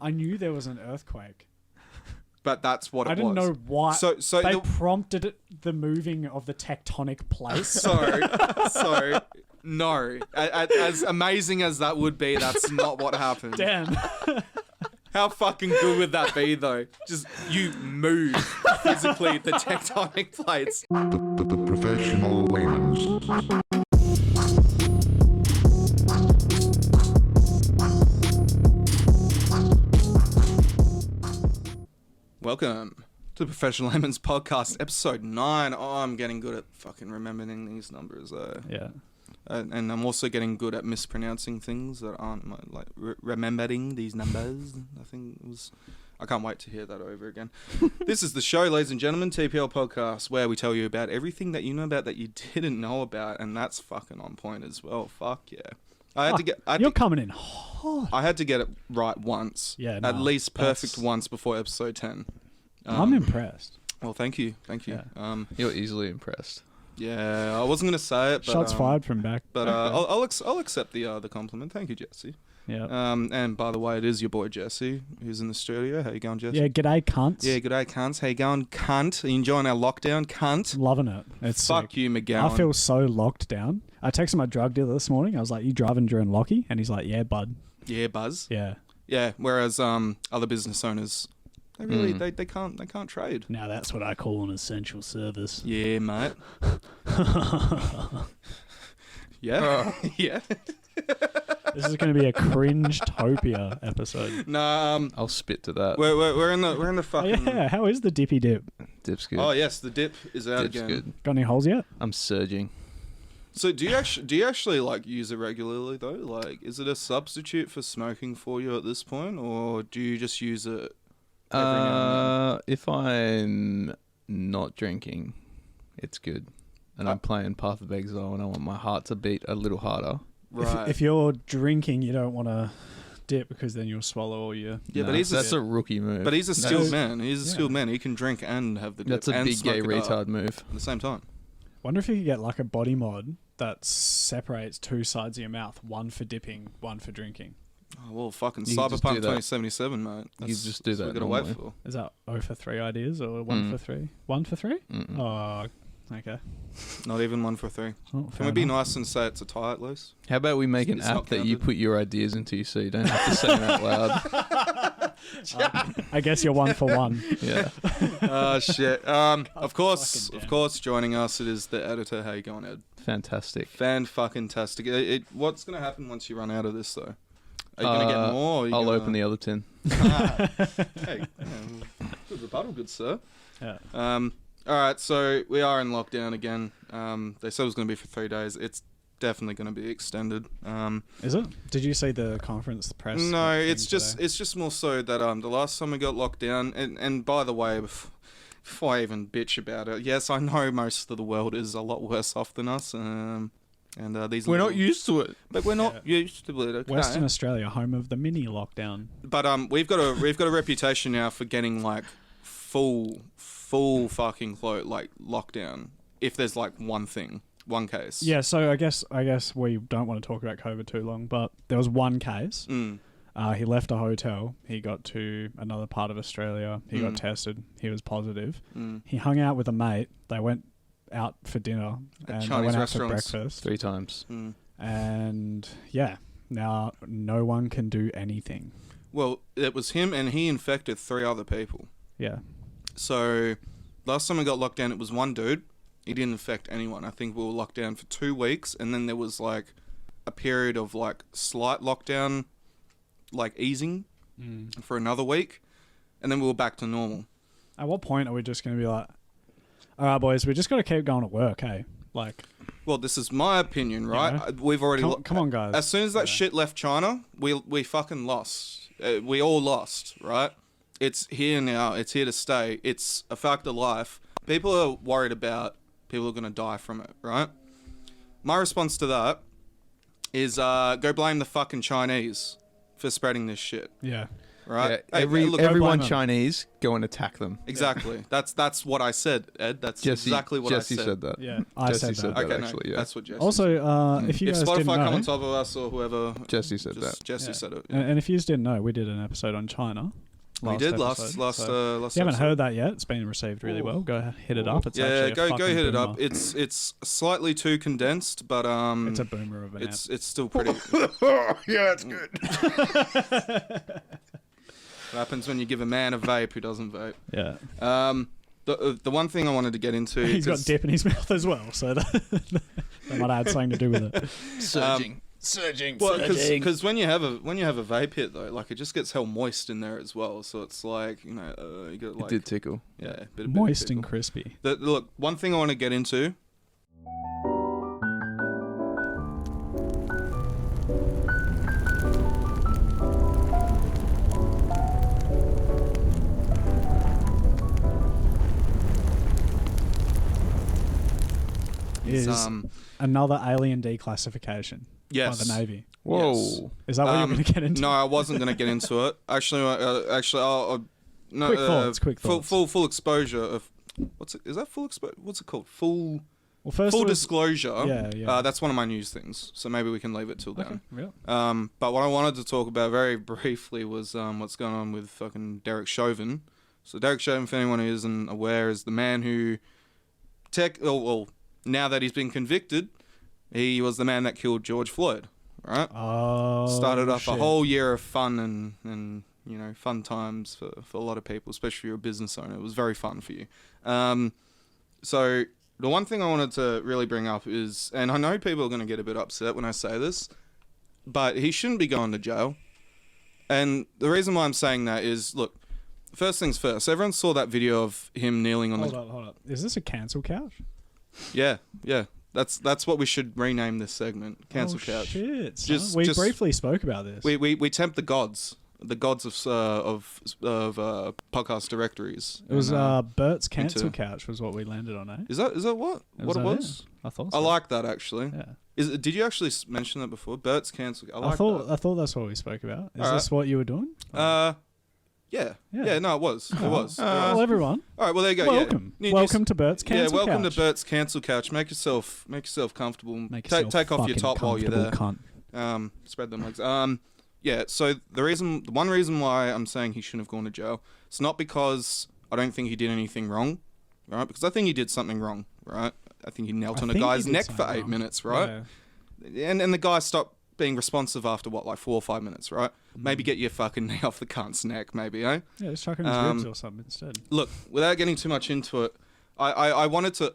I knew there was an earthquake. But that's what it was. I didn't know why. So they prompted the moving of the tectonic plates. So no. As amazing as that would be, that's not what happened. Damn. How fucking good would that be, though? Just you move physically the tectonic plates. The professional layman's. Welcome to the Professional Layman's Podcast, episode 9. Oh, I'm getting good at fucking remembering these numbers. Yeah. And I'm also getting good at mispronouncing things that aren't like remembering these numbers. I can't wait to hear that over again. This is the show, ladies and gentlemen, TPL Podcast, where we tell you about everything that you know about that you didn't know about, and that's fucking on point as well. Fuck yeah. You're coming in hot. I had to get it right once. Yeah, at least perfect once before episode 10. I'm impressed. Well, thank you. Yeah. You're easily impressed. Yeah, I wasn't going to say it, but... Shots fired from back. But I'll accept the compliment. Thank you, Jesse. Yeah. And by the way, it is your boy Jesse who's in the studio. How you going, Jesse? Yeah, g'day, cunts. Yeah, g'day, cunts. How you going, cunt? Are you enjoying our lockdown, cunt? Loving it. It's Fuck sick. you, McGowan. I feel so locked down. I texted my drug dealer this morning. I was like, you driving during Lockie? And he's like, yeah, bud. Yeah, buzz. Yeah. Yeah, whereas other business owners... They really they can't trade. Now that's what I call an essential service. Yeah, mate. Yeah. Yeah. This is going to be a cringe-topia episode. No, I'll spit to that. we're in the Oh, fucking yeah, how is the dippy dip? Dip's good. Oh yes, the dip is out Dip's again. good. Got any holes yet? I'm surging. So do you actually like use it regularly though? Like, is it a substitute for smoking for you at this point, or do you just use it? If I'm not drinking, it's good. And I'm playing Path of Exile and I want my heart to beat a little harder. Right. If you're drinking, you don't want to dip because then you'll swallow all your... Yeah, No, but that's a rookie move. But he's a skilled man. He's a skilled man. He can drink and have the dip. That's a and big gay smoke it up retard move. at the same time. Wonder if you could get like a body mod that separates two sides of your mouth, one for dipping, one for drinking. Oh, well, fucking You can just Cyberpunk do that. 2077, mate. You can just do that What we gotta wait normally. for. Is that 0 for 3 ideas or 1 for 3? 1 for 3? Mm-mm. Oh, okay. Not even 1 for 3. Oh, Can we be nice and say it's a tie at least? How about we make an It's not app that you counted. put your ideas into so you don't have to say them out loud? I guess you're 1 for 1. Yeah. Oh, shit. Of course, fucking joining us, it is the editor. How you going, Ed? Fantastic. Fan-fucking-tastic. What's going to happen once you run out of this, though? Are you going to get more? Or are you I'll gonna... open the other 10. Hey, good rebuttal, good sir. Yeah. All right, so we are in lockdown again. They said it was going to be for 3 days. It's definitely going to be extended. Is it? Did you see the conference, the press? No, thing it's just more so that the last time we got locked down, and by the way, before I even bitch about it, yes, I know most of the world is a lot worse off than us. And these We're not used to it. but we're not used to it. Okay? Western Australia, home of the mini lockdown. But we've got a reputation now for getting like full fucking lockdown if there's like one case. Yeah, so I guess we don't want to talk about COVID too long, but there was one case. He left a hotel. He got to another part of Australia. He got tested. He was positive. He hung out with a mate. They went out for dinner and they Chinese went out for restaurants. breakfast. 3 times. And yeah, now no one can do anything. Well, it was him, and he infected 3 other people. Yeah. So last time we got locked down, it was one dude. He didn't infect anyone. I think we were locked down for 2 weeks, and then there was like a period of like slight lockdown, like easing for another week, and then we were back to normal. At what point are we just going to be like, all right, boys, we just got to keep going to work, hey? Like, well, this is my opinion, right? Yeah. We've already come on, guys. As soon as that shit left China, we fucking lost. We all lost, right? It's here now. It's here to stay. It's a fact of life. People are worried about people are going to die from it, right? My response to that is go blame the fucking Chinese for spreading this shit. Yeah. right? Yeah, Hey, look, everyone blame 'em. Chinese, go and attack them. exactly. That's what I said, Ed. That's Jesse, exactly what Jesse I said. said that. Yeah, I Jesse said that. Okay, no, actually, yeah. that's what Jesse said. Also, if you If guys didn't Spotify know, come on top of us or whoever, Jesse said that. Jesse Yeah. said it. and if you didn't know, we did an episode on China. We did episode, last. so if you haven't episode. heard that yet, it's been received really well. Go hit it up. It's Yeah, actually a go fucking hit it boomer. up. It's slightly too condensed, but It's a boomer of an it's still pretty. Yeah, it's good. What happens when you give a man a vape who doesn't vape? Yeah. The one thing I wanted to get into. He's got 'cause- dip in his mouth as well, so that might have had something to do with it. Surging. Well, because when you have a vape hit though, like it just gets hell moist in there as well. So it's like you get like It did tickle. yeah, Moist bit and of crispy. look, one thing I want to get into. Is Is another alien declassification yes. by the Navy. Whoa. Yes. Is that what you're going to get into? No, I wasn't going to get into it. Actually, I'll no. Quick thoughts, quick thoughts. Full exposure of is that full exposure? What's it called? Full First disclosure. Yeah. That's one of my news things. So maybe we can leave it till Okay, then. yeah. But what I wanted to talk about very briefly was what's going on with fucking Derek Chauvin. So Derek Chauvin, for anyone who isn't aware, is the man who now that he's been convicted, he was the man that killed George Floyd, right? Oh, Started off shit. a whole year of fun and fun times for a lot of people, especially if you're a business owner. It was very fun for you. So the one thing I wanted to really bring up is, and I know people are going to get a bit upset when I say this, but he shouldn't be going to jail. And the reason why I'm saying that is, look, first things first, everyone saw that video of him kneeling on Hold up. Is this a cancel couch? Yeah. That's what we should rename this segment. Cancel couch. Shit, son. Just- we just- briefly spoke about this. We tempt the gods of podcast directories. It was And, Bert's cancel into- couch was what we landed on, eh? is that what Was it that was? I thought I so. like that actually. Yeah. Did you actually mention that before? Bert's cancel. I like I thought that's what we spoke about. Is Alright. this what you were doing? that. Yeah. No, it was. It was. Well, everyone, All right. Well, there you go. welcome. Yeah. Welcome to Bert's cancel couch. Yeah. Welcome to Bert's cancel couch. Make yourself comfortable. Make take yourself off your fucking top while you're there. comfortable, cunt. Spread them legs. Yeah. So the one reason why I'm saying he shouldn't have gone to jail, it's not because I don't think he did anything wrong, right? Because I think he did something wrong, right? I think he knelt on a think he guy's did neck for something 8 wrong. minutes, right? Yeah. And the guy stopped being responsive after what, like 4 or 5 minutes, right? Maybe get your fucking knee off the cunt's neck, maybe, eh? Yeah, just chuck in his ribs or something instead. Look, without getting too much into it, I wanted to.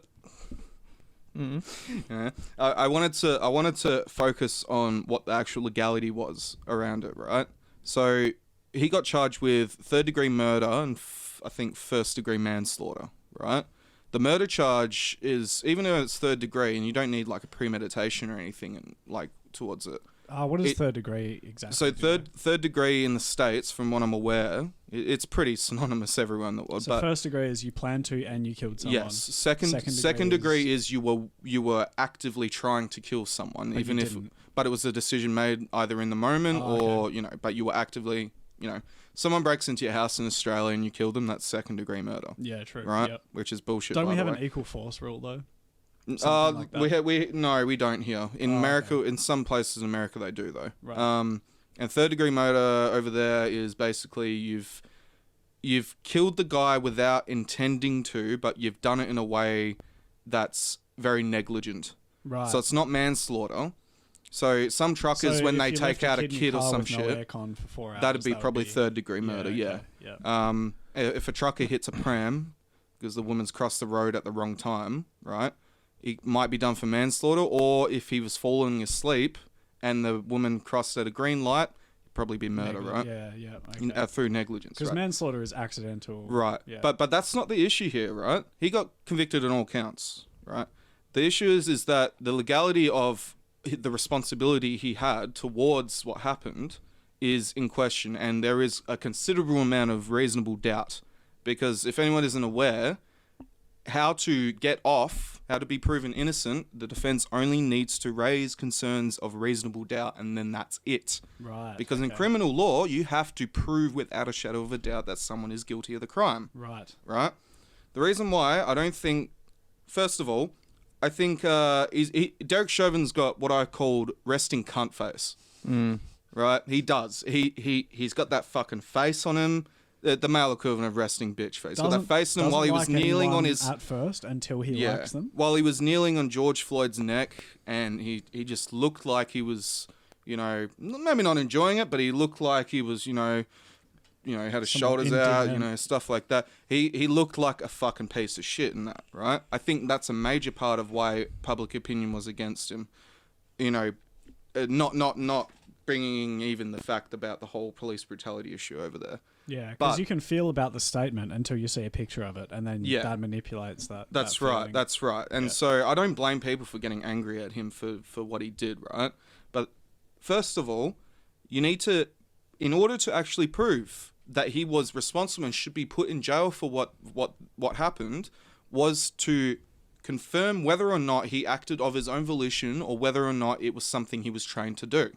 Yeah, I wanted to focus on what the actual legality was around it, right? So he got charged with 3rd-degree murder and I think 1st-degree manslaughter, right? The murder charge is, even though it's 3rd degree and you don't need like a premeditation or anything like towards it. What is 3rd degree exactly? So third degree in the States, from what I'm aware, it's pretty synonymous everywhere in the world. So but 1st degree is you plan to and you killed someone. yes, second degree is you were actively trying to kill someone, But even you if didn't. but it was a decision made either in the moment or okay. but you were actively someone breaks into your house in Australia and you kill them. That's 2nd degree murder, Yeah, true. right? Yep. Which is bullshit. Don't by we the have way. an equal force rule though? Something like that. We don't here in America. Okay. In some places in America they do though. Right. And 3rd degree murder over there is basically you've killed the guy without intending to, but you've done it in a way that's very negligent. Right. So it's not manslaughter. So some truckers, when they take out a kid or some shit, for 4 hours, that'd be probably 3rd degree murder. Okay. Yeah. If a trucker hits a pram because the woman's crossed the road at the wrong time, right? It might be done for manslaughter, or if he was falling asleep and the woman crossed at a green light, it'd probably be murder, right? Yeah. Okay. Through negligence, Because right? manslaughter is accidental. Right. Yeah. But that's not the issue here, right? He got convicted on all counts, right? The issue is that the legality of the responsibility he had towards what happened is in question, and there is a considerable amount of reasonable doubt, because if anyone isn't aware, how to get off, how to be proven innocent, the defense only needs to raise concerns of reasonable doubt, and then that's it. Right. Because in criminal law, you have to prove without a shadow of a doubt that someone is guilty of the crime. Right. Right? The reason why I don't think, first of all, I think Derek Chauvin's got what I called resting cunt face. Right? He does. He's got that fucking face on him. The male equivalent of resting bitch face. Got that face on him while he was kneeling on his... at first, until he likes them. While he was kneeling on George Floyd's neck, and he just looked like he was, you know, maybe not enjoying it, but he looked like he was, you know, had his shoulders out, you know, stuff like that. He looked like a fucking piece of shit in that, right? I think that's a major part of why public opinion was against him. You know, not bringing even the fact about the whole police brutality issue over there. Yeah, because you can feel about the statement until you see a picture of it, and then that manipulates that. That's right. That's right. And so I don't blame people for getting angry at him for what he did, right? But first of all, you need to, in order to actually prove that he was responsible and should be put in jail for what happened, was to confirm whether or not he acted of his own volition or whether or not it was something he was trained to do,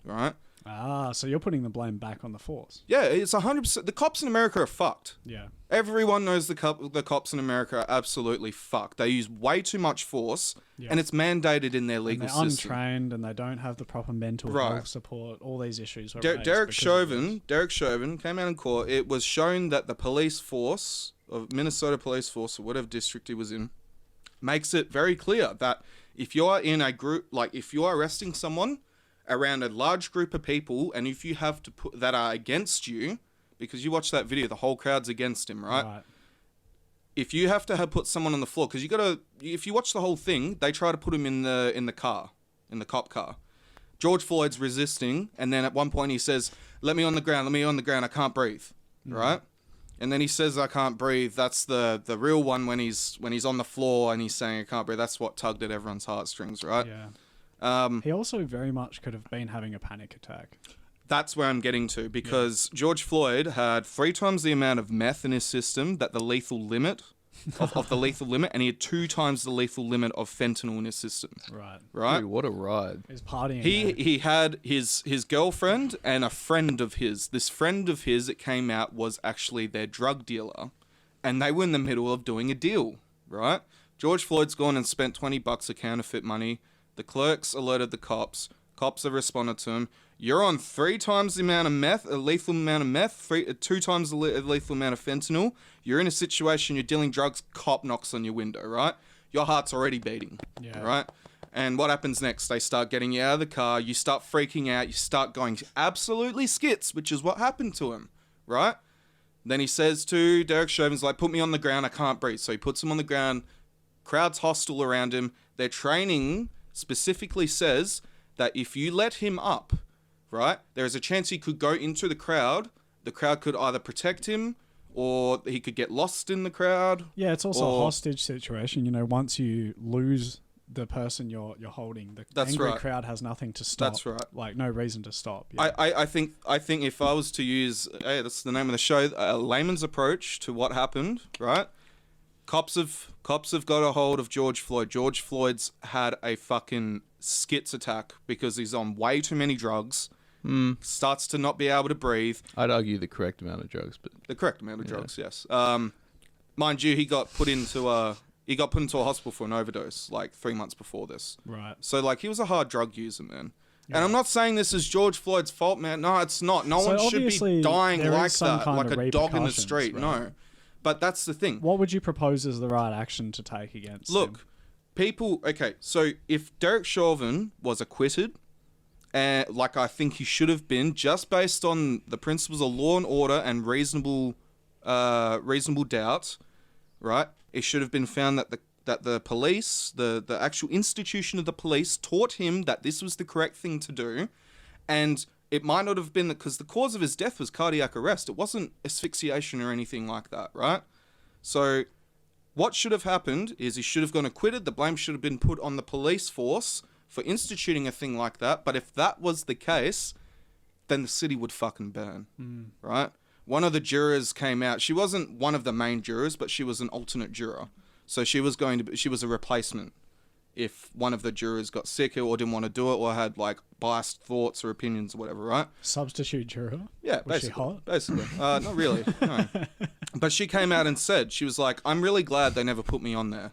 right? Ah, so you're putting the blame back on the force. Yeah, it's 100%. The cops in America are fucked. Yeah. Everyone knows the cops in America are absolutely fucked. They use way too much force, and it's mandated in their legal system. system. They're untrained, and they don't have the proper mental health support. All these issues were Derek Chauvin came out in court. It was shown that the police force of Minnesota police force, or whatever district he was in, makes it very clear that if you are in a group, like if you are arresting someone around a large group of people, and if you have to put that are against you, because you watch that video, the whole crowd's against him, right? If you have to put someone on the floor, because if you watch the whole thing, they try to put him in the cop car. George Floyd's resisting, and then at one point he says, let me on the ground, I can't breathe, right? And then he says, I can't breathe. That's the real one when he's on the floor and he's saying, I can't breathe. That's what tugged at everyone's heartstrings, right? Yeah. He also very much could have been having a panic attack. That's where I'm getting to, because George Floyd had 3 times the amount of meth in his system that the lethal limit of the lethal limit, and he had 2 times the lethal limit of fentanyl in his system. Right. Dude, what a ride! He's partying. He had his girlfriend and a friend of his. This friend of his, it came out, was actually their drug dealer, and they were in the middle of doing a deal. Right. George Floyd's gone and spent $20 of counterfeit money. The clerks alerted the cops. Cops have responded to him. You're on 3 times the amount of meth, a lethal amount of meth, 2 times the lethal amount of fentanyl. You're in a situation, you're dealing drugs, cop knocks on your window, right? Your heart's already beating, right? And what happens next? They start getting you out of the car. You start freaking out. You start going absolutely skits, which is what happened to him, right? Then he says to Derek Chauvin's like, put me on the ground, I can't breathe. So he puts him on the ground. Crowd's hostile around him. Their training specifically says that if you let him up, right, there is a chance he could go into the crowd. The crowd could either protect him or he could get lost in the crowd. Yeah, it's also a hostage situation. You know, once you lose the person you're holding, the angry crowd has nothing to stop. That's right. Like, no reason to stop. Yeah. I think if I was to use, that's the name of the show, a layman's approach to what happened, right? Cops have got a hold of George Floyd. George Floyd's had a fucking skits attack because he's on way too many drugs. Starts to not be able to breathe. I'd argue the correct amount of drugs, but the correct amount of drugs, yes. Mind you, he got put into a hospital for an overdose like 3 months before this. Right. So like he was a hard drug user, man. Yeah. And I'm not saying this is George Floyd's fault, man. No, it's not. No one should be dying like that, like a dog in the street. Right? No. But that's the thing. What would you propose as the right action to take against him? People... Okay, so if Derek Chauvin was acquitted, like I think he should have been, just based on the principles of law and order and reasonable doubt, right? It should have been found that the police, the actual institution of the police, taught him that this was the correct thing to do, and... It might not have been because the cause of his death was cardiac arrest. It wasn't asphyxiation or anything like that, right? So what should have happened is he should have gone acquitted. The blame should have been put on the police force for instituting a thing like that. But if that was the case, then the city would fucking burn, right? One of the jurors came out. She wasn't one of the main jurors, but she was an alternate juror. So she was a replacement if one of the jurors got sick or didn't want to do it or had like biased thoughts or opinions or whatever, right? Substitute juror? Yeah, Was basically. she hot? Basically. Not really, no. But she came out and said, she was like, I'm really glad they never put me on there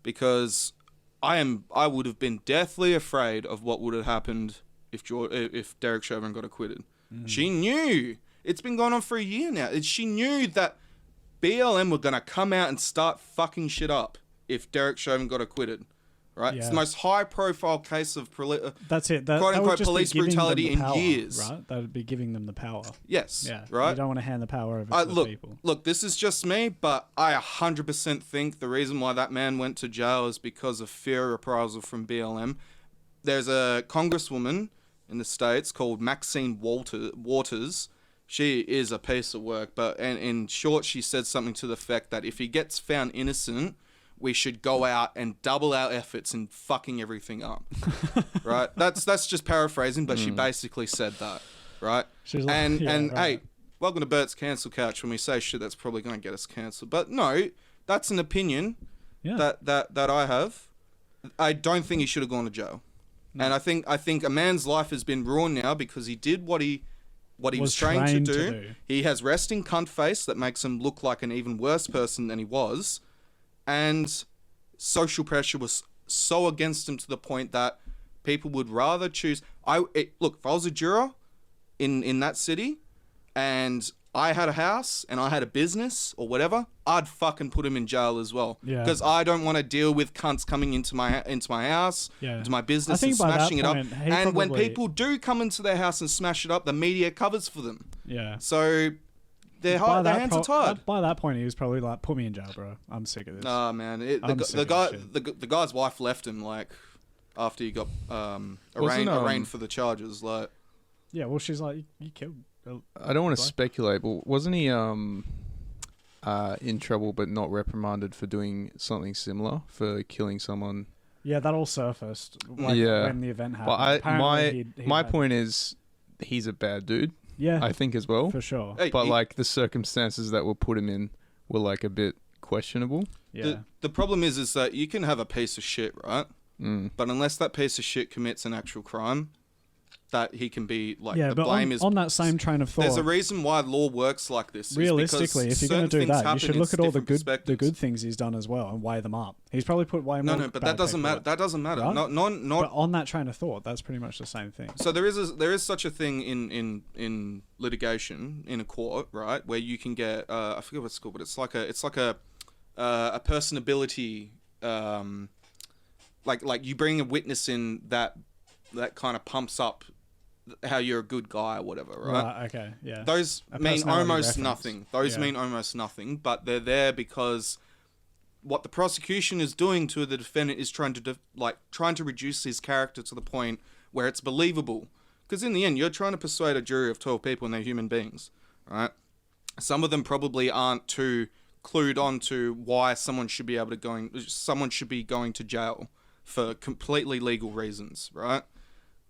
because I would have been deathly afraid of what would have happened if Derek Chauvin got acquitted. She knew. It's been going on for a year now. She knew that BLM were going to come out and start fucking shit up if Derek Chauvin got acquitted. Right? Yeah. It's the most high-profile case of that's it. quote-unquote police brutality in power, years. Right? That would be giving them the power. Yes. Yeah. Right? You don't want to hand the power over to the people. Look, this is just me, but I 100% think the reason why that man went to jail is because of fear of reprisal from BLM. There's a congresswoman in the States called Maxine Waters. She is a piece of work, but in short, she said something to the effect that if he gets found innocent, we should go out and double our efforts in fucking everything up. Right? That's just paraphrasing, but she basically said that. Right? She's like, and right. hey, welcome to Bert's Cancel Couch. When we say shit, that's probably going to get us cancelled. But no, that's an opinion that I have. I don't think he should have gone to jail. No. And I think a man's life has been ruined now because he did what he was trained to do. He has resting cunt face that makes him look like an even worse person than he was. And social pressure was so against him to the point that people would rather choose... Look, if I was a juror in that city and I had a house and I had a business or whatever, I'd fucking put him in jail as well. Yeah. Because I don't want to deal with cunts coming into my house, into my business and smashing it up. And when people do come into their house and smash it up, the media covers for them. Yeah. So... Their hands are tied. By that point, he was probably like, "Put me in jail, bro. I'm sick of this." Oh man, the guy's wife left him like after he got arraigned for the charges. Like, yeah, well, she's like, "You killed." I don't want to speculate, but wasn't he in trouble but not reprimanded for doing something similar for killing someone? Yeah, that all surfaced. When the event happened. But my point is, he's a bad dude. Yeah, I think as well, for sure. Hey, but like the circumstances that were put him in were like a bit questionable. Yeah. The problem is that you can have a piece of shit, right? But unless that piece of shit commits an actual crime, that he can be like the blame is on that same train of thought. There's a reason why law works like this. Realistically, if you're going to do that, you should look at all the good things he's done as well and weigh them up. He's probably put way more. No, but that doesn't matter. That doesn't matter. Right? Not. But on that train of thought, that's pretty much the same thing. So there is such a thing in litigation in a court, right, where you can get I forget what it's called, but it's like a personability, like you bring a witness in that kind of pumps up how you're a good guy or whatever, right? Okay, yeah. Those mean almost nothing. Mean almost nothing, but they're there because what the prosecution is doing to the defendant is trying to reduce his character to the point where it's believable. Because in the end, you're trying to persuade a jury of 12 people and they're human beings, right? Some of them probably aren't too clued on to why someone should be going to jail for completely legal reasons, right?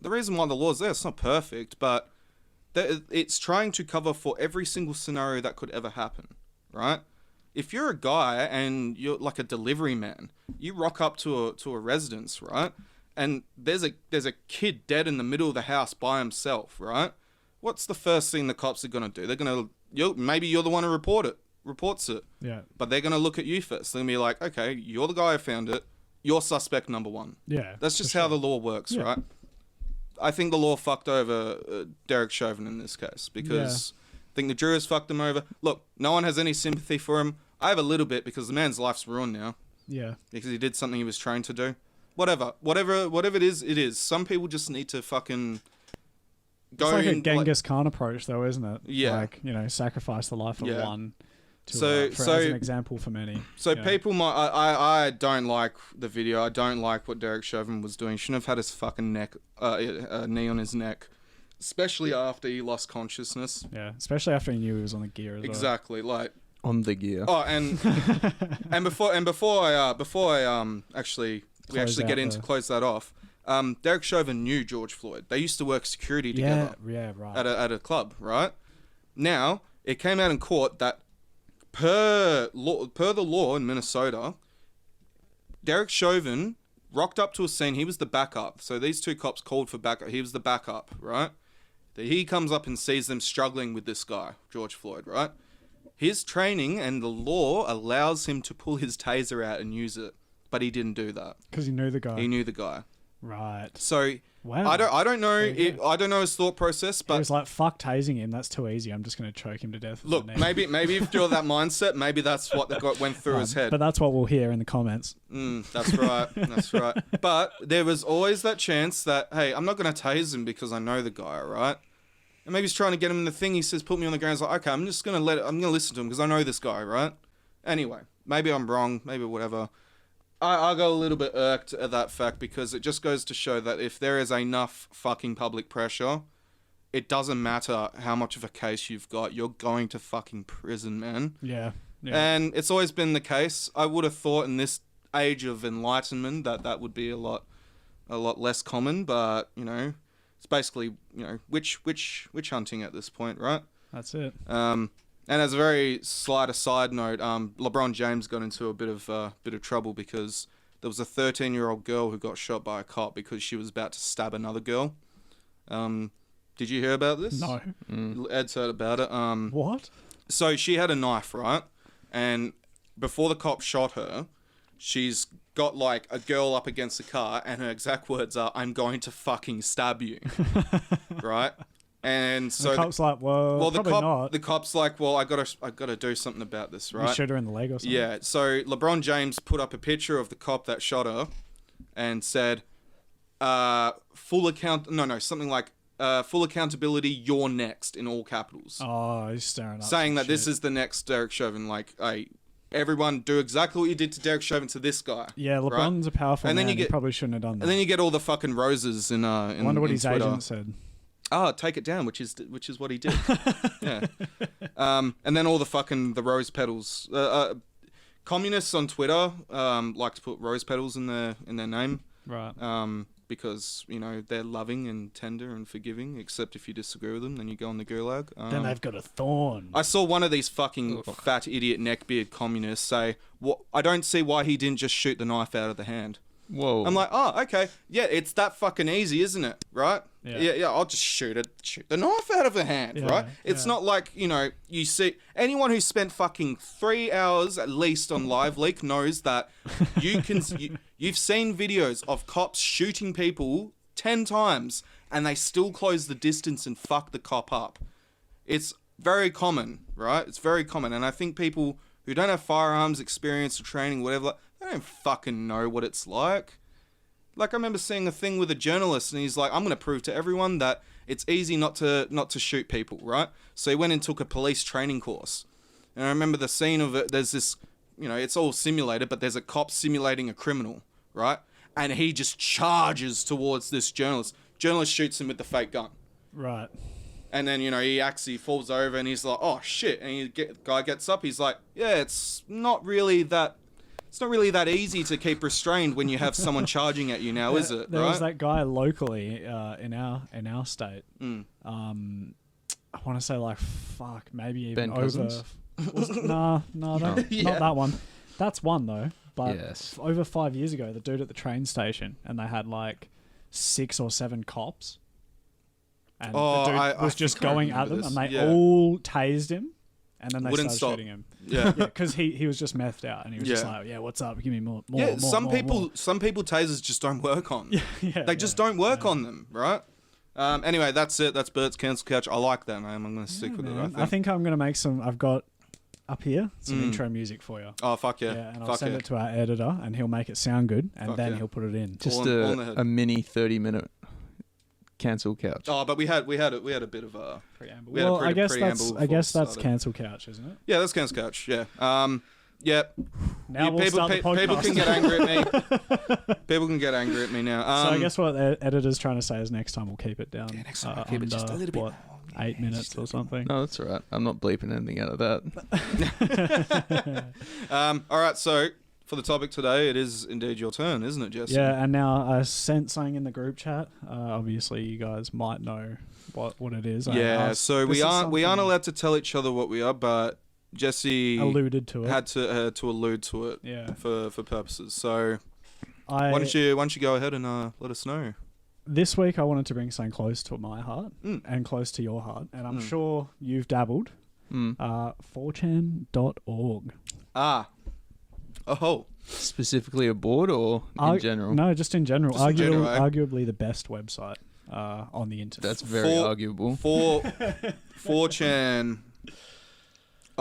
The reason why the law's there, it's not perfect, but it's trying to cover for every single scenario that could ever happen, right? If you're a guy and you're like a delivery man, you rock up to a residence, right? And there's a kid dead in the middle of the house by himself, right? What's the first thing the cops are gonna do? They're gonna maybe you're the one who reports it. Yeah. But they're gonna look at you first. They're gonna be like, okay, you're the guy who found it. You're suspect number one. Yeah. That's just how the law works, right? I think the law fucked over Derek Chauvin in this case because I think the jurors fucked him over. Look, no one has any sympathy for him. I have a little bit because the man's life's ruined now. Yeah. Because he did something he was trained to do. Whatever it is, it is. Some people just need to fucking go. It's like a Genghis Khan approach, though, isn't it? Yeah. Like, sacrifice the life of one. As an example for many. So people might... I don't like the video. I don't like what Derek Chauvin was doing. He shouldn't have had his fucking knee on his neck. Especially after he lost consciousness. Yeah, especially after he knew he was on the gear as well. Exactly, like... On the gear. Oh, and before I actually get into close that off, Derek Chauvin knew George Floyd. They used to work security together. Yeah, right. At a club, right? Now, it came out in court that per the law in Minnesota, Derek Chauvin rocked up to a scene. He was the backup. So these two cops called for backup. He was the backup, right? He comes up and sees them struggling with this guy, George Floyd, right? His training and the law allows him to pull his taser out and use it, but he didn't do that. Because he knew the guy. He knew the guy. Right. So wow. I don't know I don't know his thought process, but he was like, "Fuck tasing him. That's too easy. I'm just going to choke him to death." Look, maybe if you're that mindset, maybe that's what went through his head. But that's what we'll hear in the comments. That's right. That's right. But there was always that chance that, hey, I'm not going to tase him because I know the guy, right? And maybe he's trying to get him in the thing. He says, "Put me on the ground." He's like, "Okay, I'm going to listen to him because I know this guy, right?" Anyway, maybe I'm wrong. Maybe whatever. I got a little bit irked at that fact because it just goes to show that if there is enough fucking public pressure, it doesn't matter how much of a case you've got. You're going to fucking prison, man. Yeah. And it's always been the case. I would have thought in this age of enlightenment that would be a lot less common, but, you know, it's basically, you know, witch hunting at this point, right? That's it. And as a very slight aside note, LeBron James got into a bit of trouble because there was a 13-year-old girl who got shot by a cop because she was about to stab another girl. Did you hear about this? No. Ed's heard about it. What? So she had a knife, right? And before the cop shot her, she's got like a girl up against the car, and her exact words are, "I'm going to fucking stab you," right? And so the cop's like, well, probably not. The cop's like, well, I gotta do something about this, right? You shoot her in the leg or something. Yeah. So LeBron James put up a picture of the cop that shot her, and said, full accountability, you're next, in all capitals. Oh, he's staring up. Saying that this is the next Derek Chauvin. Like, hey, everyone do exactly what you did to Derek Chauvin to this guy. Yeah, LeBron's a powerful man. He probably shouldn't have done that. And then you get all the fucking roses in I wonder what his Twitter. agent said. Take it down, which is what he did. Yeah. And then all the rose petals. Communists on Twitter like to put rose petals in their name. Right. Because, you know, they're loving and tender and forgiving, except if you disagree with them, then you go on the gulag. Then they've got a thorn. I saw one of these fucking fat idiot neckbeard communists say, I don't see why he didn't just shoot the knife out of the hand. Whoa. I'm like, oh, okay. Yeah, it's that fucking easy, isn't it? Right? Yeah, I'll just shoot the knife out of the hand, right? It's not like, you know, you see... Anyone who spent fucking 3 hours at least on Live Leak knows that you've seen videos of cops shooting people 10 times and they still close the distance and fuck the cop up. It's very common, right? It's very common. And I think people who don't have firearms experience or training, whatever... They don't fucking know what it's like. Like, I remember seeing a thing with a journalist, and he's like, "I'm going to prove to everyone that it's easy not to shoot people," right? So he went and took a police training course. And I remember the scene of it, there's this, you know, it's all simulated, but there's a cop simulating a criminal, right? And he just charges towards this journalist. Journalist shoots him with the fake gun. Right. And then, you know, he falls over, and he's like, "Oh, shit." And guy gets up, he's like, "Yeah, it's not really that easy to keep restrained when you have someone charging at you now, is it?" There right? was that guy locally in our state. I want to say like maybe even Ben over. Cousins? Not that one. That's one though. But Yes. over 5 years ago, the dude at the train station, and they had like 6 or 7 cops, and the dude was just going at them, and they all tased him. And then they started shooting him. Yeah, because he was just methed out, and he was just like, "Yeah, what's up? Give me more." Some people tasers just don't work on. They just don't work on them, right? Anyway, that's it. That's Bert's cancel couch. I like that, man. I'm gonna stick with it. I think I'm gonna make some. I've got up here some intro music for you. Oh fuck yeah! And I'll send it to our editor, and he'll make it sound good, and then he'll put it in. Just a mini 30-minute cancel couch. Oh, but we had a bit of a preamble. Well, I guess that's cancel couch, isn't it? Yeah, that's cancel couch. Yeah. Yeah. Now we'll start the podcast. People can get angry at me. People can get angry at me now. So I guess what the editor's trying to say is next time we'll keep it down. Yeah, next time we'll keep it just a little bit. 8 minutes or something. No, that's all right. I'm not bleeping anything out of that. All right, so for the topic today, it is indeed your turn, isn't it, Jesse? Yeah, and now I sent something in the group chat. Obviously, you guys might know what it is. Yeah, so we aren't allowed to tell each other what we are, but Jesse alluded to it. Had to allude to it. Yeah. For purposes. So Why don't you go ahead and let us know? This week I wanted to bring something close to my heart and close to your heart, and I'm sure you've dabbled. 4chan.org. Oh. Specifically a board or in general? No, just in general. Just in general, eh? Arguably the best website on the internet. That's very arguable. 4chan.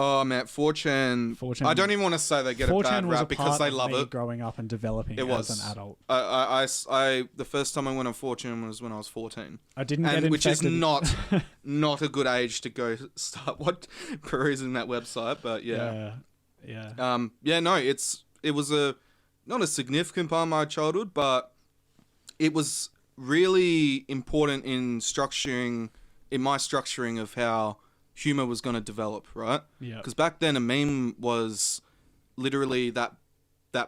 Oh man, 4chan. I don't even want to say they get a bad rap because they love it. Growing up and developing as an adult. The first time I went on 4chan was when I was 14. I didn't get infected. Which is not a good age to go start perusing that website, but yeah. No, it was not a significant part of my childhood, but it was really important in my structuring of how humor was going to develop, right? Yeah. Because back then a meme was literally that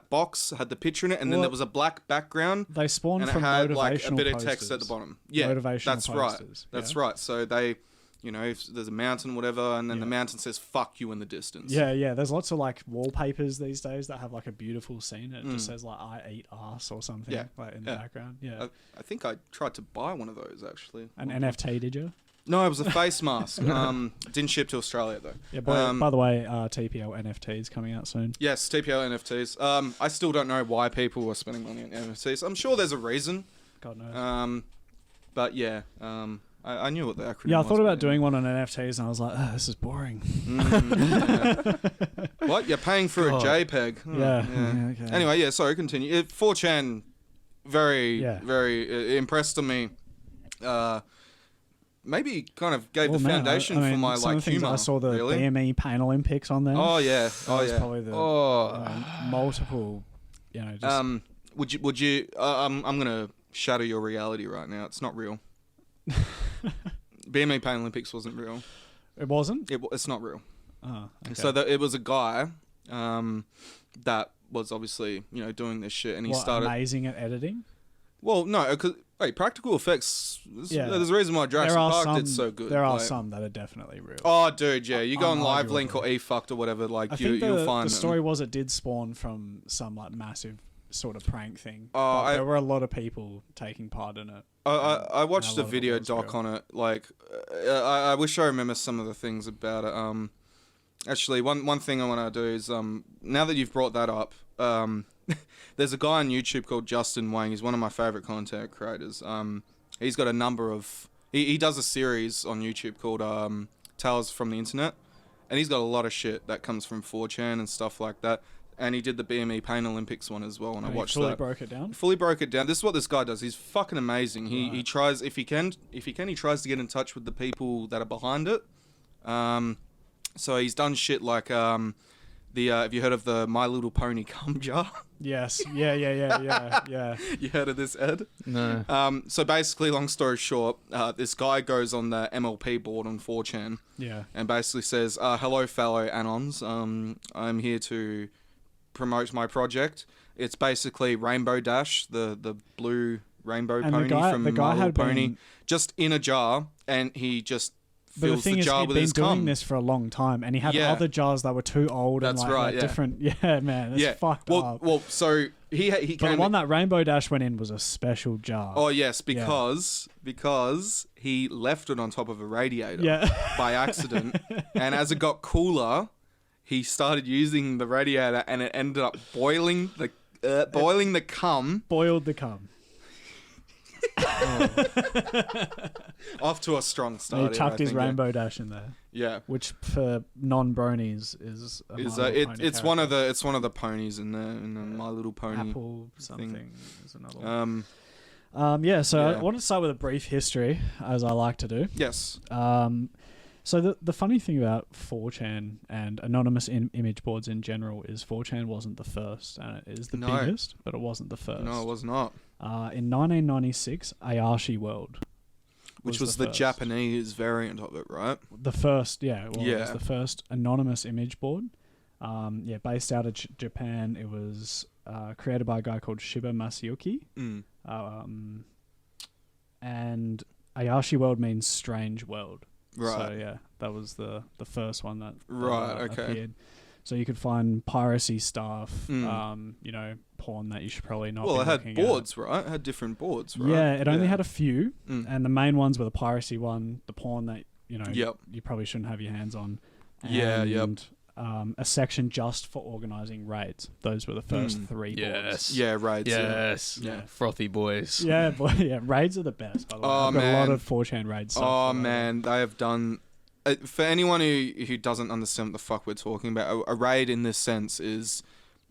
box had the picture in it, and then there was a black background. They spawned and from it had motivational like a bit of posters. text at the bottom. Yeah, motivational that's posters. right. That's right. So they, if there's a mountain, whatever, and then the mountain says "fuck you" in the distance. Yeah. There's lots of like wallpapers these days that have like a beautiful scene. It just says like "I eat ass" or something like in the background. Yeah. I think I tried to buy one of those actually. An NFT, did you? No, it was a face mask. Didn't ship to Australia though. Yeah, by the way, TPL NFT is coming out soon. Yes, TPL NFTs. I still don't know why people are spending money on NFTs. I'm sure there's a reason. God knows. But yeah, I knew what the acronym was. Yeah, I thought about doing one on NFTs and I was like, this is boring. What? You're paying for a JPEG? Yeah. Okay. Anyway, sorry, continue. 4chan, very impressed on me. Maybe kind of gave the foundation for my humor. I saw the BME Panolympics on there. Oh yeah, Probably the multiple. Just would you? I'm gonna shatter your reality right now. It's not real. BME Panolympics wasn't real. It wasn't. It's not real. Oh, okay. So it was a guy that was obviously doing this shit, and he started amazing at editing. Well, no, because practical effects. There's a reason why Jurassic Park did so good. There are some that are definitely real. Oh, dude, yeah, you go on Live Link or eFucked or whatever, you'll find the story was it did spawn from some like massive sort of prank thing. There were a lot of people taking part in it. I watched a video doc on it. I wish I remember some of the things about it. Actually, one thing I want to do is now that you've brought that up. There's a guy on YouTube called Justin Wang. He's one of my favorite content creators. He's got a number of... He does a series on YouTube called Tales from the Internet. And he's got a lot of shit that comes from 4chan and stuff like that. And he did the BME Pain Olympics one as well, and I watched that. Broke it down? Fully broke it down. This is what this guy does. He's fucking amazing. He tries, if he can, he tries to get in touch with the people that are behind it. So he's done shit like... have you heard of the My Little Pony cum jar? Yes. Yeah. You heard of this, Ed? No. So basically, long story short, this guy goes on the MLP board on 4chan. Yeah. And basically says, hello, fellow Anons. I'm here to promote my project. It's basically Rainbow Dash, the blue rainbow pony from My Little Pony, just in a jar, and he just... fills the jar with his cum. He'd been doing this for a long time, and he had other jars that were too old. That's and right. Different. Yeah, man. It's fucked up. Well, so he But came. the one that Rainbow Dash went in was a special jar. Oh yes, because he left it on top of a radiator by accident, and as it got cooler, he started using the radiator, and it ended up boiling the cum. Boiled the cum. Off to a strong start. He chucked his Rainbow Dash in there. Yeah, which for non-bronies is it's one of the ponies in there, in the My Little Pony. Apple something thing. Is another one. I wanted to start with a brief history, as I like to do. Yes. So the funny thing about 4chan and anonymous image boards in general is 4chan wasn't the first, and it is the biggest, but it wasn't the first. No, it was not. In 1996, Ayashi World, which was the Japanese variant of it, right? The first, it was the first anonymous image board. Based out of Japan. It was created by a guy called Shiba Masayuki. And Ayashi World means strange world. Right. So that was the first one that appeared. So you could find piracy stuff, you know, porn that you should probably not. Well, be it had looking boards, at. right? It had different boards, right? Yeah, it only had a few, Mm. and the main ones were the piracy one, the porn that you know Yep. you probably shouldn't have your hands on. Yeah, yep. And, a section just for organising raids. Those were the first three boards. Yes. Yeah, raids. Yes. Yeah. Frothy boys. Yeah, boy, yeah, raids are the best. By the way, Oh, I've got a lot man. of 4chan raids. stuff Oh that I man, they have done. For anyone who doesn't understand what the fuck we're talking about, a raid in this sense is.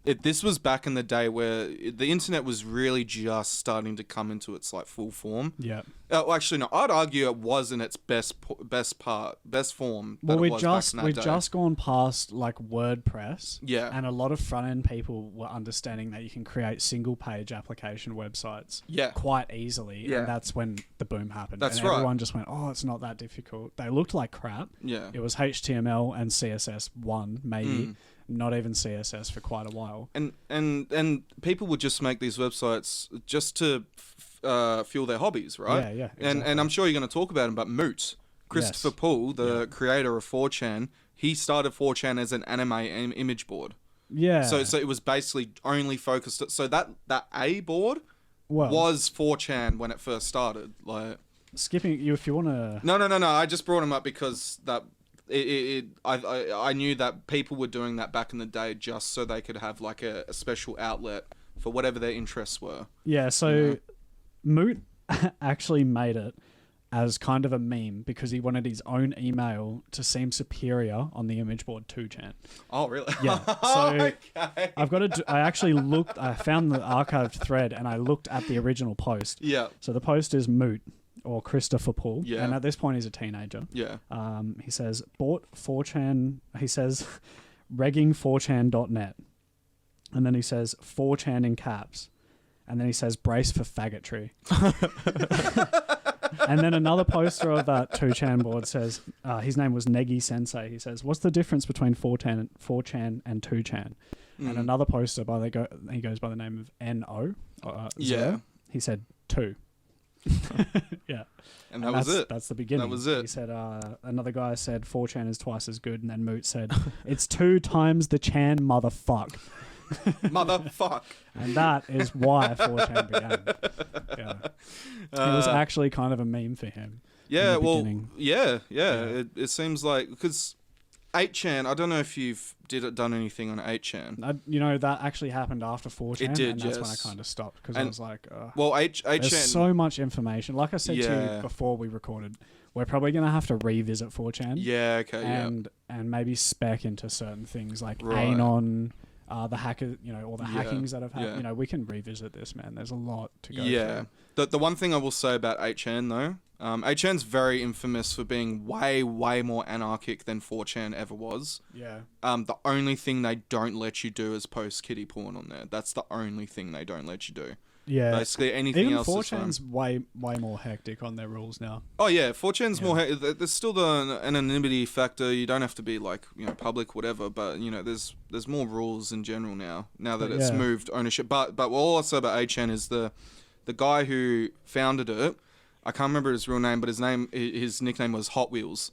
This was back in the day where the internet was really just starting to come into its like full form. Yeah. Well, actually, no. I'd argue it was in its best form. Well, we'd we've just gone past like WordPress. Yeah. And a lot of front end people were understanding that you can create single page application websites. Yeah. Quite easily. Yeah. And that's when the boom happened. That's and right. Everyone just went, oh, it's not that difficult. They looked like crap. Yeah. It was HTML and CSS 1, maybe. Not even CSS for quite a while. And people would just make these websites just to fuel their hobbies, right? Yeah, yeah. And Exactly. I'm sure you're going to talk about him, but Moot, Christopher Yes. Poole, the Yeah. creator of 4chan, he started 4chan as an anime image board. Yeah. So it was basically only focused. So that A board well, was 4chan when it first started. Like skipping you if you want to. no. I just brought him up because that. I knew that people were doing that back in the day just so they could have like a special outlet for whatever their interests were. Yeah, so Moot actually made it as kind of a meme because he wanted his own email to seem superior on the image board 2chan. Oh, really? Yeah. So okay. I actually looked, I found the archived thread and I looked at the original post. Yeah. So the post is Moot or Christopher Poole. Yeah. And at this point he's a teenager. Yeah. He says, bought 4chan, he says, regging4chan.net. And then he says, 4chan in caps. And then he says, brace for faggotry. And then another poster of that 2chan board says, his name was Negi Sensei. He says, what's the difference between 4chan and 2chan? And another poster, he goes by the name of N-O. Yeah. He said, 2. Yeah. And that was it. That's the beginning. That was it. He said, another guy said 4chan is twice as good. And then Moot said, it's 2 times the Chan motherfuck. Motherfuck. And that is why 4chan began. Yeah. It was actually kind of a meme for him. Yeah, in the well, beginning. yeah. It seems like, because 8chan, I don't know if you've done anything on 8chan. That actually happened after 4chan. It did, and that's when I yes. kind of stopped because I was like, Well, 8chan... there's so much information. Like I said to Yeah. you before we recorded, we're probably going to have to revisit 4chan. Yeah, okay, And maybe spec into certain things like Right. Anon, the hacker, all the Yeah, hackings that have happened. yeah. We can revisit this, man. There's a lot to go Yeah. through. The one thing I will say about 8chan, though, 8chan's very infamous for being way, way more anarchic than 4chan ever was. Yeah. The only thing they don't let you do is post kiddie porn on there. That's the only thing they don't let you do. Yeah. Basically, anything Even else is 4chan's way more hectic on their rules now. Oh yeah, 4chan's Yeah. more. There's still the anonymity factor. You don't have to be like public, whatever. But there's more rules in general now. Now that it's Yeah. moved ownership. But what I'll also about 8chan is the guy who founded it. I can't remember his real name, but his nickname was Hot Wheels.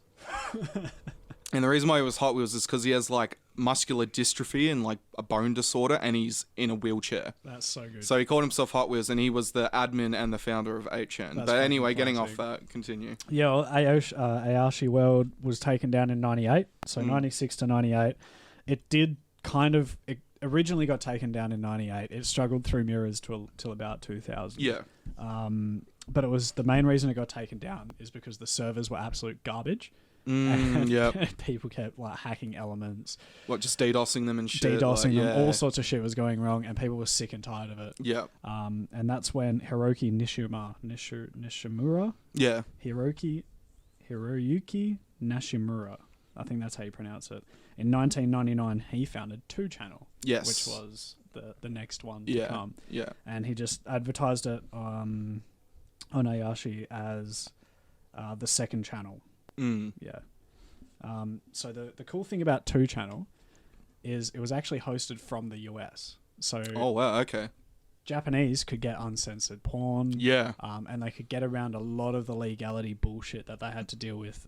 And the reason why he was Hot Wheels is because he has like muscular dystrophy and like a bone disorder, and he's in a wheelchair. That's so good. So he called himself Hot Wheels, and he was the admin and the founder of 8chan. That's But anyway, fucking getting off classic. that, continue. Yeah, well, Ayashi World was taken down in 98, so 96 to 98. It originally got taken down in 98. It struggled through mirrors till about 2000. Yeah. But it was the main reason it got taken down is because the servers were absolute garbage. And Yeah. people kept like hacking elements, What, just DDoSing them and shit? DDoSing like, them, all sorts of shit was going wrong, and people were sick and tired of it. Yeah. And that's when Hiroyuki Nishimura, Yeah. Hiroyuki Nishimura, I think that's how you pronounce it. In 1999, he founded 2channel, Yes. which was the next one to Yeah. come. Yeah. And he just advertised it on Ayashi as the second channel. Yeah. So the cool thing about 2channel is it was actually hosted from the US. So Oh, wow. Okay. Japanese could get uncensored porn. Yeah. And they could get around a lot of the legality bullshit that they had to deal with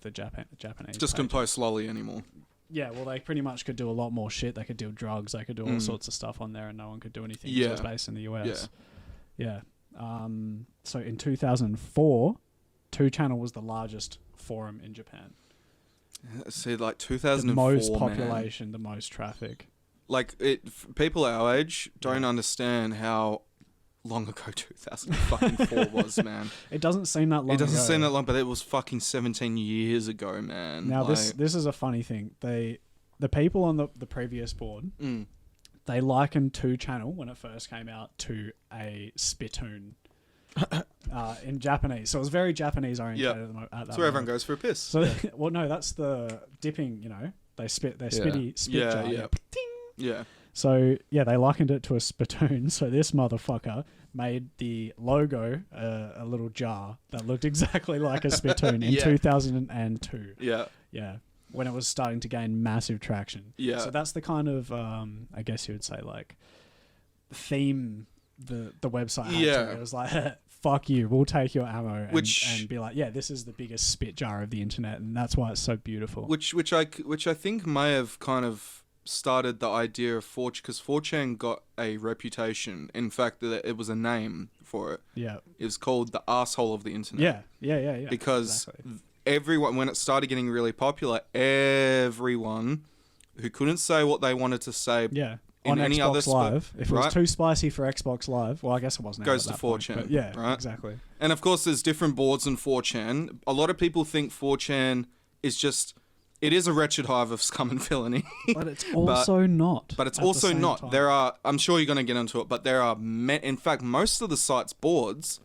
the Japanese. Just pages. couldn't post lolly anymore. Yeah, well, they pretty much could do a lot more shit. They could do drugs. They could do all sorts of stuff on there, and no one could do anything. Yeah. It was based in the US. Yeah. So in 2004, 2channel was the largest forum in Japan. See, like The 2004, most man. population, the most traffic. Like people our age don't understand how long ago 2004 was, man. It doesn't seem that long. It doesn't ago. seem that long, but it was fucking 17 years ago, man. Now like, this is a funny thing. The people on the previous board, they likened 2channel when it first came out to a spittoon. In Japanese, so it was very Japanese oriented at that that's where everyone goes for a piss. So, well, no, that's the dipping. You know, they spit their spit jar. Yeah. Yeah. So yeah, they likened it to a spittoon. So this motherfucker made the logo a little jar that looked exactly like a spittoon in 2002. Yeah. Yeah, when it was starting to gain massive traction. Yeah. So that's the kind of I guess you would say like theme the website had to. It was like fuck you, we'll take your ammo and be like, yeah, this is the biggest spit jar of the internet, and that's why it's so beautiful. Which I think may have kind of started the idea of 4chan, because 4chan got a reputation. In fact, that it was a name for it. Yeah. It was called the asshole of the internet. Yeah. Because exactly. everyone, when it started getting really popular, everyone who couldn't say what they wanted to say on any Xbox other Live, if it was right? too spicy for Xbox Live, well, I guess it wasn't. Goes at to that point, 4chan, but yeah, right? Exactly. And of course, there's different boards in 4chan. A lot of people think 4chan is just, it is a wretched hive of scum and villainy. But it's also not. But it's also not. Time. There are, I'm sure you're going to get into it, but there are, in fact, most of the site's boards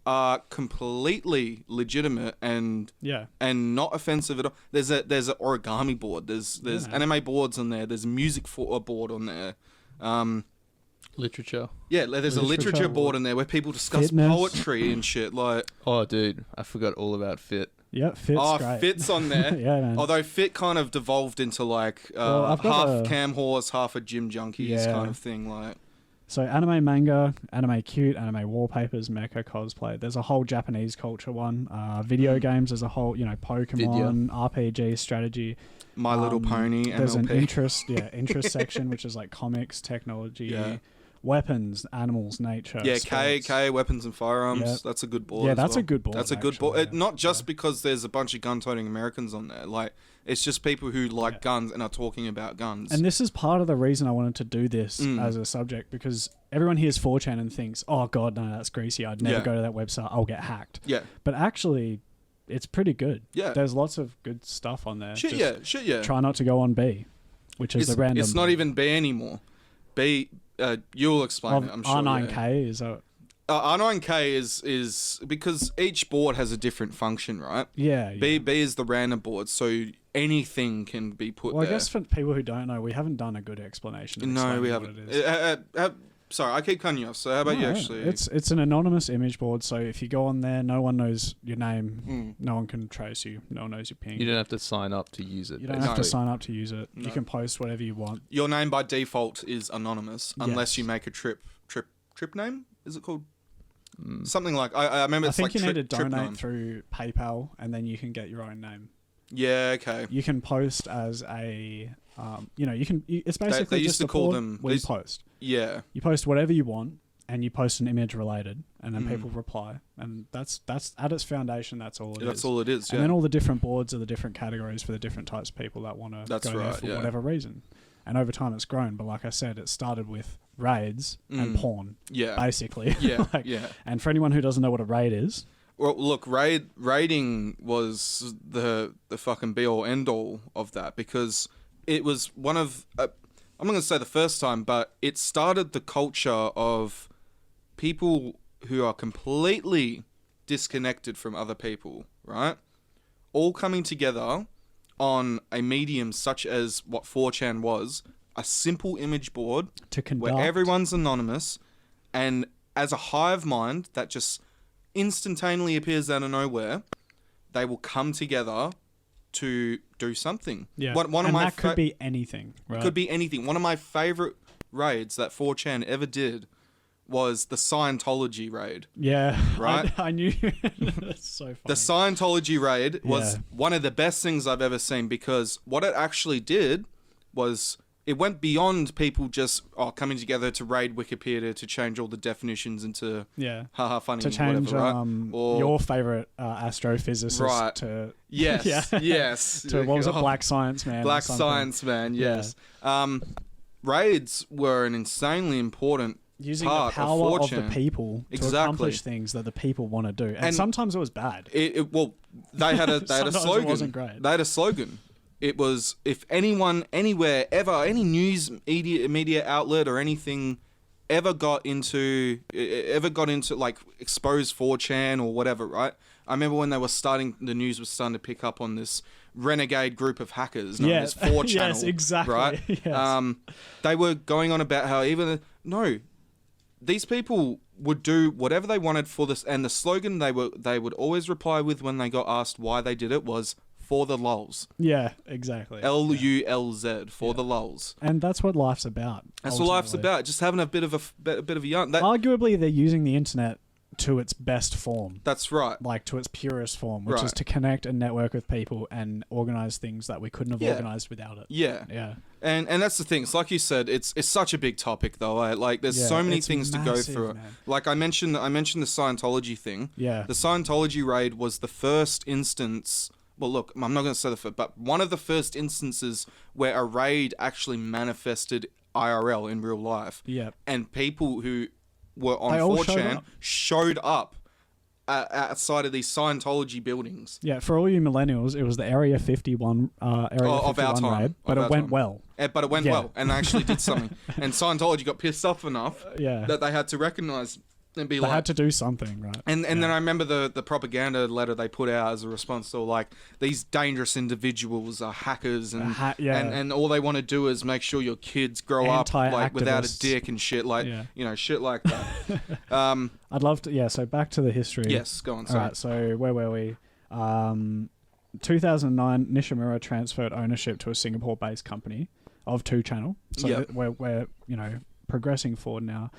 are completely legitimate and not offensive at all. There's an origami board. There's anime boards on there. There's a music board on there. Literature. Yeah, there's a literature board in there where people discuss poetry and shit. Like, oh, dude, I forgot all about Fit. Yeah, Fit's great. Fit's on there. Yeah, man. Although Fit kind of devolved into like half cam horse, half a gym junkies kind of thing. Like, so anime manga, anime cute, anime wallpapers, mecha cosplay. There's a whole Japanese culture one. Video games. There's a whole, Pokemon, RPG, strategy. My Little Pony, MLP. There's an interest section, which is like comics, technology, weapons, animals, nature. Yeah, sports. K, weapons and firearms. Yep. That's a good board. Yeah, as that's well. a good board. That's a good board. Not just because there's a bunch of gun-toting Americans on there. Like, it's just people who like guns and are talking about guns. And this is part of the reason I wanted to do this as a subject, because everyone hears 4chan and thinks, oh god, no, that's greasy. I'd never go to that website. I'll get hacked. Yeah. But actually, it's pretty good. Yeah. There's lots of good stuff on there. Shit, yeah. Try not to go on B, which is the random. It's not even B anymore. B, you'll explain it, I'm sure. R9K is a... R9K is because each board has a different function, right? Yeah. B is the random board, so anything can be put there. Well, I guess for people who don't know, we haven't done a good explanation. No, we haven't. Sorry, I keep cutting you off. So how about you actually? It's an anonymous image board, so if you go on there, no one knows your name, no one can trace you, no one knows your ping. You don't have to sign up to use it. You don't have to sign up to use it. No. You can post whatever you want. Your name by default is anonymous, unless you make a trip name. Is it called? Something like I remember. I It's think like you need to donate through PayPal, and then you can get your own name. Yeah. Okay. You can post as a, you can. It's basically they used just to a call board them. where you post. Yeah. You post whatever you want, and you post an image related, and then people reply, and that's at its foundation. That's all it is. That's all it is. Yeah. And then all the different boards are the different categories for the different types of people that want to go there for whatever reason. And over time, it's grown. But like I said, it started with raids and porn. Yeah. Basically. Yeah. Yeah. And for anyone who doesn't know what a raid is. Well, look, raiding was the fucking be all end all of that, because it was one of I'm not going to say the first time, but it started the culture of people who are completely disconnected from other people, right? All coming together on a medium such as what 4chan was, a simple image board to conduct, where everyone's anonymous, and as a hive mind that just instantaneously appears out of nowhere, they will come together to do something. Yeah, one of and my that could be anything. Right? It could be anything. One of my favorite raids that 4chan ever did was the Scientology Raid. Yeah. Right? I knew. That's so funny. The Scientology Raid was one of the best things I've ever seen, because what it actually did was it went beyond people just coming together to raid Wikipedia to change all the definitions into haha funny, to change whatever, right? Or your favorite astrophysicist to yes, yes, to what was it, Black Science Man? Black Science Man, yes. Raids were an insanely important using part the power of the people to accomplish things that the people want to do, and sometimes it was bad. Well, they had a slogan. It wasn't great. They had a slogan. It was, if anyone, anywhere, ever, any news media outlet or anything ever got into like exposed 4chan or whatever, right? I remember when the news was starting to pick up on this renegade group of hackers known as 4chan. Yes, exactly. Right? Yes. They were going on about how these people would do whatever they wanted for this, and the slogan they would always reply with when they got asked why they did it was, for the lulz. Yeah, exactly. LULZ, for the lulz. And that's what life's about. That's what life's about. Just having a bit of a yarn. Arguably, they're using the internet to its best form. That's right. Like to its purest form, which is to connect and network with people and organize things that we couldn't have organized without it. Yeah. Yeah. And that's the thing. It's like you said, it's such a big topic though. Like there's so many things massive, to go through. Man. Like I mentioned the Scientology thing. Yeah. The Scientology raid was the first instance. Well, look, I'm not going to say the first, but one of the first instances where a raid actually manifested IRL in real life. Yeah. And people who were on 4chan showed up outside of these Scientology buildings. Yeah, for all you millennials, it was the Area 51 of our time, raid, but it went well. But it went well, and they actually did something. And Scientology got pissed off enough that they had to recognize and be they had to do something, right? And then I remember the propaganda letter they put out as a response to, like, these dangerous indivials are hackers and all they want to do is make sure your kids grow up like without a dick and shit, like shit like that. I'd love to. Yeah. So back to the history. Yes, go on. Sorry. All right. So where were we? 2009, Nishimura transferred ownership to a Singapore-based company of 2Channel. So we're progressing forward now.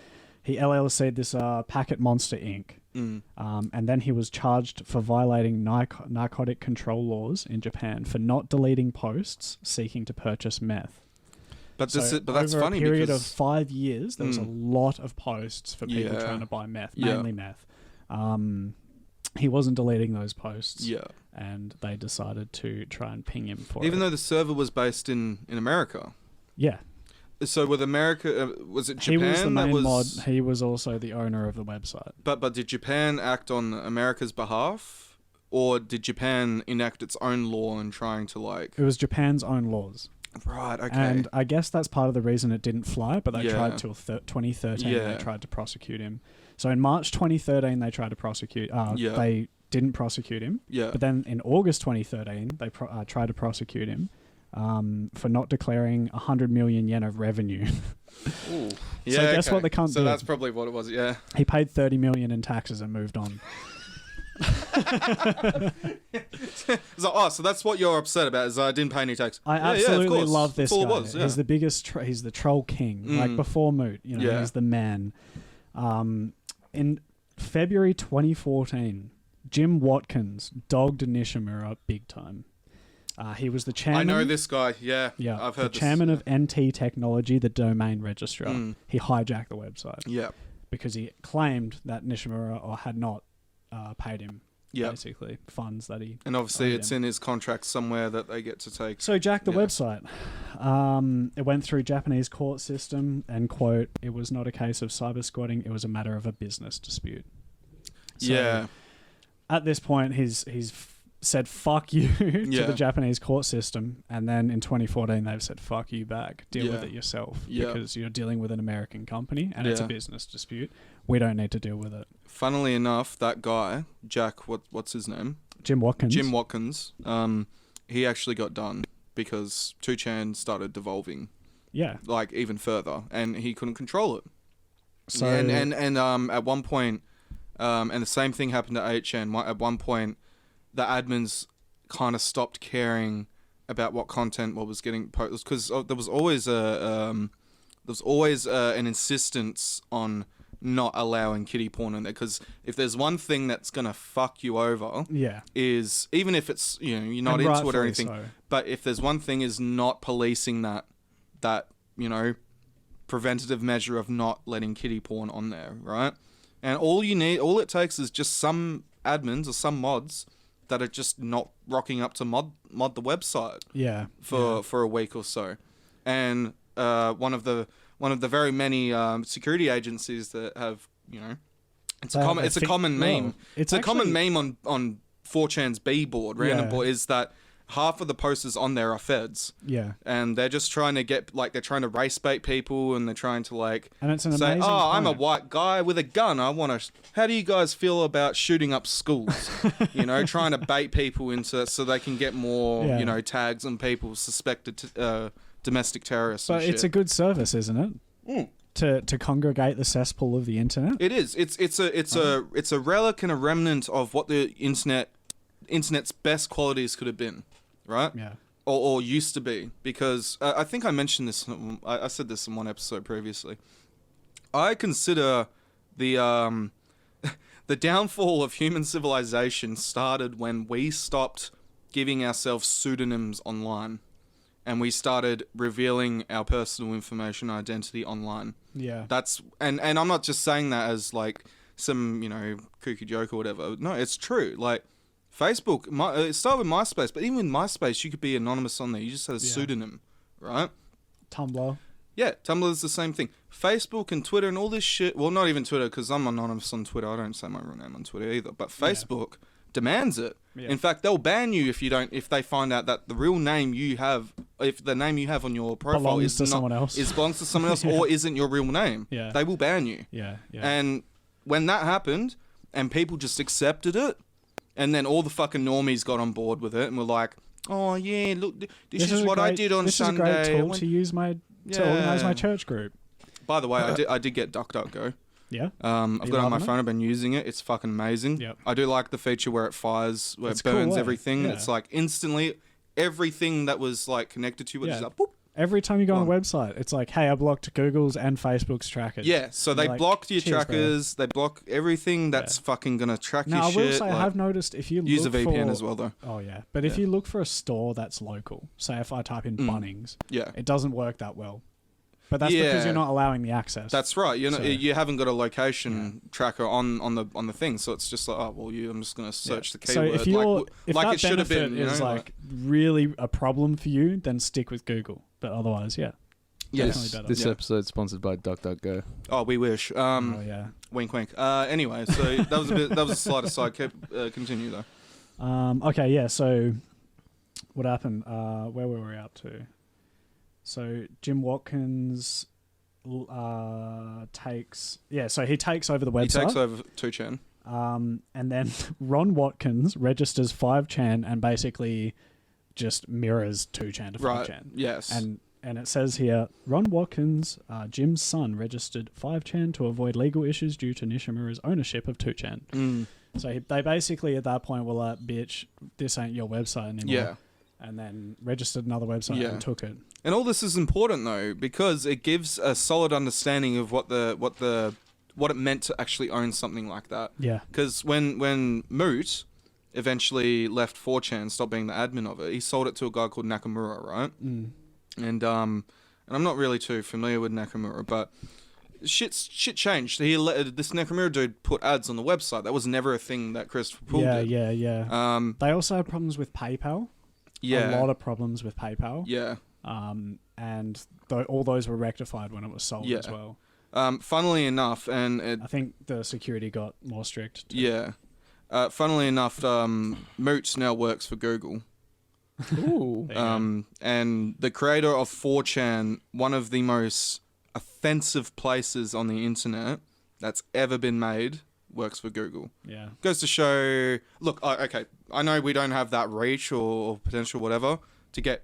He LLC'd this Packet Monster Inc. And then he was charged for violating narcotic control laws in Japan for not deleting posts seeking to purchase meth. But that's funny, over a period because of 5 years, there was a lot of posts for people trying to buy meth, mainly meth. He wasn't deleting those posts. Yeah. And they decided to try and ping him for it. Even though the server was based in America. Yeah. So with America, was it Japan? He was the main mod. He was also the owner of the website. But did Japan act on America's behalf? Or did Japan enact its own law in trying to, like... It was Japan's own laws. Right, okay. And I guess that's part of the reason it didn't fly, but they tried till 2013, they tried to prosecute him. So in March 2013, they tried to prosecute... They didn't prosecute him. Yeah. But then in August 2013, they tried to prosecute him. For not declaring 100 million yen of revenue. Ooh. Yeah, so guess what the cunt did? So that's probably what it was, yeah. He paid 30 million in taxes and moved on. So that's what you're upset about, is I didn't pay any tax. I absolutely love this guy. Was, He's the biggest, he's the troll king. Like before Moot, he's the man. In February 2014, Jim Watkins dogged Nishimura big time. He was the chairman. I know this guy. Yeah, I've heard the chairman of NT Technology, the domain registrar. He hijacked the website. Yeah, because he claimed that Nishimura had not paid him. Basically, funds that he. And obviously, it's in his contract somewhere that they get to take. So jacked the website. It went through Japanese court system, and quote, "It was not a case of cyber squatting. It was a matter of a business dispute." So at this point, he's said fuck you to the Japanese court system, and then in 2014 they've said fuck you back, deal with it yourself, because you're dealing with an American company and it's a business dispute. We don't need to deal with it. Funnily enough, that guy Jack, what's his name, Jim Watkins, he actually got done because 2chan started devolving like even further, and he couldn't control it. So and at one point and the same thing happened to 8chan. At one point the admins kind of stopped caring about what was getting posted, because there was always an insistence on not allowing kiddie porn in there, because if there's one thing that's gonna fuck you over, is even if it's you're not into it or anything, but if there's one thing is not policing that preventative measure of not letting kiddie porn on there, right? And all it takes is just some admins or some mods that are just not rocking up to mod the website, for a week or so, and one of the very many security agencies that have, it's a common meme. It's a common meme on 4chan's B board, random board, is that half of the posters on there are feds. Yeah. And they're just trying to they're trying to race bait people, and they're trying to and it's say, I'm a white guy with a gun. How do you guys feel about shooting up schools? Trying to bait people into so they can get more, tags on people suspected domestic terrorists. But it's a good service, isn't it? To congregate the cesspool of the internet. It is. It's a relic and a remnant of what the internet's best qualities could have been, right? Yeah. Or used to be, because I think I mentioned this. I said this in one episode previously. I consider the the downfall of human civilization started when we stopped giving ourselves pseudonyms online. And we started revealing our personal information, identity online. Yeah. And I'm not just saying that as some, kooky joke or whatever. No, it's true. Facebook, it started with MySpace, but even with MySpace, you could be anonymous on there. You just had a pseudonym, right? Tumblr. Yeah, Tumblr is the same thing. Facebook and Twitter and all this shit. Well, not even Twitter, because I'm anonymous on Twitter. I don't say my real name on Twitter either. But Facebook demands it. Yeah. In fact, they'll ban you if they find out that the real name you have, if the name you have on your profile belongs to someone else or isn't your real name. Yeah. They will ban you. Yeah. And when that happened and people just accepted it, and then all the fucking normies got on board with it and were like, oh yeah, look, this is what I did on Sunday. This is a great tool to use to organize my church group. By the way, I did get DuckDuckGo. Yeah. I've got it on my phone. I've been using it. It's fucking amazing. Yep. I do like the feature where it fires, where it burns everything. Yeah. It's instantly everything that was connected to it is boop. Every time you go on a website, it's hey, I blocked Google's and Facebook's trackers. Yeah, so they blocked your trackers. Bro. They block everything that's fucking gonna track your shit. I will say, I've noticed if you use a VPN as well, though. Oh yeah, but if you look for a store that's local, say if I type in Bunnings, it doesn't work that well. But that's because you're not allowing the access. That's right. You haven't got a location tracker on the thing, so it's just I'm just gonna search the keyword. So if that it should have been, is really a problem for you, then stick with Google. But otherwise, yes. This episode's sponsored by DuckDuckGo. Oh, we wish. Wink, wink. Anyway, so that was a slight aside. Continue though. Okay, yeah. So what happened? Where were we up to? So Jim Watkins takes over the website. He takes over 2chan. And then Ron Watkins registers 5chan and basically just mirrors 2chan to 5chan. Right. Yes. And it says here, Ron Watkins, Jim's son, registered 5chan to avoid legal issues due to Nishimura's ownership of 2chan. So they basically at that point were like, bitch, this ain't your website anymore. Yeah. And then registered another website and took it. And all this is important though, because it gives a solid understanding of what it meant to actually own something like that. Yeah. Because when Moot eventually left 4chan, stopped being the admin of it, he sold it to a guy called Nakamura, right? And I'm not really too familiar with Nakamura, but shit changed. This Nakamura dude put ads on the website. That was never a thing that Christopher Poole did. Yeah. They also had problems with PayPal. Yeah. A lot of problems with PayPal. Yeah. And all those were rectified when it was sold as well. Funnily enough, I think the security got more strict too. Yeah. Funnily enough, Moots now works for Google. Ooh. And the creator of 4chan, one of the most offensive places on the internet that's ever been made, works for Google. Yeah. Goes to show... Look, okay, I know we don't have that reach or potential whatever to get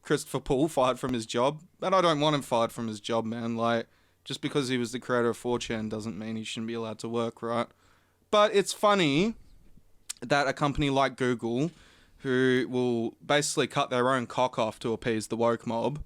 Christopher Poole fired from his job, but I don't want him fired from his job, man. Just because he was the creator of 4chan doesn't mean he shouldn't be allowed to work, right? But it's funny that a company like Google, who will basically cut their own cock off to appease the woke mob,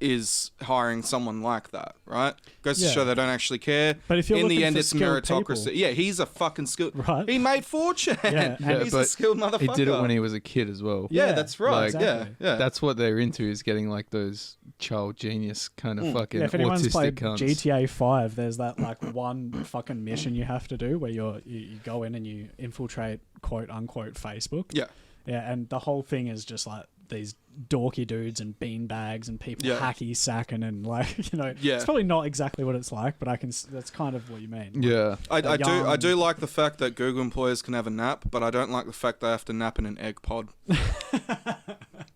is hiring someone like that, right? Goes to Yeah. show they don't actually care. But if you're in the looking end, for it's skilled meritocracy. people- Yeah, he's a fucking skilled. Right. He made fortune. Yeah, He's a but skilled motherfucker. He did it when he was a kid as well. Yeah, that's right. Like, exactly. Yeah. That's what they're into, is getting like those child genius kind of fucking Yeah, if anyone's autistic played cunts. GTA 5, there's that like one fucking mission you have to do where you go in and you infiltrate quote unquote Facebook. Yeah. Yeah, and the whole thing is just like these dorky dudes and bean bags and people hacky sacking and like, you know, it's probably not exactly what it's like, but that's kind of what you mean. Yeah. I do like the fact that Google employees can have a nap, but I don't like the fact they have to nap in an egg pod.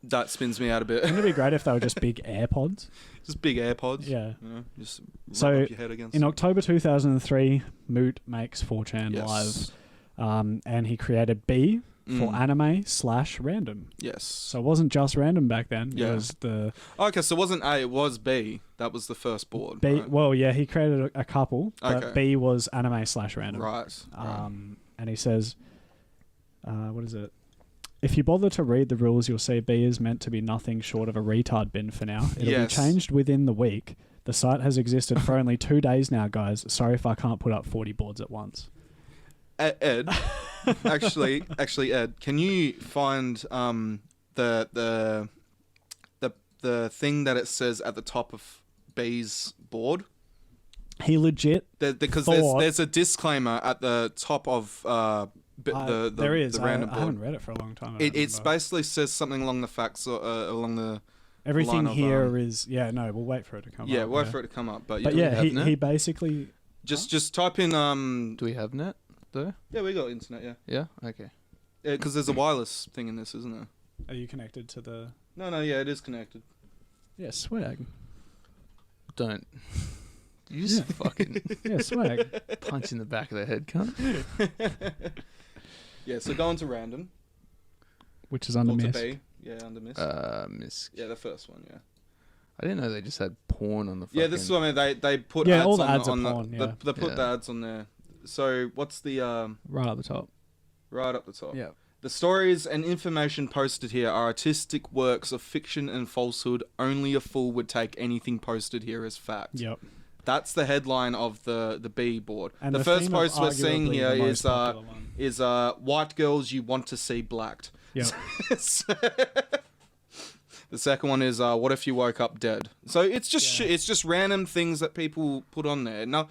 That spins me out a bit. Wouldn't it be great if they were just big AirPods? Just big AirPods. Yeah. You know, just rub So up your head against in it. October 2003, Moot makes 4chan Yes. live, and he created B for anime/random. Yes. So it wasn't just random back then. Yeah. It was the Okay, so it wasn't A, it was B. That was the first board. B. Right? Well, yeah, he created a couple, but Okay. B was anime/random. Right. And he says, what is it? If you bother to read the rules, you'll see B is meant to be nothing short of a retard bin for now. It'll Yes. be changed within the week. The site has existed for only 2 days now, guys. Sorry if I can't put up 40 boards at once. Ed, actually, Ed, can you find the thing that it says at the top of B's board? He legit Because thought- there's a disclaimer at the top of there is. the random I board. haven't read it for a long time. It's basically says something along the facts along the everything line of, here is no. We'll wait for it to come up. wait for it to come up. But But yeah, yeah, have net? he basically just type in Do we have net though? yeah, we got internet, Yeah. Okay. because there's a wireless thing in this, isn't there? are you connected to the No, yeah, it is connected. swag? Don't. You just fucking Yeah, swag. punch in the back of the head, cunt. Yeah, so go on to random. Which is under Or to mist. B. Yeah, under miss. Miss. Yeah, the first one, yeah. I didn't know they just had porn on the fucking... Yeah, this is what I mean. They put Yeah, ads all the on, ads are on porn, the, yeah. they put Yeah. the ads on there. So what's the Right at the top. right up the top? Yeah. The stories and information posted here are artistic works of fiction and falsehood. Only a fool would take anything posted here as fact. Yep. That's the headline of the B board. And the first theme of post we're seeing arguably here the most is popular one. white girls you want to see blacked. Yep. The second one is what if you woke up dead? So it's just it's just random things that people put on there. No,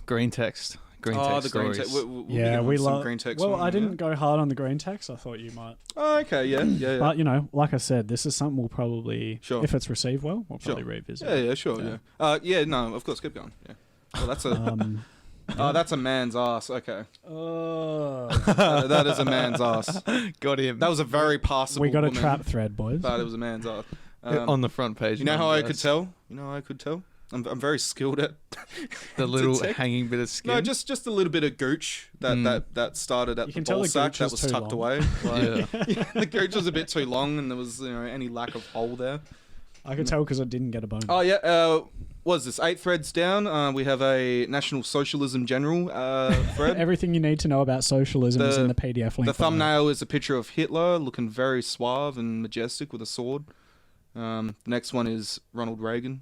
green text. Green text the green stories. text. Yeah, we love green text. Well, one, I didn't yeah? go hard on the green text. I thought you might. Oh, okay, yeah. But, you know, like I said, this is something we'll probably, Sure. if it's received well, we'll Sure. probably revisit. Yeah, sure, yeah. No, of course, keep going. Yeah. Well, that's a that's a man's ass. Okay, Oh. that is a man's ass. Got him. That was a very passable. We got a woman, trap thread, boys. but it was a man's ass. on the front page. You know how I could nonetheless. tell? You know how I could tell? I'm very skilled at The little detect- hanging bit of skin. No, just a little bit of gooch that started at You the can tell ball the sack gooch that is was too tucked long. away. Yeah. The gooch was a bit too long, and there was any lack of hole there. I could tell because I didn't get a bone. Oh yeah, what is this? 8 threads down. We have a National Socialism General thread. Everything you need to know about socialism is in the PDF link. The below. thumbnail is a picture of Hitler looking very suave and majestic with a sword. The next one is Ronald Reagan.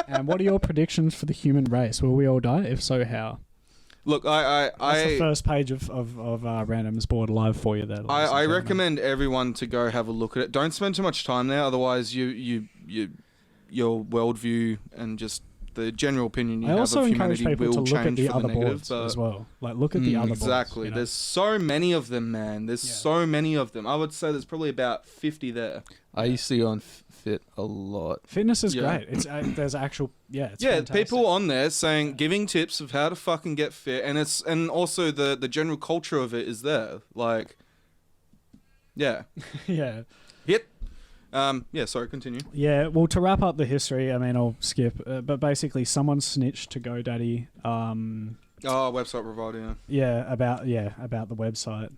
And what are your predictions for the human race? Will we all die? If so, how? Look, That's the first page of Random's board live for you there. ladies and I gentlemen. recommend everyone to go have a look at it. Don't spend too much time there, otherwise your worldview and just the general opinion you I have also of encourage humanity people to will look at change the for other the negative. boards as well. Like, look at the other boards. Exactly. you know? There's so many of them, man. There's so many of them. I would say there's probably about 50 there. I used to go on Fit a lot. Fitness is Yeah. great. It's there's actual it's Yeah, fantastic. people on there saying, giving tips of how to fucking get fit, and also the general culture of it is there. Like, yeah, yeah. hit. Sorry, continue. Yeah, well, to wrap up the history, I mean, I'll skip, but basically, someone snitched to GoDaddy. Website provider. About the website.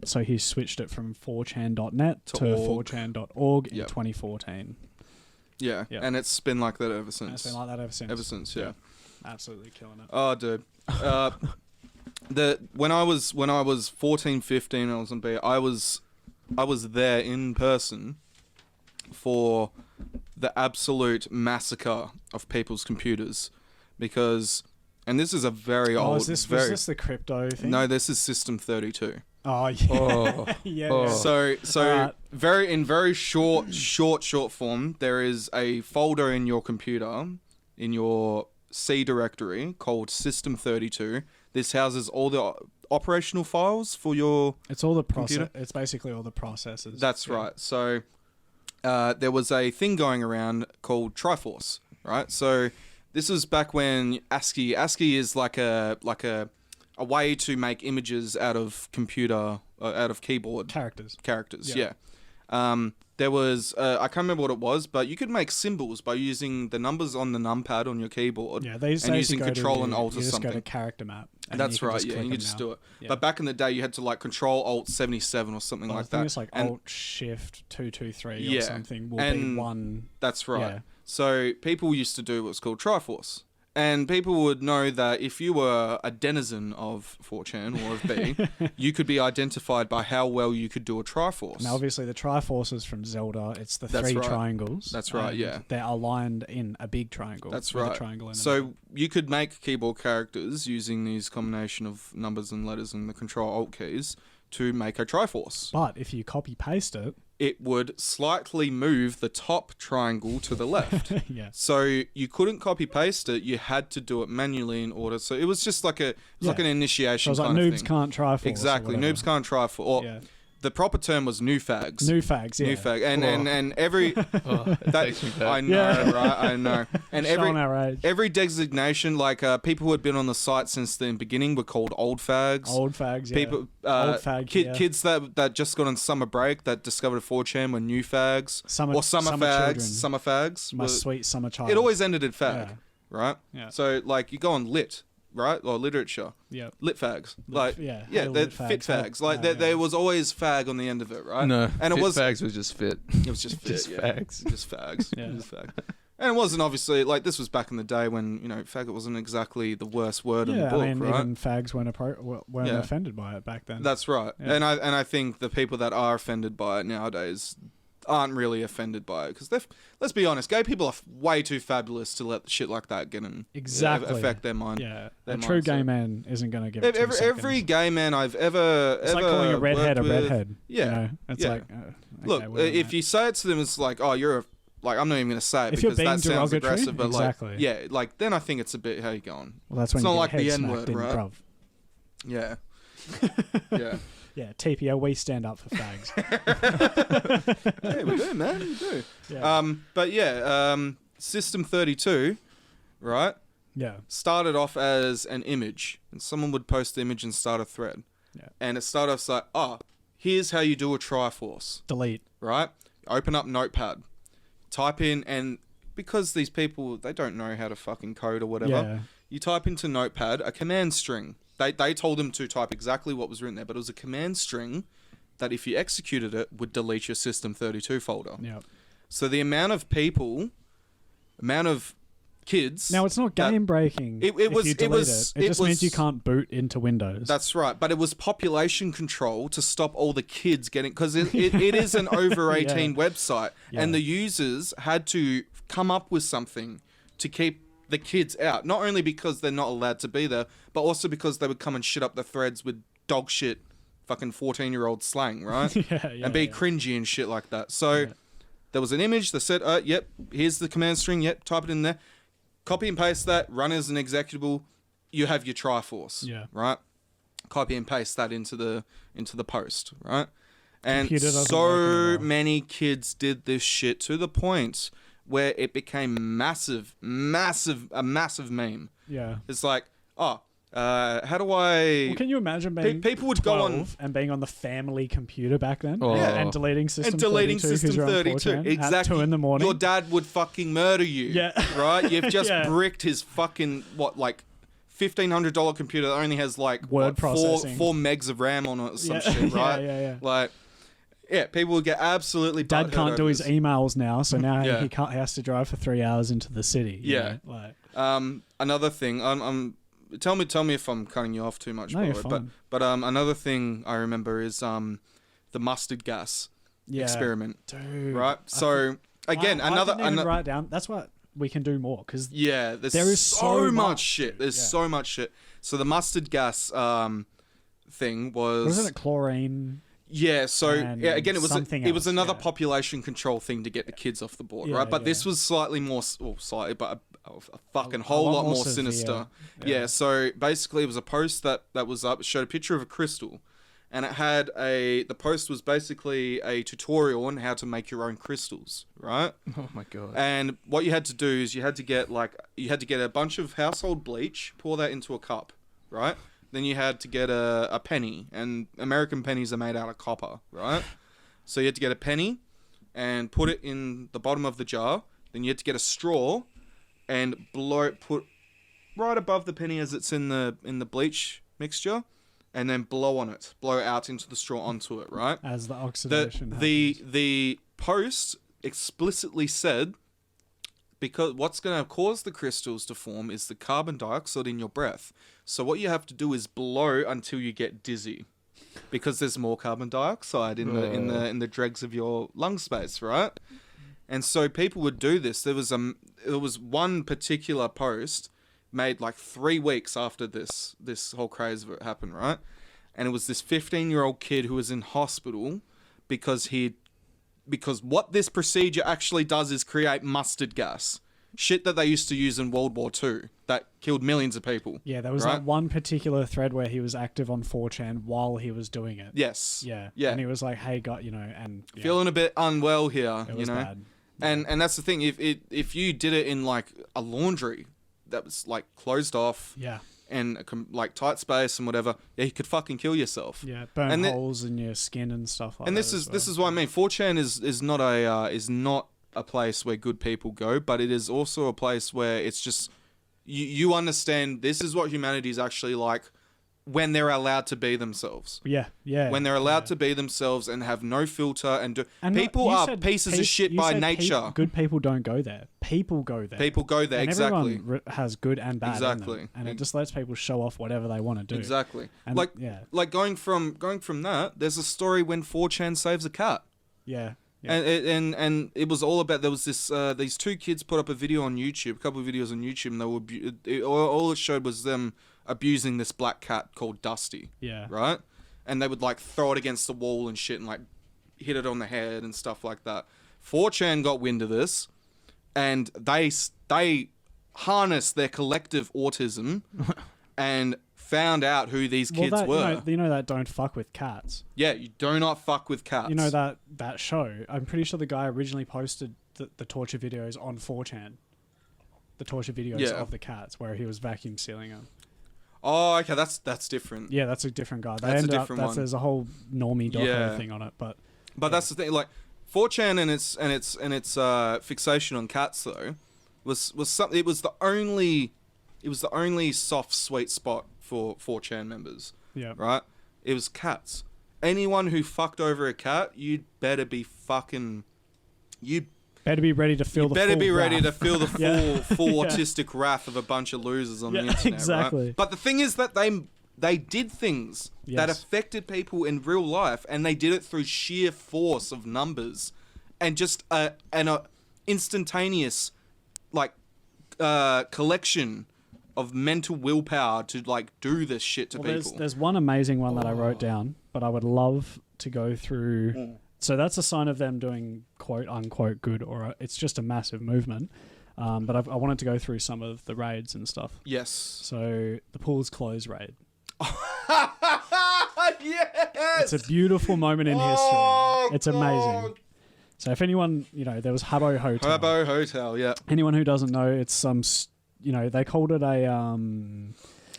So he switched it from 4chan.net to org. 4chan.org in Yep. 2014. Yeah, Yep. and it's been like that ever And since. it's been like that ever since. Ever since, yeah. Absolutely killing it. Oh, dude. When I was 14, 15, I was on B. I was there in person for the absolute massacre of people's computers because, and this is a very old. Was this the crypto thing? No, this is System 32. Oh yeah. Oh. yeah. So very short form, there is a folder in your computer, in your C directory called System 32. This houses all the operational files for your It's all the computer. It's basically all the processes. That's right. So there was a thing going around called Triforce, right? So this was back when ASCII is like a way to make images out of keyboard characters. Yeah. There was I can't remember what it was, but you could make symbols by using the numbers on the numpad on your keyboard. Yeah, they used and to using go Control to, and Alt you or just something. go to character map. And That's you can right. just Yeah, click you them could just now. do it. Yeah. But back in the day, you had to like Control Alt 77 or something I like think that. it's like and Alt Shift 223 Yeah, or something. Will be and one. That's right. Yeah. So people used to do what's called Triforce. And people would know that if you were a denizen of 4chan or of B, you could be identified by how well you could do a Triforce. Now, obviously, the Triforce is from Zelda. It's the That's three right. triangles. That's right, and yeah. They're aligned in a big triangle. That's with right. A triangle in the So middle. you could make keyboard characters using these combination of numbers and letters and the Control Alt keys to make a Triforce. But if you copy paste it, It would slightly move the top triangle to the left. yeah. So you couldn't copy paste it. You had to do it manually in order. So it was just like an So initiation it was like kind of noobs thing. can't try for Exactly. Noobs can't try for. Or Yeah. the proper term was new fags. New fags, yeah. New fag. And every Oh, it that takes me back. I know, Yeah. right? I know. And Showing our age. every designation, like people who had been on the site since the beginning were called old fags. Old fags, yeah. People, Old fag, yeah. kids that just got on summer break that discovered 4chan were new fags, Summer or summer fags. children. Summer fags. My were- sweet summer child. it always ended in fag, Yeah. right? Yeah. So like you go on lit, right, or literature, Yeah. lit fags, like yeah, yeah, hail they're lit fit fags. fags. Like No, there, yeah. there was always fag on the end of it, right? No, and it fit was fags was just fit. it was just fit, Just yeah. fags. just fags, Yeah. just fag. And it wasn't obviously like this was back in the day when faggot wasn't exactly the worst word in the Yeah, book, I mean, right? even fags weren't Yeah. offended by it back then. That's right. Yeah. And I think the people that are offended by it nowadays aren't really offended by it because let's be honest, gay people are way too fabulous to let shit like that get in Exactly. affect their mind. Yeah, their a true mindset. gay man isn't going to give it 2 Every seconds. gay man I've ever It's like calling a redhead a worked with- redhead. Yeah, you know? It's yeah. like Look, if you say it to them, it's like, oh, you're a like I'm not even going to say it If you're because being that sounds derogatory, aggressive, but exactly. like yeah, like then I think it's a bit how you going. well, that's when it's you not get like head the smacked N-word, in, right? bruv. Yeah, yeah. Yeah, TPL, we stand up for fags. Hey, we do, man, we do. Yeah. But yeah, System 32, right? Yeah. Started off as an image, and someone would post the image and start a thread. Yeah. And it started off like, oh, here's how you do a Triforce, Delete. right? Open up Notepad, type in, and because these people, they don't know how to fucking code or whatever, Yeah. you type into Notepad a command string. They told them to type exactly what was written there, but it was a command string that if you executed it, would delete your System 32 folder. Yeah. So the amount of kids... Now, it's not that- game breaking. It if was- you it delete was- it. It just means was- you can't boot into Windows. That's right, but it was population control to stop all the kids getting... Because it is an over 18 website, and Yeah. the users had to come up with something to keep the kids out. Not only because they're not allowed to be there, but also because they would come and shit up the threads with dog shit fucking 14-year-old slang, right? yeah, and be cringy and shit like that. So there was an image that said, yep, here's the command string, yep, type it in there. Copy and paste that, run as an executable, you have your Triforce, Yeah. right? Copy and paste that into the post, right? And Computer doesn't work so anymore. many kids did this shit to the point where it became a massive meme. Yeah. It's like, how do I... Well, can you imagine being people would go 12 on... and being on the family computer back then? Oh. Yeah. And deleting System and deleting 32 'cause System you're on 32. 4chan Exactly. At 2 in the morning. Your dad would fucking murder you. Yeah. Right? You've just Yeah. bricked his fucking, $1,500 computer that only has Word four processing. megs of RAM on it or some Yeah. shit, right? Yeah. Like, yeah, people would get absolutely Dad butthurt can't do over his this. emails now, so now Yeah. he has to drive for 3 hours into the city. you Yeah. know, like, Another thing, tell me if I'm cutting you off too much, No, by you're the way, fine. but another thing I remember is the mustard gas yeah. experiment. Dude. Right? So again, I another. didn't even write it down. That's what we can do more because Yeah, there's there is so so much much shit. There's yeah. so much shit. So the mustard gas thing was. wasn't it chlorine? Yeah, so and yeah, again, it was something it was else, another yeah. population control thing to get the kids off the board, Yeah, right? But this yeah. was slightly more, well, slightly, but a fucking A whole lot lot more more severe, sinister. yeah. Yeah. So basically, it was a post that was up. It showed a picture of a crystal, and it had the post was basically a tutorial on how to make your own crystals, right? Oh my god. And what you had to do is you had to get a bunch of household bleach, pour that into a cup, right? Then you had to get a penny, and American pennies are made out of copper, right? So you had to get a penny and put it in the bottom of the jar. Then you had to get a straw and put right above the penny as it's in the bleach mixture, and then blow out into the straw onto it, right? As the oxidation happens. The post explicitly said, because what's going to cause the crystals to form is the carbon dioxide in your breath. So what you have to do is blow until you get dizzy, because there's more carbon dioxide in the dregs of your lung space, right? And so people would do this. There was one particular post made like 3 weeks after this whole craze of it happened, right? And it was this 15-year-old kid who was in hospital because what this procedure actually does is create mustard gas. Shit that they used to use in World War II that killed millions of people. Yeah, there was right? that one particular thread where he was active on 4chan while he was doing it. Yes. Yeah. Yeah. And he was like, hey, and yeah, Feeling a bit unwell here, it was bad. And that's the thing. If you did it in like a laundry that was like closed off, Yeah. and like tight space and whatever, yeah, you could fucking kill yourself. Yeah, burn And holes in your skin and stuff like that. And this is what I mean. 4chan is not a place where good people go, but it is also a place where it's just you understand this is what humanity is actually like when they're allowed to be themselves. Yeah, yeah. When they're allowed to be themselves and have no filter and people you are said pieces of shit you by said nature. Good people don't go there. People go there. People go there, and exactly. Everyone has good and bad. in Exactly. them, and it just lets people show off whatever they want to do. Exactly. And like going from that, there's a story when 4chan saves a cat. Yeah. And it was all about, there was this these two kids put up a video on YouTube, a couple of videos on YouTube, and they were all it showed was them abusing this black cat called Dusty. Yeah. Right? And they would like throw it against the wall and shit and like hit it on the head and stuff like that. 4chan got wind of this, and they harnessed their collective autism and found out who these kids were. You know that don't fuck with cats. Yeah, you do not fuck with cats. You know that show. I'm pretty sure the guy originally posted the torture videos on 4chan. The torture videos of the cats where he was vacuum sealing them. Oh, okay, that's different. Yeah, that's a different guy. That's a different one. There's a whole normie doco thing on it, but that's the thing. Like 4chan and its fixation on cats though was something. It was the only soft sweet spot for 4chan members. Yeah. Right. It was cats. Anyone who fucked over a cat, you'd better be fucking. Better be ready to feel the full full autistic wrath of a bunch of losers on the internet, exactly. right? But the thing is that they did things that affected people in real life, and they did it through sheer force of numbers and just an instantaneous collection of mental willpower to like do this shit to people. There's one amazing one that I wrote down, but I would love to go through. So that's a sign of them doing quote unquote good, or it's just a massive movement. But I wanted to go through some of the raids and stuff. Yes. So the Pool's Close raid. Yes. It's a beautiful moment in history. It's amazing. So if anyone, there was Harbour Hotel. Harbour Hotel, yeah. Anyone who doesn't know, it's they called it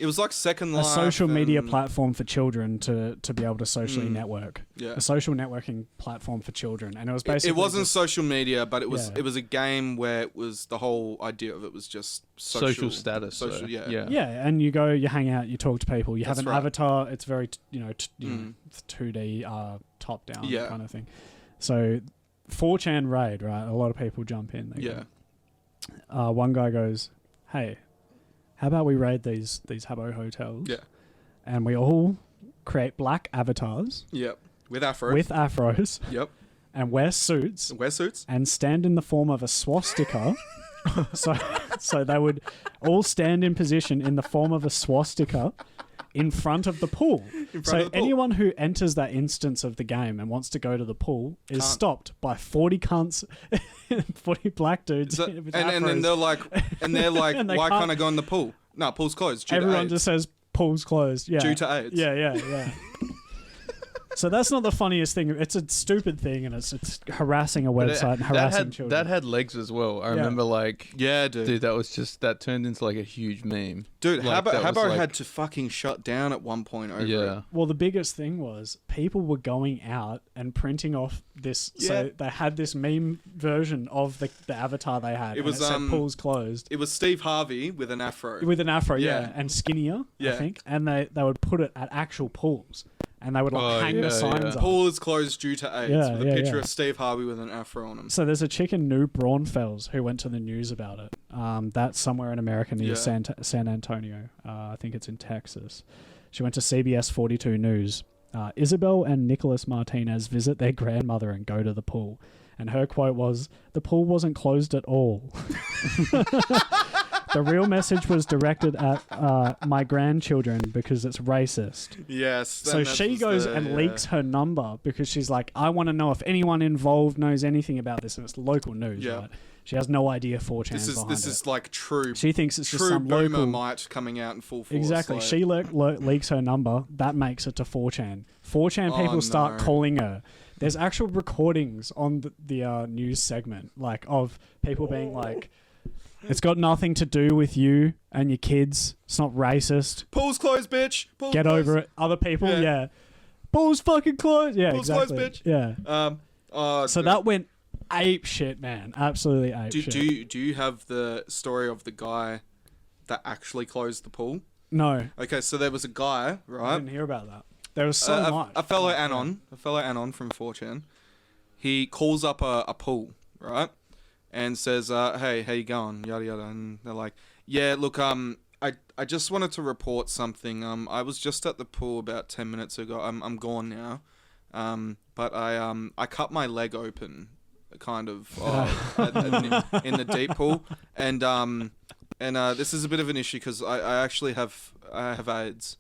it was like Second Life. A social media platform for children to be able to socially network. Yeah. A social networking platform for children. And it was basically... It wasn't social media, but it was a game where it was... The whole idea of it was just social status. Yeah. Yeah, and you go, you hang out, you talk to people, you have an avatar. It's very, 2D top-down kind of thing. So 4chan raid, right? A lot of people jump in. Go, one guy goes, hey... How about we raid these Habbo hotels? Yeah. And we all create black avatars. Yep. With afros. With afros. Yep. and wear suits and stand in the form of a swastika. So they would all stand in position in the form of a swastika in front of the pool. So anyone who enters that instance of the game and wants to go to the pool is stopped by 40 cunts, 40 black dudes. And then they're like, why can't I go in the pool? No, pool's closed. Everyone just says pool's closed. Yeah. Due to AIDS. Yeah. So that's not the funniest thing. It's a stupid thing, and it's harassing a website and harassing children. That had legs as well. I remember, dude, that turned into like a huge meme. Dude, Harbour had to fucking shut down at one point over it. Well, the biggest thing was people were going out and printing off this. Yeah. So they had this meme version of the avatar they had. It said pool's closed. It was Steve Harvey with an afro. And skinnier, I think. And they would put it at actual pools. And they would hang the signs up. Pool is closed due to AIDS with a picture of Steve Harvey with an afro on him. So there's a chick in New Braunfels who went to the news about it. That's somewhere in America near San Antonio. I think it's in Texas. She went to CBS 42 News. Isabel and Nicholas Martinez visit their grandmother and go to the pool. And her quote was, "The pool wasn't closed at all." The real message was directed at my grandchildren because it's racist. Yes. So she goes and leaks her number because she's like, I want to know if anyone involved knows anything about this. And it's local news, right? She has no idea 4chan's behind it. This is like true. She thinks it's just some boomer local might coming out in full force. Exactly. Like... She leaks her number. That makes it to 4chan. 4chan people start calling her. There's actual recordings on the news segment, like of people being like, "It's got nothing to do with you and your kids. It's not racist. Pool's closed, bitch. Pool's Get closed. over it." Other people, Pool's fucking closed. Yeah, Pool's exactly. closed, bitch. Yeah. So that went ape shit, man. Absolutely ape shit. Do you have the story of the guy that actually closed the pool? No. Okay, so there was a guy, right? I didn't hear about that. There was so much. A fellow Anon from 4chan. He calls up a pool, right? And says, hey, how you going? Yada, yada. And they're like, yeah, look, I just wanted to report something. I was just at the pool about 10 minutes ago. I'm gone now. But I cut my leg open, kind of, in the deep pool. And this is a bit of an issue because I actually have AIDS.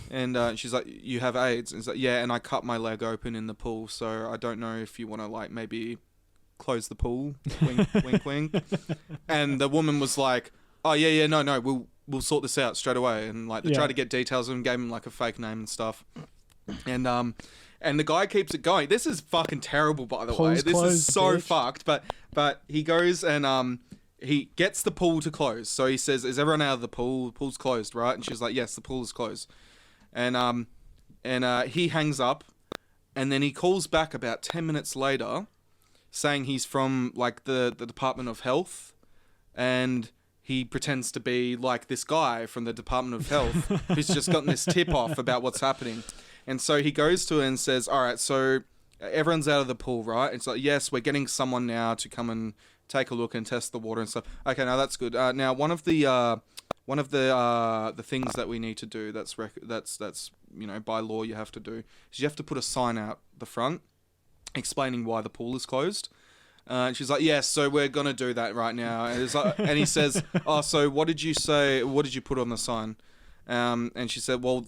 And she's like, you have AIDS? And it's like, yeah, and I cut my leg open in the pool. So I don't know if you want to, like, maybe... close the pool, wink, wink, wink. And the woman was like, "Oh yeah, no, we'll sort this out straight away." And like they tried to get details of him, gave him like a fake name and stuff. And the guy keeps it going. This is fucking terrible, by the way. This is so fucked. But he goes and he gets the pool to close. So he says, "Is everyone out of the pool? The pool's closed, right?" And she's like, "Yes, the pool is closed." And he hangs up, and then he calls back about 10 minutes later, saying he's from like the Department of Health, and he pretends to be like this guy from the Department of Health who's just gotten this tip off about what's happening. And so he goes to her and says, "All right, so everyone's out of the pool, right?" It's like, "Yes, we're getting someone now to come and take a look and test the water and stuff." Okay, now that's good. Now one of the things that we need to do that's by law you have to do is you have to put a sign out the front explaining why the pool is closed. And she's like, "Yes, so we're going to do that right now." And, it's like, and he says, "Oh, so what did you say? What did you put on the sign?" And she said, "Well,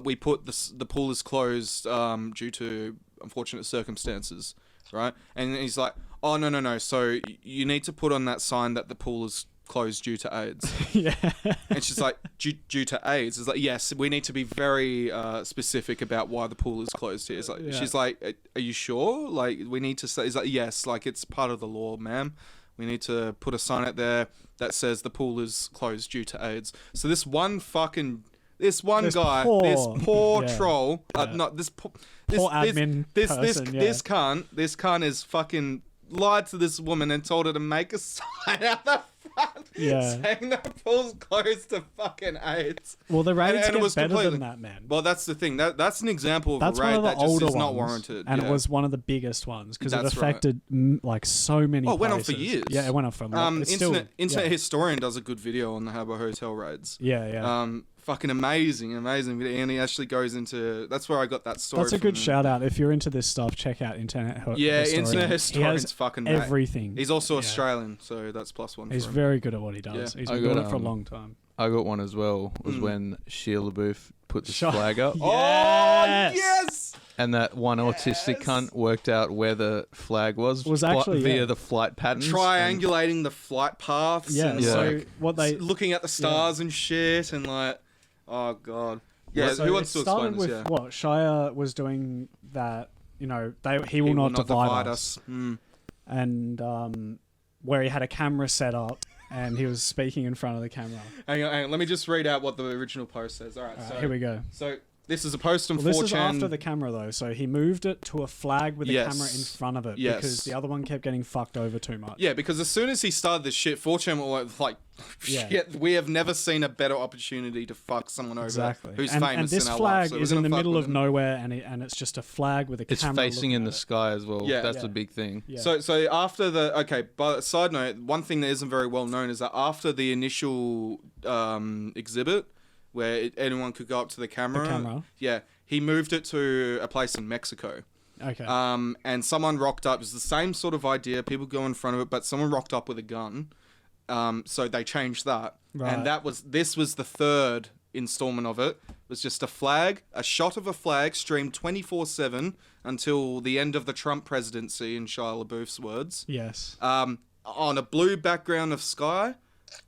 we put the pool is closed due to unfortunate circumstances," right? And he's like, "Oh, no. So you need to put on that sign that the pool is closed due to AIDS." Yeah. And she's like, due to AIDS? It's like, "Yes, we need to be very specific about why the pool is closed here." It's like, she's like, "Are you sure? Like, we need to say..." He's like, "Yes, like it's part of the law, ma'am. We need to put a sign out there that says the pool is closed due to AIDS." So this one guy, this poor troll, this cunt is fucking lied to this woman and told her to make a sign out the front saying the pool's closed to fucking AIDS. Well, the raids get better than that, man. Well, that's the thing. That's an example of a raid that just is not warranted. And it was one of the biggest ones because it affected like so many places. It went on for years. Yeah, it went on for Internet Historian does a good video on the Harbour Hotel raids. Yeah. Fucking amazing video. And he actually goes into... That's where I got that story That's a good shout out. If you're into this stuff, check out Internet Historian. Internet Historian's fucking mate. everything. He's also Australian, so that's +1 He's for him. very good at what he does. Yeah. He's been doing it for a long time. I got one as well. Was when Sheila Booth put the flag up. Oh, yes! And that one autistic cunt worked out where the flag was actually via the flight patterns. Triangulating the flight paths. Yeah, And so like, what they... looking at the stars and shit and like... Oh, God. Yeah, so who wants to explain with this? Yeah. what Shire was doing that, you know, he will not divide us. And where he had a camera set up and he was speaking in front of the camera. Hang on. Let me just read out what the original post says. All right, so here we go. So this is a post on 4chan. This is after the camera though, so he moved it to a flag with a camera in front of it because the other one kept getting fucked over too much. Yeah, because as soon as he started this shit, 4chan were like, shit, we have never seen a better opportunity to fuck someone over who's famous and this in our flag life. So is in the middle of nowhere and it's just a flag with a camera. It's facing in the sky as well. Yeah. That's a big thing. Yeah. So after the... Okay, but side note, one thing that isn't very well known is that after the initial exhibit where anyone could go up to the camera. Yeah, he moved it to a place in Mexico. Okay. And someone rocked up. It was the same sort of idea. People go in front of it, but someone rocked up with a gun. So they changed that. Right. And this was the third installment of it. It was just a shot of a flag streamed 24/7 until the end of the Trump presidency, in Shia LaBeouf's words. Yes. On a blue background of sky.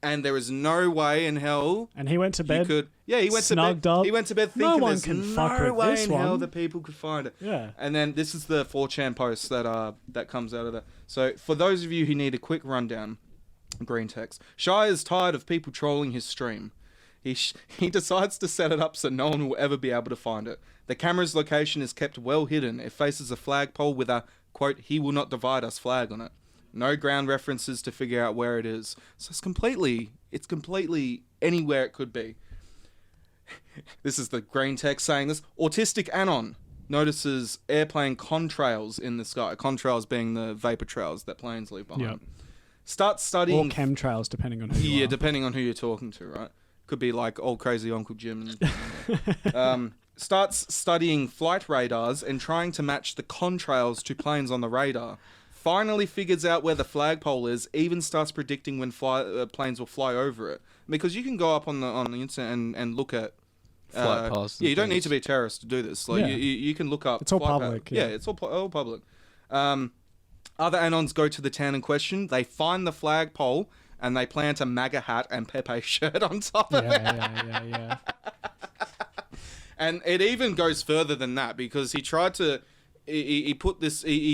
And there is no way in hell. And he went to bed. He went snugged to bed. up. He went to bed thinking no one there's can no fuck with way this in one. hell that people could find it. Yeah. And then this is the 4chan post that comes out of that. So for those of you who need a quick rundown, green text. Shia is tired of people trolling his stream. He decides to set it up so no one will ever be able to find it. The camera's location is kept well hidden. It faces a flagpole with a, quote, "He will not divide us" flag on it. No ground references to figure out where it is. So it's completely anywhere it could be. This is the green text saying this. Autistic Anon notices airplane contrails in the sky. Contrails being the vapor trails that planes leave behind. Yep. Starts studying... Or chemtrails, depending on who you are. Yeah, depending on who you're talking to, right? Could be like old crazy Uncle Jim. Starts studying flight radars and trying to match the contrails to planes on the radar. Finally figures out where the flagpole is, even starts predicting when planes will fly over it. Because you can go up on the internet and look at... flight paths. Yeah, you don't need to be a terrorist to do this. Like you can look up... It's all public. Yeah, it's all public. Other Anons go to the town in question. They find the flagpole and they plant a MAGA hat and Pepe shirt on top of it. Yeah. And it even goes further than that because he tried to... He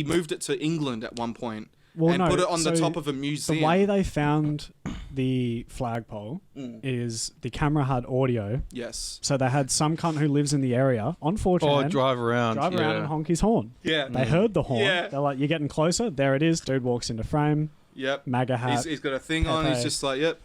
moved it to England at one point and put it on the top of a museum. The way they found the flagpole is the camera had audio. Yes. So they had some cunt who lives in the area on 4chan. Drive around and honk his horn. Yeah. They heard the horn. Yeah. They're like, "You're getting closer." There it is. Dude walks into frame. Yep. MAGA hat. He's got a thing on. Pepe. He's just like, yep.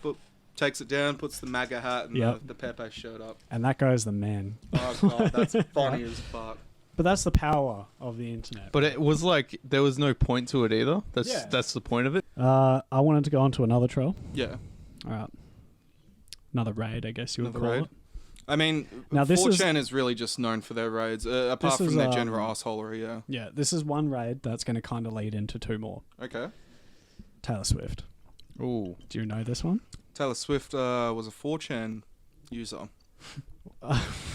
Takes it down, puts the MAGA hat and the Pepe shirt up. And that goes the man. Oh, God. That's funny as fuck. But that's the power of the internet. But it was like there was no point to it either. That's the point of it. I wanted to go on to another trail. Yeah. All right. Another raid, I guess you would Another call raid. it. I mean, Now, this 4chan is really just known for their raids, apart from their general assholery, yeah. Yeah, this is one raid that's going to kind of lead into two more. Okay. Taylor Swift. Ooh. Do you know this one? Taylor Swift was a 4chan user.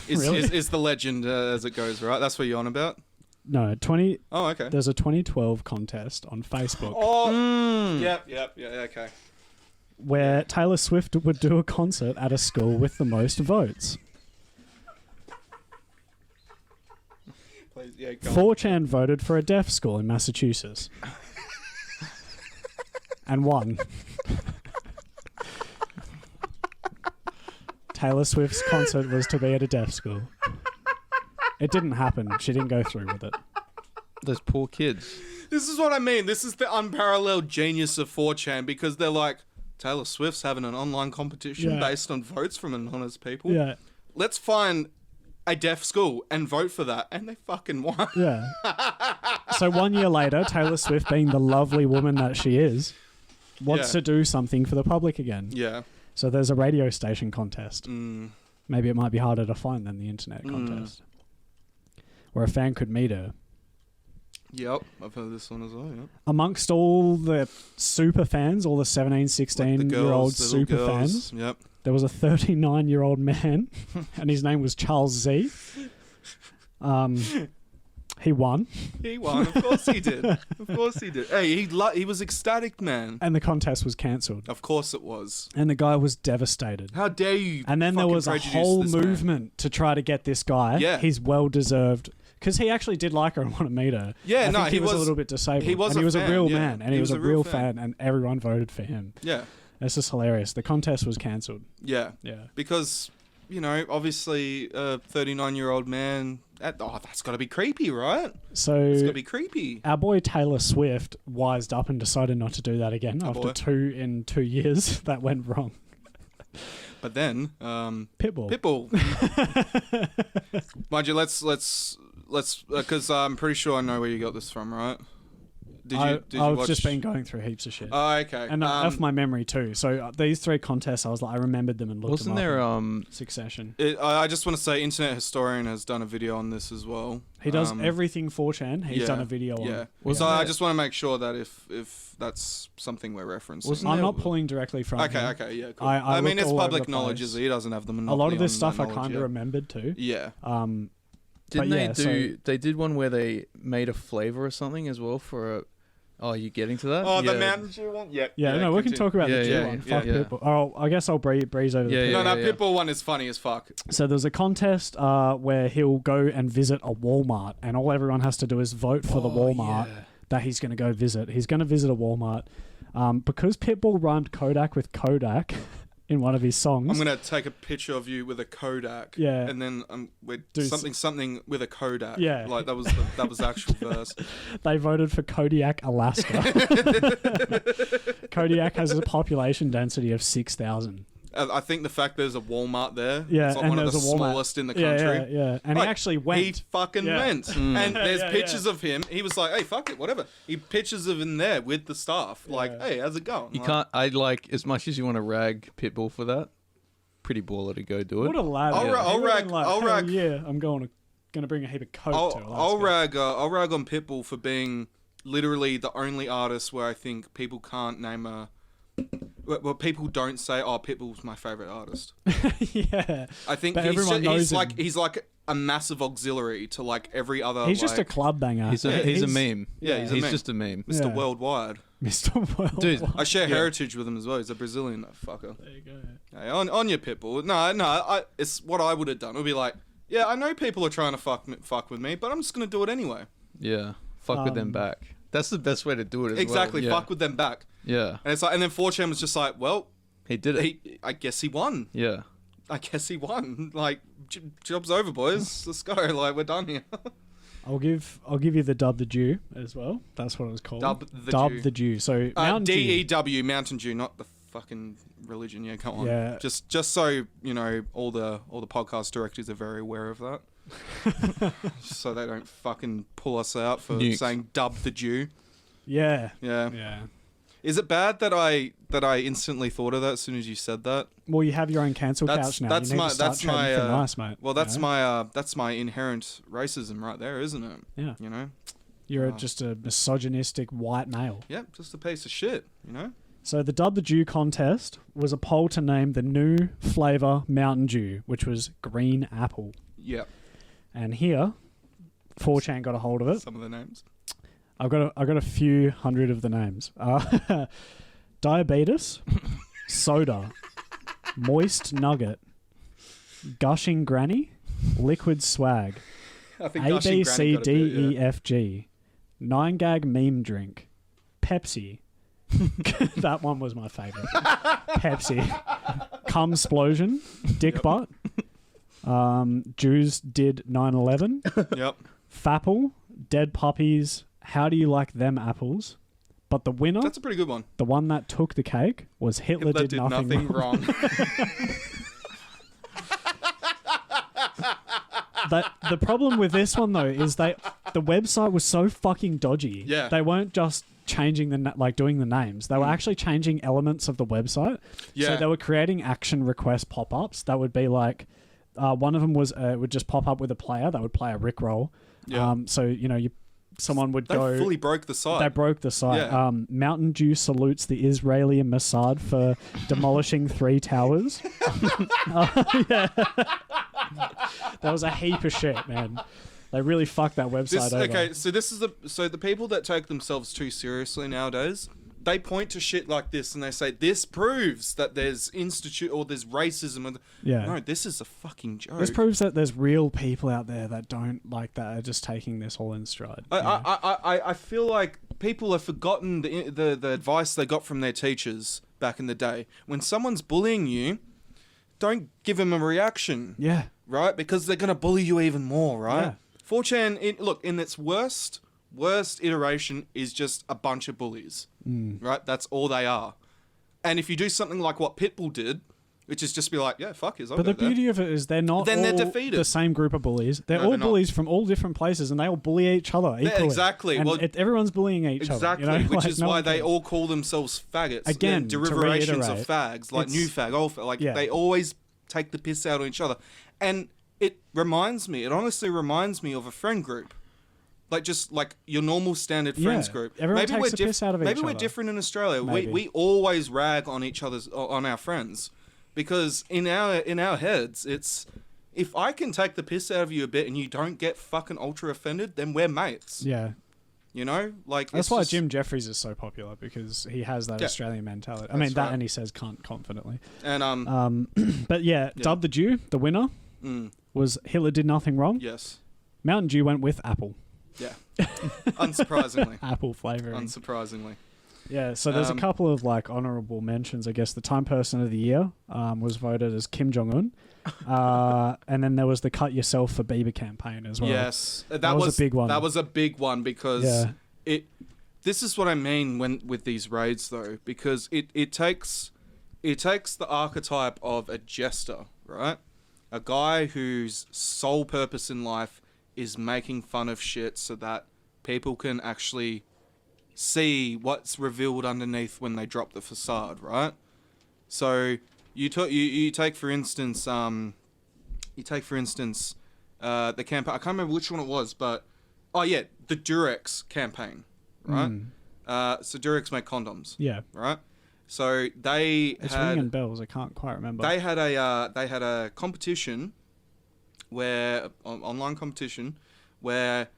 Really? Is the legend as it goes, right? That's what you're on about? No, Oh, okay. There's a 2012 contest on Facebook Oh, yeah, okay. where Taylor Swift would do a concert at a school with the most votes. Please, yeah, go on. 4chan voted for a deaf school in Massachusetts. And won. Taylor Swift's concert was to be at a deaf school. It didn't happen. She didn't go through with it. Those poor kids. This is what I mean. This is the unparalleled genius of 4chan because they're like, Taylor Swift's having an online competition based on votes from anonymous people. Yeah. Let's find a deaf school and vote for that. And they fucking won. Yeah. So 1 year later, Taylor Swift, being the lovely woman that she is, wants to do something for the public again. Yeah. So there's a radio station contest. maybe it might be harder to find than the internet contest, where a fan could meet her. Yep, I've heard this one as well, yep. Amongst all the super fans, all the 17, 16-year-old super fans, yep. there was a 39-year-old man, and his name was Charles Z. He won. He won, of course he did. Of course he did. Hey, he was ecstatic, man. And the contest was cancelled. Of course it was. And the guy was devastated. How dare you? And then there was a whole movement to try to get this guy. Yeah. He's well-deserved. Because he actually did like her and want to meet her. Yeah, I think he was a little bit disabled. He was and he was fan, a real yeah. man. And he was a real fan. And everyone voted for him. Yeah. It's just hilarious. The contest was cancelled. Yeah. Yeah. Because, obviously a 39-year-old man, that's got to be creepy, right? So it's got to be creepy. Our boy Taylor Swift wised up and decided not to do that again after 2 years. That went wrong. But then, Pitbull. Mind you, let's because I'm pretty sure I know where you got this from, right? Did you I've watch? just been going through heaps of shit. Oh, okay. And off my memory too. So these 3 contests, I was like, I remembered them and looked Wasn't them there up in succession. I just want to say, Internet Historian has done a video on this as well. He does everything 4chan. He's done a video on. Yeah. So I just want to make sure that if that's something we're referencing. I'm not pulling directly from him. Okay, yeah, cool. I mean, it's all over public the knowledge, place. is he doesn't have them. A lot of this stuff I kind of remembered too. Yeah. Didn't they did one where they made a flavor or something as well for a... Oh, are you getting to that? Oh, the Mountain Dew one? Yeah. Yeah, we can talk about the Dew one. Fuck Pitbull. Oh, I guess I'll breeze over the Pitbull. Pitbull one is funny as fuck. So there's a contest where he'll go and visit a Walmart, and all everyone has to do is vote for the Walmart that he's going to go visit. He's going to visit a Walmart. Because Pitbull rhymed Kodak with Kodak in one of his songs. I'm going to take a picture of you with a Kodak. Yeah. And then something with a Kodak. Yeah. Like that was the actual verse. They voted for Kodiak, Alaska. Kodiak has a population density of 6,000. I think the fact there's a Walmart there. Yeah, it's like and one of there's the a Walmart. smallest in the country. Yeah. And he actually went. He fucking went. And there's pictures of him. He was like, hey, fuck it, whatever. He pictures of him there with the staff. Like, hey, how's it going? You can't... as much as you want to rag Pitbull for that, pretty baller to go do it. What a lad. I'll rag. Yeah, I'm going to bring a heap of coke to I'll rag on Pitbull for being literally the only artist where I think people can't name a... Well, people don't say, "Oh, Pitbull's my favorite artist." Yeah, I think but everyone knows him. he's like a massive auxiliary to like every other. He's just a club banger. He's a meme. Yeah, he's just a meme. Mr. Worldwide. Mr. Worldwide. Dude, I share heritage with him as well. He's a Brazilian, that fucker. There you go. Hey, on your Pitbull. No. It's what I would have done. It would be like, yeah, I know people are trying to fuck with me, but I'm just gonna do it anyway. Yeah, fuck with them back. That's the best way to do it. Exactly, well. fuck with them back. Yeah. And it's like, and then 4chan was just like, well, he did it. I guess he won. Yeah. I guess he won. Like, job's over, boys. Let's go. Like, we're done here. I'll give you the Dub the Dew as well. That's what it was called. Dub the Dew. So Mountain Dew. DEW, Mountain Dew, not the fucking religion. Yeah, come on. Yeah. Just so all the podcast directors are very aware of that. So they don't fucking pull us out for saying Dub the Dew. Yeah. Yeah. Is it bad that I instantly thought of that as soon as you said that? Well, you have your own cancel couch now. That's you need to start trading for nice, mate. Well, that's my inherent racism right there, isn't it? Yeah. You know? You're just a misogynistic white male. Yeah, just a piece of shit, you know? So the Dub the Dew contest was a poll to name the new flavour Mountain Dew, which was green apple. Yep. And here, 4chan got a hold of it. Some of the names. I've got a few hundred of the names. Diabetes, Soda, Moist Nugget, Gushing Granny, Liquid Swag, I think A, Gushing B, Granny C, got a D, bit, E, F, G, 9gag Meme Drink, Pepsi. That one was my favourite. Pepsi. Cumsplosion, Dick Butt. Jews did 9/11. Yep. Fapple, Dead Puppies, How Do You Like Them Apples? But the winner, That's a pretty good one. the one that took the cake, was Hitler did nothing wrong. The problem with this one though is the website was so fucking dodgy. Yeah. They weren't just changing doing the names. They were actually changing elements of the website. Yeah. So they were creating action request pop-ups that would be like, One of them was it would just pop up with a player that would play a Rickroll. Yeah. So someone would They go. fully broke the site. They broke the site. Yeah. Mountain Dew salutes the Israeli Mossad for demolishing 3 towers. Yeah. That was a heap of shit, man. They really fucked that website over. Okay, so this is the people that take themselves too seriously nowadays. They point to shit like this and they say this proves that there's there's racism. Yeah. No, this is a fucking joke. This proves that there's real people out there that don't like that, are just taking this all in stride. I feel like people have forgotten the advice they got from their teachers back in the day. When someone's bullying you, don't give them a reaction. Yeah. Right? Because they're gonna bully you even more. Right? Yeah. 4chan, in its worst iteration, is just a bunch of bullies. Right? That's all they are. And if you do something like what Pitbull did, which is just be like, yeah, fuck it. But the beauty of it is they're not Then all they're defeated. the same group of bullies. They're No, all they're not. bullies from all different places, and they all bully each other equally. Yeah, exactly. And Well, everyone's bullying each exactly, other. which Like, is no why one they cares. all call themselves faggots. Again, They're to derivations of reiterate, fags, like new it's- fag, old fag. Like, Yeah. they always take the piss out of each other. And it honestly reminds me of a friend group. Like, just like your normal standard friends Yeah, group. everyone takes the piss out of maybe each we're other. different in Australia. Maybe. We always rag on on our friends. Because in our heads, it's, if I can take the piss out of you a bit and you don't get fucking ultra offended, then we're mates. Yeah. You know? Like, That's it's why just- Jim Jeffries is so popular, because he has that Yeah. Australian mentality. I That's mean, that, right. and he says cunt confidently. And But yeah, Dub the Jew, the winner, was Hitler did nothing wrong. yes. Mountain Dew went with apple. Yeah. Unsurprisingly. Apple flavoring. Unsurprisingly. Yeah, so there's a couple of like honorable mentions. I guess the Time Person of the Year was voted as Kim Jong-un. And then there was the Cut Yourself for Bieber campaign as well. Yes. That was a big one. That was a big one because Yeah. this is what I mean with these raids though, because it takes the archetype of a jester, right? A guy whose sole purpose in life is making fun of shit so that people can actually see what's revealed underneath when they drop the facade, right? So you take for instance the campaign. I can't remember which one it was, but the Durex campaign, right? So Durex make condoms, Yeah. right? So It's ringing bells. I can't quite remember. they had a competition where online competition where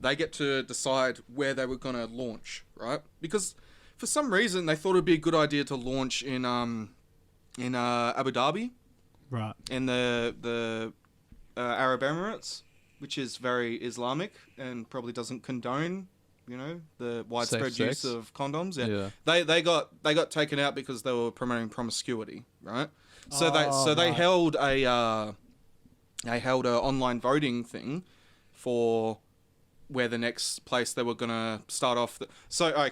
they get to decide where they were going to launch, right? Because for some reason they thought it'd be a good idea to launch in Abu Dhabi, Right. in the Arab Emirates, which is very Islamic and probably doesn't condone, the widespread Safe use sex. of condoms. Yeah. They got taken out because they were promoting promiscuity, right? So they right. held a online voting thing for where the next place they were gonna start off.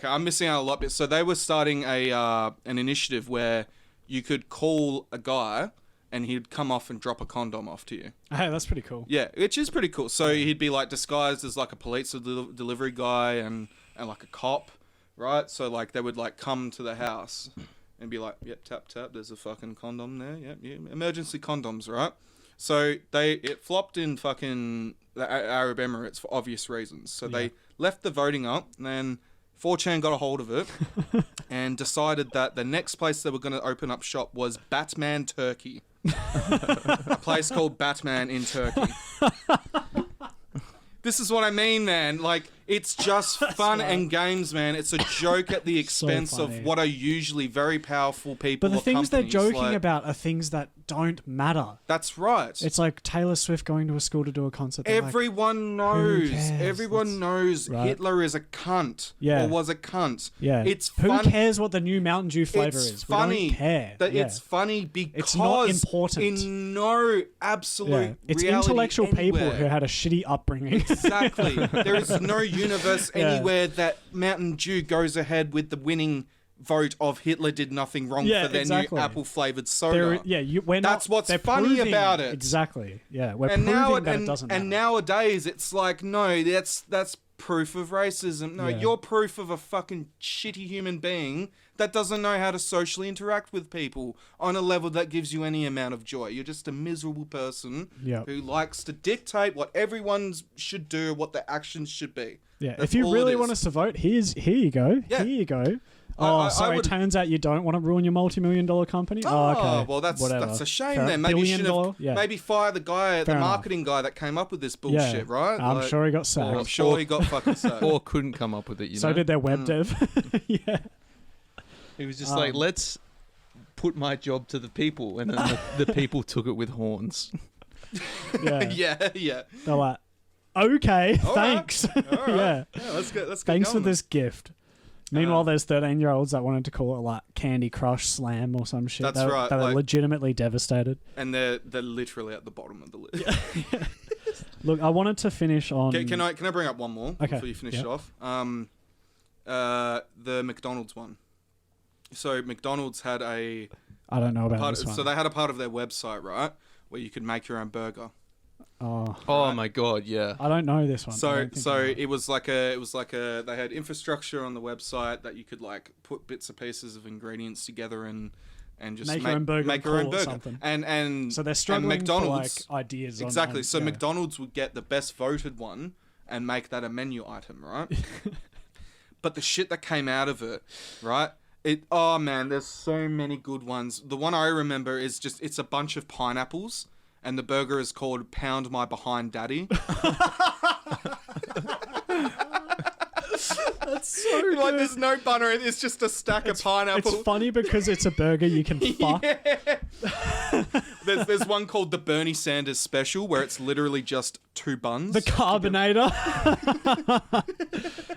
I'm missing out a lot. So they were starting an initiative where you could call a guy and he'd come off and drop a condom off to you. Hey, that's pretty cool. Yeah, which is pretty cool. So he'd be like disguised as like a police delivery guy and like a cop, right? So like they would like come to the house and be like, yep, tap, tap, there's a fucking condom there. Yep, yeah, emergency condoms, right? So it flopped in fucking the Arab Emirates for obvious reasons. So they left the voting up, and then 4chan got a hold of it and decided that the next place they were going to open up shop was Batman Turkey. A place called Batman in Turkey. This is what I mean, man. Like, it's just fun and games, man. It's a joke at the expense funny. of what are usually very powerful people. But the or things they're companies, joking like- about are things that don't matter. That's right. It's like Taylor Swift going to a school to do a concert. They're like, Everyone knows. cares? Everyone knows Right. Hitler is a cunt. Yeah. Or was a cunt. yeah. It's Who fun. cares what the new Mountain Dew flavor It's is? funny. We don't care. That Yeah. it's funny because It's not important. in no absolute Yeah. It's reality intellectual people anywhere. who had a shitty upbringing. Exactly. There is no universe Yeah. anywhere that Mountain Dew goes ahead with the winning vote of Hitler did nothing wrong Yeah, for their exactly. new apple flavored soda. We're not. That's what's they're funny proving- about it. Exactly. Yeah, we're And proving now, that it doesn't matter. and nowadays it's like, no, that's proof of racism. No, Yeah. you're proof of a fucking shitty human being that doesn't know how to socially interact with people on a level that gives you any amount of joy. You're just a miserable person Yep. who likes to dictate what everyone should do, what their actions should be. Yeah, That's if you all really it want is. us to vote, here you go. Yeah. Here you go. I- Oh, I sorry. would- Turns out you don't want to ruin your multi-million-dollar company. Oh, okay. Well, that's Whatever. a shame Fair- then. Maybe you $1 should billion? have Yeah. maybe fire the guy, Fair the enough. marketing guy that came up with this bullshit, Yeah. right? I'm Like, sure he got sacked. I'm sure he got fucking sacked. Or couldn't come up with it, you So know? did their web dev. Yeah. He was just like, let's put my job to the people. And then the people took it with horns. Yeah. yeah. They're like, okay, All right. thanks. All right. Yeah. Let's get Thanks for going. this gift. Meanwhile, there's 13-year-olds that wanted to call it like Candy Crush Slam or some shit. That's They right, They were like- legitimately devastated. And they're literally at the bottom of the list. Look, I wanted to finish on... Can I bring up one more before you finish yeah. it off? The McDonald's one. So McDonald's had a I don't know about part. this one. So they had a part of their website, right, where you could make your own burger. Oh, Oh, my God, yeah. I don't know this one. I So don't think I know. it was like a they had infrastructure on the website that you could like put bits and pieces of ingredients together and just Make your own burger make and your own call it burger. something. And So they're and struggling for like McDonald's ideas. exactly. So yeah. McDonald's would get the best voted one and make that a menu item, right? But the shit that came out of it, right? Oh man, there's so many good ones. The one I remember is just it's a bunch of pineapples, and the burger is called Pound My Behind Daddy. That's so good. Like there's no bun or anything. It's just a stack of pineapple. It's funny because it's a burger you can fuck. There's one called the Bernie Sanders Special where it's literally just 2 buns. The Carbonator.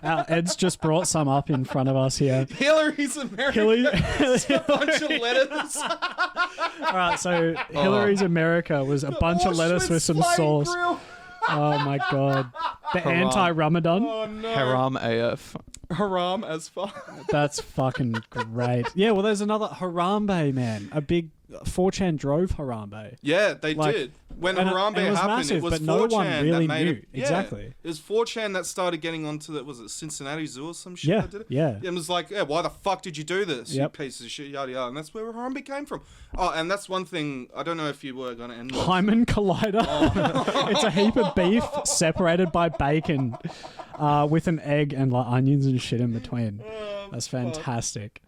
Ed's just brought some up in front of us here. Hillary's America. Hillary, A bunch of lettuce. all right, so Hillary's America was a bunch of lettuce with some sauce. Grill. Oh my god. The Haram. anti-Ramadan. Oh no. Haram AF. Haram as fuck. That's fucking great. Yeah, well, there's another Harambe, man. A big 4chan drove Harambe. Yeah, they Like- did. When and Harambe it was happened, massive, it was but no 4chan one really that made knew. it. Yeah, Exactly. it was 4chan that started getting onto the, was it Cincinnati Zoo or some shit Yeah, that did it? yeah. And it was like, yeah, why the fuck did you do this, Yep. you piece of shit, yada yada. And that's where Harambe came from. Oh, and that's one thing, I don't know if you were going to end with. Hyman Collider. It's a heap of beef separated by bacon with an egg and like onions and shit in between. That's fantastic.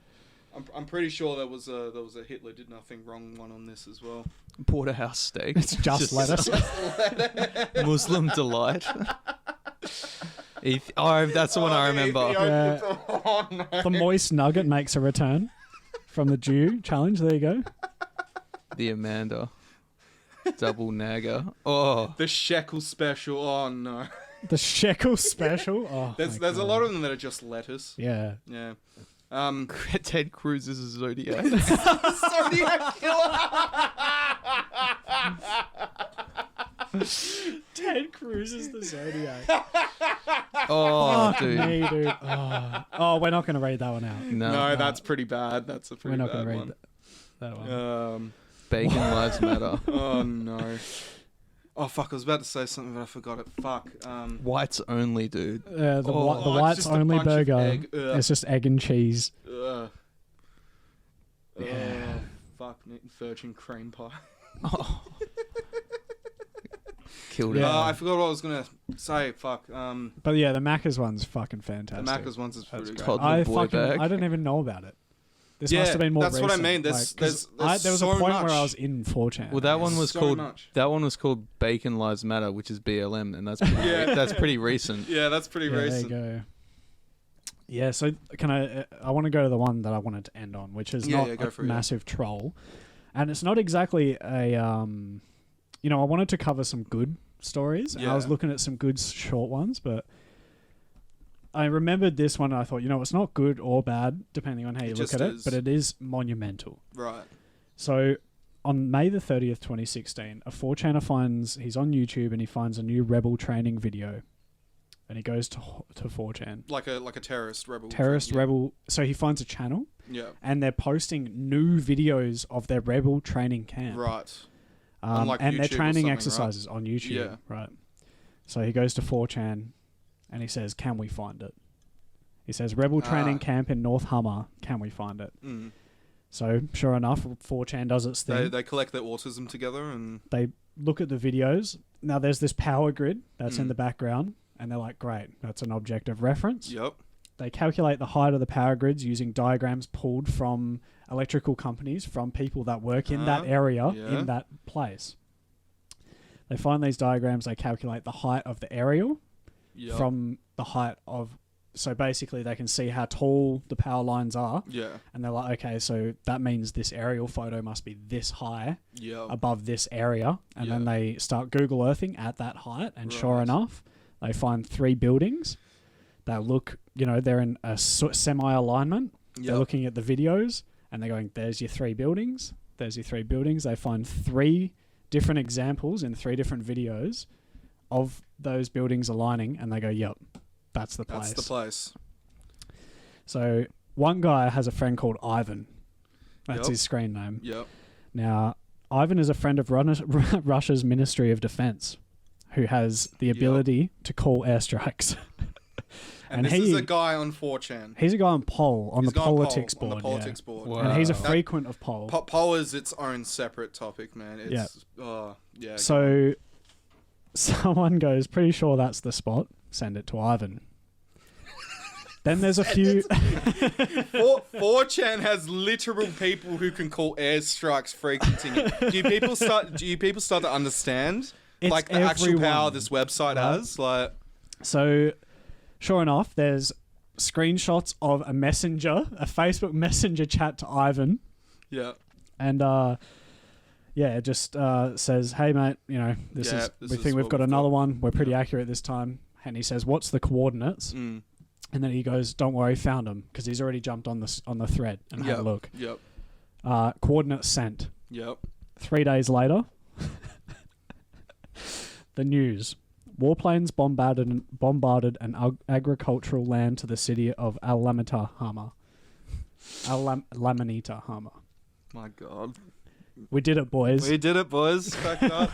I'm pretty sure there was a Hitler did nothing wrong one on this as well. Porterhouse steak. It's just lettuce. Muslim delight. That's the one I remember. Oh, no. The moist nugget makes a return from the Jew challenge. There you go. The Amanda. Double nagger. Oh. The shekel special. Oh no. The shekel special. Oh, There's my a God. lot of them that are just lettuce. Yeah. Yeah. Ted Cruz is a Zodiac. Zodiac killer. Ted Cruz is the Zodiac. Oh, Fuck dude. me, dude. Oh, we're not going to read that one out. No, that's pretty bad. That's a We're pretty not bad going to read one. that one. Bacon lives matter. Oh no. Oh fuck! I was about to say something, but I forgot it. Fuck. Whites only, dude. The it's whites just a only bunch of burger. egg. Ugh. It's just egg and cheese. Yeah. Yeah. Fuck. Virgin cream pie. Killed it. Yeah. I forgot what I was gonna say. Fuck. But yeah, the Macca's one's fucking The fantastic. Macca's ones is That's pretty great. great. Toddler boy bag. I didn't even know about it. This Yeah, must have been more that's what I recent. mean. Like, 'cause there was so a point much. where I was in 4chan. Well, that one was so called much. Bacon Lives Matter, which is BLM, and that's pretty, Yeah. that's pretty recent. Yeah, that's pretty Yeah, recent. there you go. Yeah, so can I want to go to the one that I wanted to end on, which is Yeah, not yeah, go a for it, yeah. massive troll. And it's not exactly a, I wanted to cover some good stories. And I was Yeah. looking at some good short ones, but I remembered this one and I thought, it's not good or bad, depending on how you It look just at it, is. but it is monumental. Right. So on May the 30th, 2016, a 4chaner he's on YouTube and he finds a new rebel training video. And he goes to 4chan. Like a terrorist rebel. Terrorist yeah. rebel. So he finds a channel Yeah. and they're posting new videos of their rebel training camp. Right. Unlike and their YouTube or training something, right? exercises on YouTube. Yeah. Right. So he goes to 4chan and he says, "Can we find it?" He says, "Rebel training camp in North Hummer. Can we find it?" Mm. So sure enough, 4chan does its thing. They collect their autism together and They look at the videos. Now there's this power grid that's in the background, and they're like, "Great, that's an object of reference." yep. They calculate the height of the power grids using diagrams pulled from electrical companies, from people that work in that area, in that place. They find these diagrams, they calculate the height of the aerial from the height of... So basically they can see how tall the power lines are. Yeah. And they're like, okay, so that means this aerial photo must be this high Yep. above this area. And then they start Google Earthing at that height. And sure enough, they find 3 buildings that look, they're in a semi-alignment. Yep. They're looking at the videos and they're going, there's your 3 buildings. There's your 3 buildings. They find 3 different examples in 3 different videos of those buildings aligning. And they go, yep, that's the place. That's the place. So one guy has a friend called Ivan. That's his screen name. Yep. Now, Ivan is a friend of Russia's Ministry of Defense who has the ability to call airstrikes. And this is a guy on 4chan. He's a guy on Poll, on the politics board. On the politics board. Wow. And he's a frequent of Poll. Poll is its own separate topic, man. It's, yeah. So someone goes, pretty sure that's the spot. Send it to Ivan. Then there's a few... 4chan has literal people who can call airstrikes frequenting. Do you people start to understand It's like the actual power everyone, this website has? Like, so sure enough, there's screenshots of a Facebook Messenger chat to Ivan. yeah. And it just says, "Hey mate, we think we've got another one. We're pretty accurate this time." And he says, "What's the coordinates?" Mm. And then he goes, "Don't worry, found them," because he's already jumped on the thread and had a look. Yep. Coordinates sent. Yep. 3 days later, the news: warplanes bombarded an agricultural land to the city of Alamanita, Harbour. My God. We did it, boys. We did it, boys. Back it up.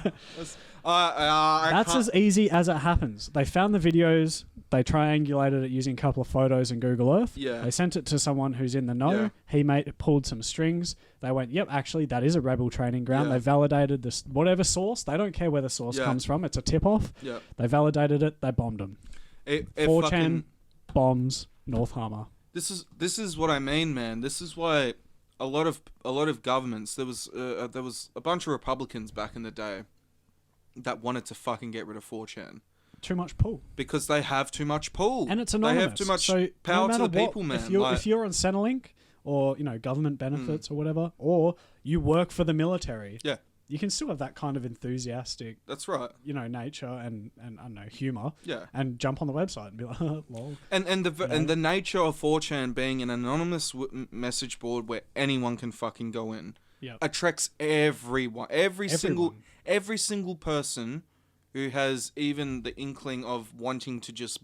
That's as easy as it happens. They found the videos. They triangulated it using a couple of photos in Google Earth. Yeah. They sent it to someone who's in the know. Yeah. He pulled some strings. They went, yep, actually, that is a rebel training ground. Yeah. They validated this, whatever source. They don't care where the source comes from. It's a tip-off. Yeah. They validated it. They bombed them. 4chan bombs North Harbour. This is what I mean, man. This is why a lot of governments. There was a bunch of Republicans back in the day that wanted to fucking get rid of 4chan. Too much pull. Because they have too much pull. And it's anonymous. They have too much so power no to the what, people, man. If you're on Centrelink or, government benefits or whatever, or you work for the military, you can still have that kind of enthusiastic... That's right. Nature and I don't know, humour. Yeah. And jump on the website and be like, lol. And the nature of 4chan being an anonymous message board where anyone can fucking go in attracts everyone. Every single person who has even the inkling of wanting to just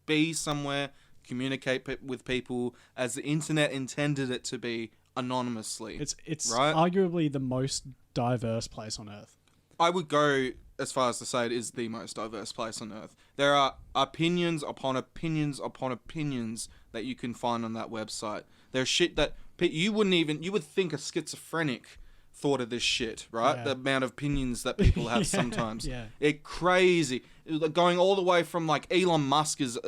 be somewhere, communicate with people as the internet intended it to be, anonymously. It's right? arguably the most diverse place on Earth. I would go as far as to say it is the most diverse place on Earth. There are opinions upon opinions upon opinions that you can find on that website. There's shit that you would think a schizophrenic thought of this shit, right? The amount of opinions that people have sometimes. It's crazy. Going all the way from like Elon Musk is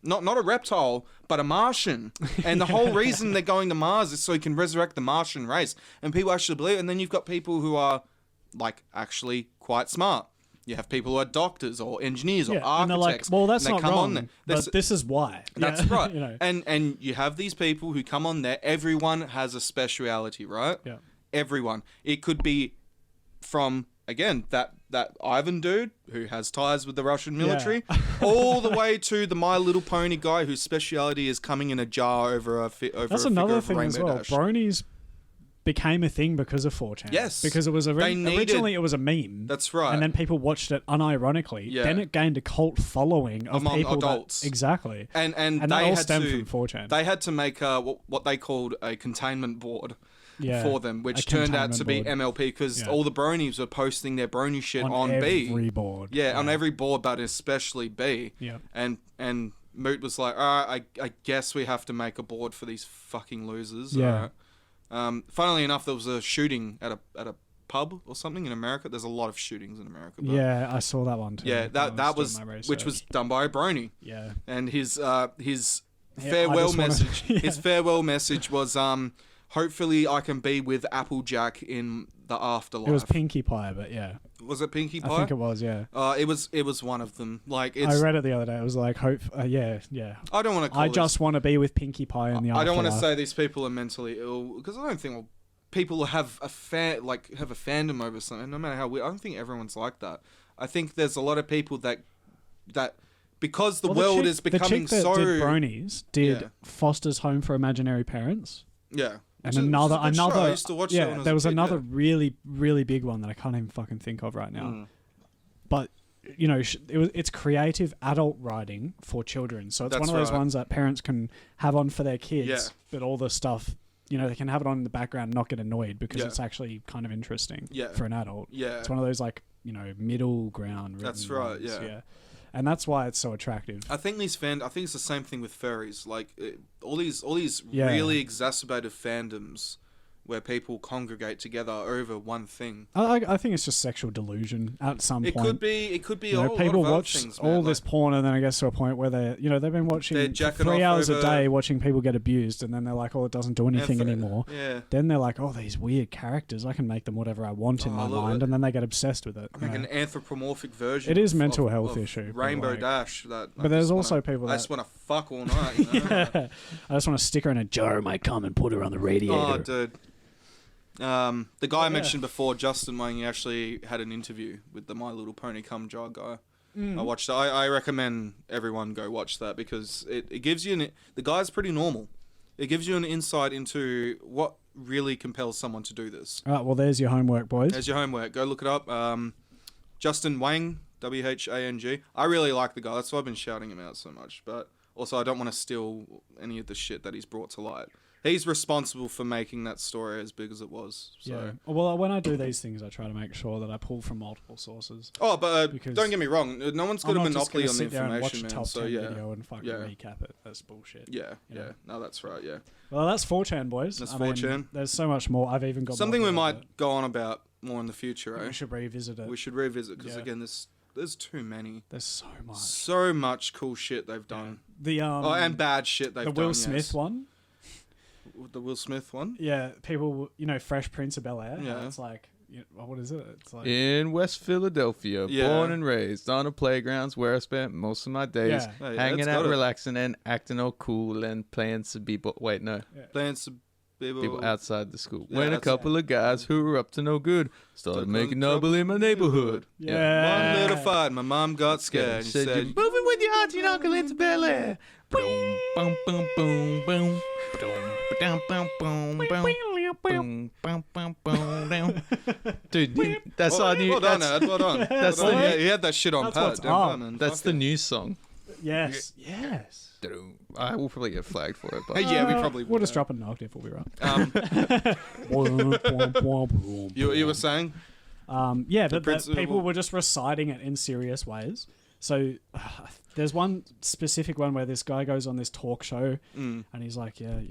not a reptile, but a Martian. And the whole reason they're going to Mars is so he can resurrect the Martian race. And people actually believe it. And then you've got people who are like actually quite smart. You have people who are doctors or engineers or architects. And they're like, well, that's not wrong, on there. but this is why. That's right. And you have these people who come on there. Everyone has a speciality, right? Yeah. Everyone. It could be from, again, that Ivan dude who has ties with the Russian military, all the way to the My Little Pony guy whose speciality is coming in a jar over That's another thing as well. Bronies became a thing because of 4chan. Yes. Because it was originally it was a meme. That's right. And then people watched it unironically. Yeah. Then it gained a cult following of among people adults. Exactly. And that they all had stemmed to, from 4chan. They had to make what they called a containment board. for them, which A turned out to be containment MLP because all the bronies were posting their brony shit on every B. board. Yeah, on every board, but especially B. Yeah. And Moot was like, all right, I guess we have to make a board for these fucking losers. Yeah. Funnily enough, there was a shooting at a pub or something in America. There's a lot of shootings in America. But Yeah, I saw that one too. yeah, that was which was done by a brony. Yeah. And his farewell message. His farewell message was hopefully I can be with Applejack in the afterlife. It was Pinkie Pie, but yeah. Was it Pinkie Pie? I think it was, yeah. It was one of them. Like I read it the other day. It was like yeah. I don't want to. I just want to be with Pinkie Pie in the afterlife. I don't want to say these people are mentally ill because I don't think people have a fandom over something. No matter how I don't think everyone's like that. I think there's a lot of people that because the world is becoming the chick that so. Did Bronies did Foster's Home for Imaginary Parents. Yeah. And another I used to watch that when I was there was a kid, another really, really big one that I can't even fucking think of right now. But you know, it's creative adult writing for children. So it's one of those ones that parents can have on for their kids. But all the stuff, you know, they can have it on in the background and not get annoyed because it's actually kind of interesting for an adult. Yeah. It's one of those like, you know, middle ground. That's right. Ones. Yeah. And that's why it's so attractive. I think it's the same thing with furries. Like all these really exacerbated fandoms where people congregate together over one thing. I think it's just sexual delusion at some point. It could be you know, people watch all this porn and then I guess to a point where they've been watching 3 hours a day watching people get abused and then they're like, oh, it doesn't do anything anymore. Yeah. Then they're like, oh, these weird characters, I can make them whatever I want in my mind, and then they get obsessed with it. Like an anthropomorphic version. It is mental health issue. Rainbow Dash. But there's also people that... I just want to fuck all night. You know? I just want to stick her in a jar of my cum and put her on the radiator. Oh, dude. The guy I mentioned before, Justin Wang, he actually had an interview with the My Little Pony cum jar guy. I watched it. I recommend everyone go watch that because it gives you the guy's pretty normal. It gives you an insight into what really compels someone to do this. All right, well, there's your homework, boys. There's your homework. Go look it up. Justin Wang, Whang. I really like the guy. That's why I've been shouting him out so much. But also, I don't want to steal any of the shit that he's brought to light. He's responsible for making that story as big as it was. So. Yeah. Well, when I do these things, I try to make sure that I pull from multiple sources. Oh, but don't get me wrong. No one's got a monopoly on the information, man. So video and fucking recap it. That's bullshit. Yeah. No, that's right. Yeah. Well, that's 4chan, boys. That's 4chan. There's so much more. I've even got something we might go on about more in the future. We should revisit it. We should revisit because again, there's too many. There's so much. So much cool shit they've done. The and bad shit they've done. The Will Smith one. The Will Smith one? Yeah, people, Fresh Prince of Bel-Air. Yeah. It's like, what is it? It's like in West Philadelphia, born and raised on the playgrounds where I spent most of my days hanging out, relaxing, and acting all cool and playing some people. Wait, no. Yeah. Playing some people outside the school. When a couple of guys who were up to no good started making trouble in my neighborhood. Yeah. One little fight, my mom got scared. She said, "You're moving with your auntie and uncle into Bel-Air." Boom, boom, boom, boom, boom. Dude, that's our new. Well done, Ed. Well done. He had that shit on pat. That's the new song. Yes. I will probably get flagged for it, but we probably will. We'll just drop it an octave. We'll be right. You were saying? But people were just reciting it in serious ways. So there's one specific one where this guy goes on this talk show and he's like, I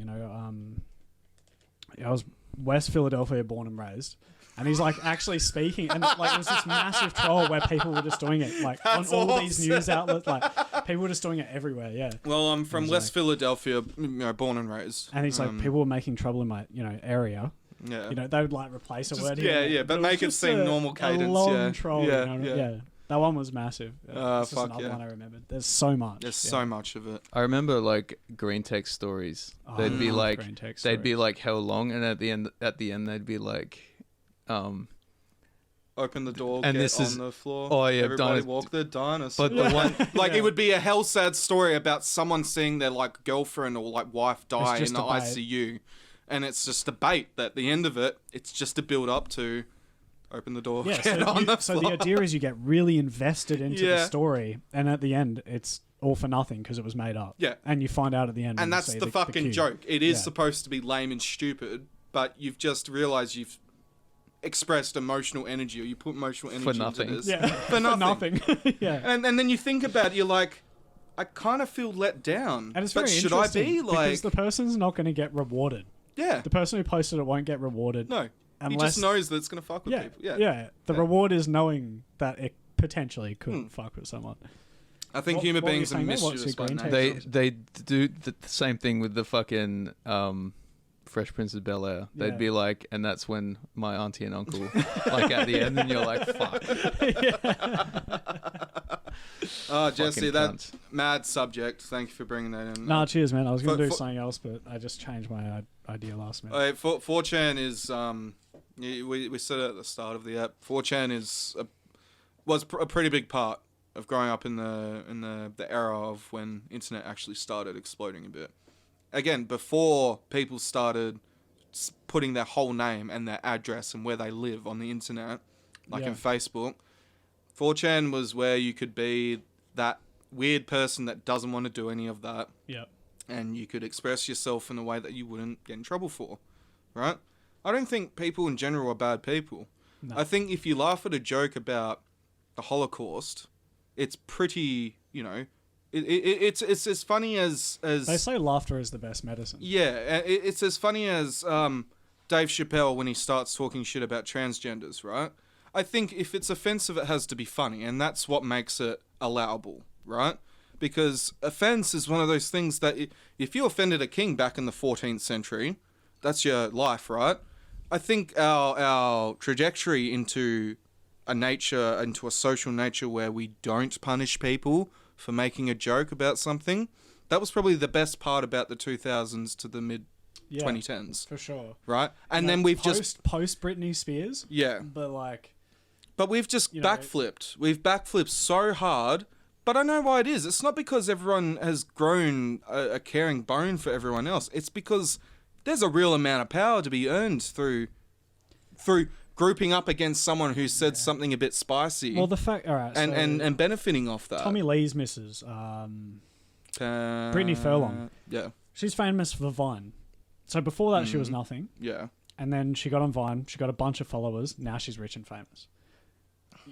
was West Philadelphia born and raised. And he's like actually speaking, and like it was this massive troll where people were just doing it, like on all these news outlets, like people were just doing it everywhere. Yeah. Well, I'm from West Philadelphia, born and raised. And he's like, people were making trouble in my, area. Yeah. They would like replace a word. But make it seem normal cadence. A long troll. Yeah. That one was massive. It's just another one I remembered. There's so much. There's so much of it. I remember like green text stories. They'd be like how long, and at the end they'd be like, open the door, and get on the floor. Oh yeah, everybody walk the dinosaur. But the one, it would be a hell sad story about someone seeing their like girlfriend or like wife die in the ICU, and it's just a bait. That at the end of it, it's just to build up to. Open the door. Yeah, so the idea is you get really invested into the story, and at the end, it's all for nothing because it was made up. Yeah, and you find out at the end, and that's the fucking joke. It is supposed to be lame and stupid, but you've just realised you've expressed emotional energy, or you put emotional energy For nothing. into this. Yeah. For nothing. Yeah. And then you think about it, you're like, I kind of feel let down. And it's but very should I interesting be like... because the person's not going to get rewarded. Yeah. The person who posted it won't get rewarded. No. He Unless, just knows that it's going to fuck with people. Yeah. The reward is knowing that it potentially could fuck with someone. I think What- human what were you beings are saying there? What's mischievous your by green nature. take? They do the same thing with the fucking Fresh Prince of Bel-Air. Yeah. They'd be like, and that's when my auntie and uncle, like at the end, and you're like, fuck. Oh, Jesse, Fucking that cunts. mad subject. Thank you for bringing that in. Nah, cheers, man. I was going to do For- something else, but I just changed my idea last minute. 4chan is we said it at the start of the app. 4chan was a pretty big part of growing up in the era of when internet actually started exploding a bit. Again, before people started putting their whole name and their address and where they live on the internet, like in Facebook, 4chan was where you could be that weird person that doesn't want to do any of that. Yeah. And you could express yourself in a way that you wouldn't get in trouble for, right? I don't think people in general are bad people. No. I think if you laugh at a joke about the Holocaust, it's pretty, it's as funny as They say laughter is the best medicine. yeah, it's as funny as Dave Chappelle when he starts talking shit about transgenders, right? I think if it's offensive, it has to be funny, and that's what makes it allowable, right? Because offense is one of those things that if you offended a king back in the 14th century, that's your life, right? I think our trajectory into a social nature where we don't punish people for making a joke about something, that was probably the best part about the 2000s to the mid 2010s, for sure. right? And then we've just post Britney Spears, but we've just backflipped. We've backflipped so hard. But I know why it is. It's not because everyone has grown a caring bone for everyone else. It's because there's a real amount of power to be earned through grouping up against someone who said something a bit spicy. Well, the fact, all right, and benefiting off that. Tommy Lee's missus, Brittany Furlong. Yeah. She's famous for Vine. So before that, she was nothing. Yeah. And then she got on Vine. She got a bunch of followers. Now she's rich and famous.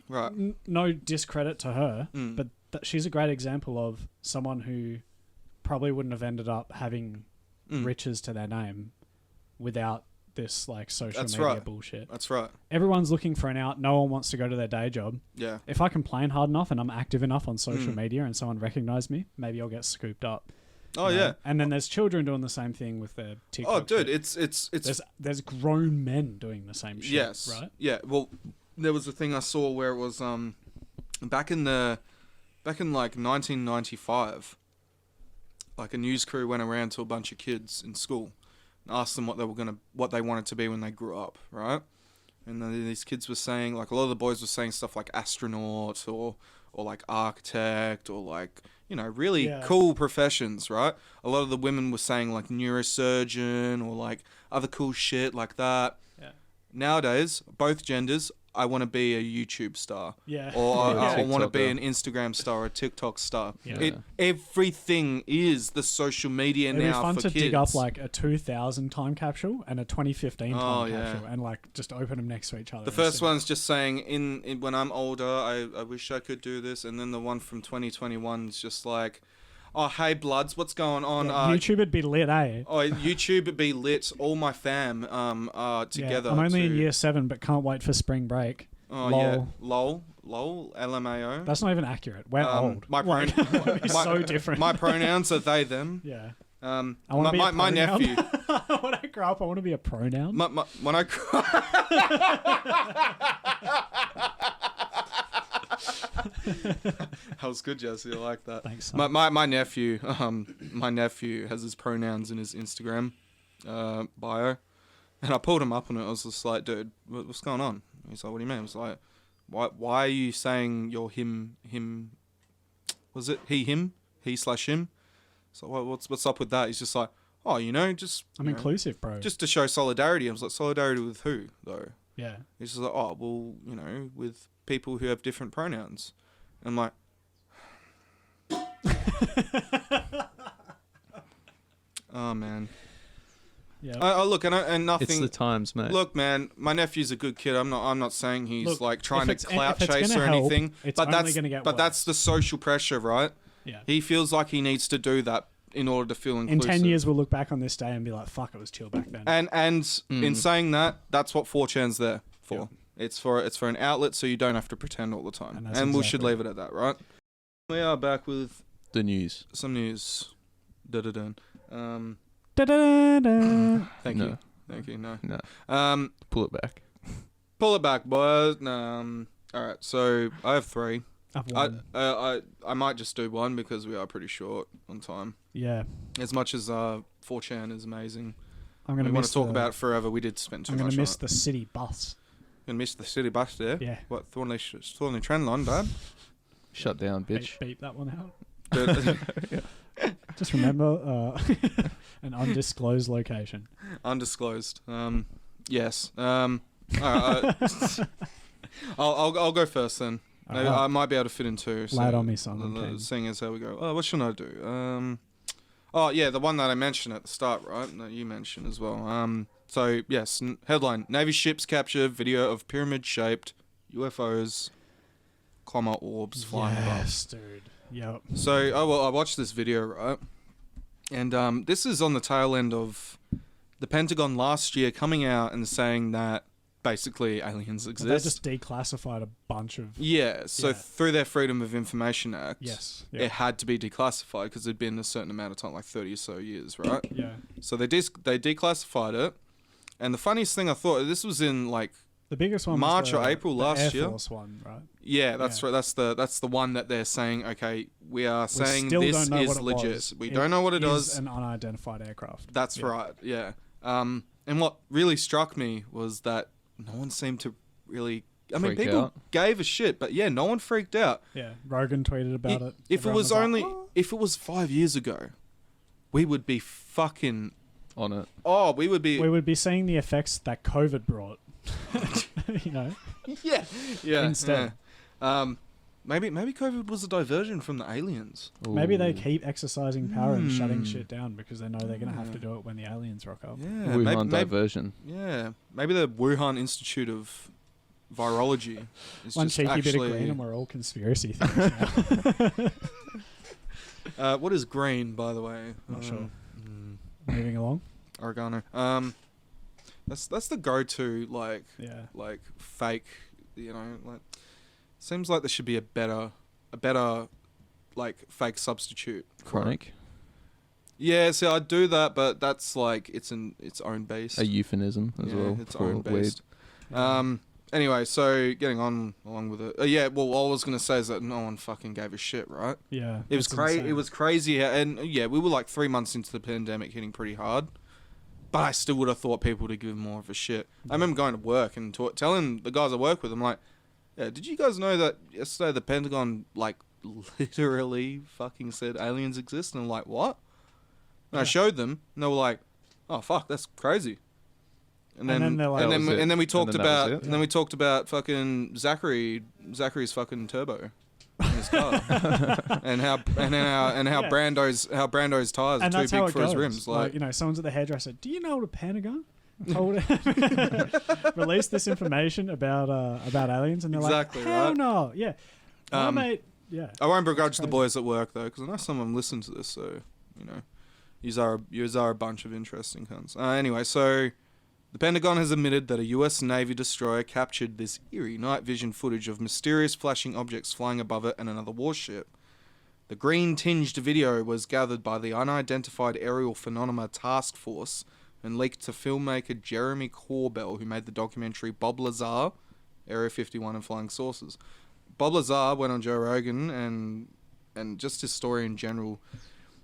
Right. No discredit to her, but she's a great example of someone who probably wouldn't have ended up having riches to their name without this like social media bullshit. That's right. Everyone's looking for an out. No one wants to go to their day job. Yeah. If I complain hard enough and I'm active enough on social media and someone recognizes me, maybe I'll get scooped up. Oh yeah. And then there's children doing the same thing with their TikTok. Oh dude, shit. There's grown men doing the same shit. Yes. Right. Yeah. Well, there was a thing I saw where it was back in like 1995, like a news crew went around to a bunch of kids in school and asked them what they wanted to be when they grew up, right? And then these kids were saying, like, a lot of the boys were saying stuff like astronaut or like architect or like, really cool professions, right? A lot of the women were saying like neurosurgeon or like other cool shit like that. Yeah. Nowadays, both genders, I want to be a YouTube star. Yeah. Or I want to be TikToker. an Instagram star or a TikTok star. Yeah. Everything is the social media It'd be now fun for to kids. dig up like a 2000 time capsule and a 2015 time yeah. capsule and like just open them next to each other. The first one's just saying, in when I'm older, I wish I could do this. And then the one from 2021 is just like, oh, hey, bloods, what's going on? YouTube would be lit, eh? Oh, YouTube would be lit. All my fam together. I'm only in year 7, but can't wait for spring break. Oh, Lol. yeah. Lol, LMAO. That's not even accurate. We're old. My It's so different. My pronouns are they, them. Yeah. I want to be a my pronoun. nephew. When I grow up, I want to be a pronoun. When I That was good, Jesse. I like that. Thanks, son. My nephew, my nephew has his pronouns in his Instagram bio, and I pulled him up on it. I was just like, dude, what's going on? He's like, what do you mean? I was like, why are you saying you're him? Was it him? He/him? So what's up with that? He's just like, oh, just I'm inclusive, bro. just to show solidarity. I was like, solidarity with who though? Yeah. He's just like, oh, well, with people who have different pronouns. I'm like, oh man, Yeah. Look, and nothing. It's the times, mate. Look, man, my nephew's a good kid. I'm not saying he's like trying to if clout it's chase gonna or help, anything. it's But only gonna get worse. that's the social pressure, right? Yeah. He feels like he needs to do that in order to feel In inclusive. 10 years, we'll look back on this day and be like, "Fuck, it was chill back then." And in saying that, that's what 4chan's there for. Yeah. It's for an outlet, so you don't have to pretend all the time. And And, that's we should exactly leave it at that, right? We are back with The news. some news. Da-da-dun. Da-da-da-da. Thank No. you. Thank you. No. No. Pull it back. Pull it back, boys. All right. So I have 3. I've won. I might just do one because we are pretty short on time. Yeah. As much as 4chan is amazing, I'm gonna we want miss to talk about it forever. We did spend too I'm much gonna miss on the city bus. it. Gonna miss the city bus there. Yeah. What Thornley trend line, Dad? Shut down, bitch. Beep that one out. Dude, Just remember an undisclosed location. Undisclosed. Yes. All right, I'll go first then. Maybe Alright. I might be able to fit in 2. Lay it on me, son. I'm keen. Seeing as how we go. Oh, what should I do? Oh yeah, the one that I mentioned at the start, right? That you mentioned as well. So yes, headline: Navy ships capture video of pyramid-shaped UFOs, orbs flying above. Yes, dude. Yep. So I watched this video, right? And this is on the tail end of the Pentagon last year coming out and saying that basically aliens Well, exist. they just declassified a bunch of. Yeah, so Yeah. through their Freedom of Information Act, Yes. it Yeah. had to be declassified because it'd been a certain amount of time, like 30 or so years, right? Yeah. So they declassified it. And the funniest thing I thought, this was in like, The biggest one. March was or April the last Air year. Force one, right? yeah, that's Yeah. right. That's the one that they're saying, okay, we are saying still this don't know is what it legit. was. We don't know what it is is. An unidentified aircraft. That's Yeah. right, yeah. And what really struck me was that no one seemed to really. I mean, Freak people out. gave a shit, but yeah, no one freaked out. Yeah. Rogan tweeted about it. If it Everyone was like, only, "Oh." if it was 5 years ago, we would be fucking. On it. Oh, we would be. we would be seeing the effects that COVID brought. You know. yeah, yeah. Instead. Yeah. Maybe COVID was a diversion from the aliens. Maybe they Ooh. keep exercising power and shutting Hmm. shit down because they know they're gonna have to do it when the aliens rock up. Yeah, Wuhan diversion. yeah. Maybe the Wuhan Institute of Virology is One just cheeky actually. bit of green and we're all conspiracy theories now. What is green, by the way? Not sure. mm, Moving along. Oregano. That's the go-to Yeah. like fake. You know, like seems like there should be a better like fake substitute. for it. Chronic. Yeah, see, I do that, but that's like it's in its own base. A euphemism as Yeah, well. its for own weed. based. Anyway, so getting on along with it. Yeah, well, all I was gonna say is that no one fucking gave a shit, right? Yeah. It was that's crazy. insane. It was crazy, and yeah, we were like 3 months into the pandemic, hitting pretty hard. But I still would have thought people to give more of a shit. I remember going to work and telling the guys I work with, I'm like, yeah, did you guys know that yesterday the Pentagon like literally fucking said aliens exist? And I'm like, what? And I Yeah. showed them, and they were like, oh fuck, that's crazy. And then they're like- and That was it. then we And talked then that was about it? and then we talked about fucking Zachary's fucking turbo in his car, and how Yeah. Brando's tires are And too that's how big it for goes. his rims. Like, you know, someone's at the hairdresser. Do you know the Pentagon released this information about aliens? And they're Exactly, like, hell right? no. Yeah. My Um, mate. Yeah. I won't begrudge the crazy. boys at work though, because I know some of them listen to this, so you know, yous are a bunch of interesting cunts. Anyway, so the Pentagon has admitted that a U.S. Navy destroyer captured this eerie night vision footage of mysterious flashing objects flying above it and another warship. The green-tinged video was gathered by the Unidentified Aerial Phenomena Task Force and leaked to filmmaker Jeremy Corbell, who made the documentary Bob Lazar, Area 51 and Flying Saucers. Bob Lazar went on Joe Rogan and just his story in general.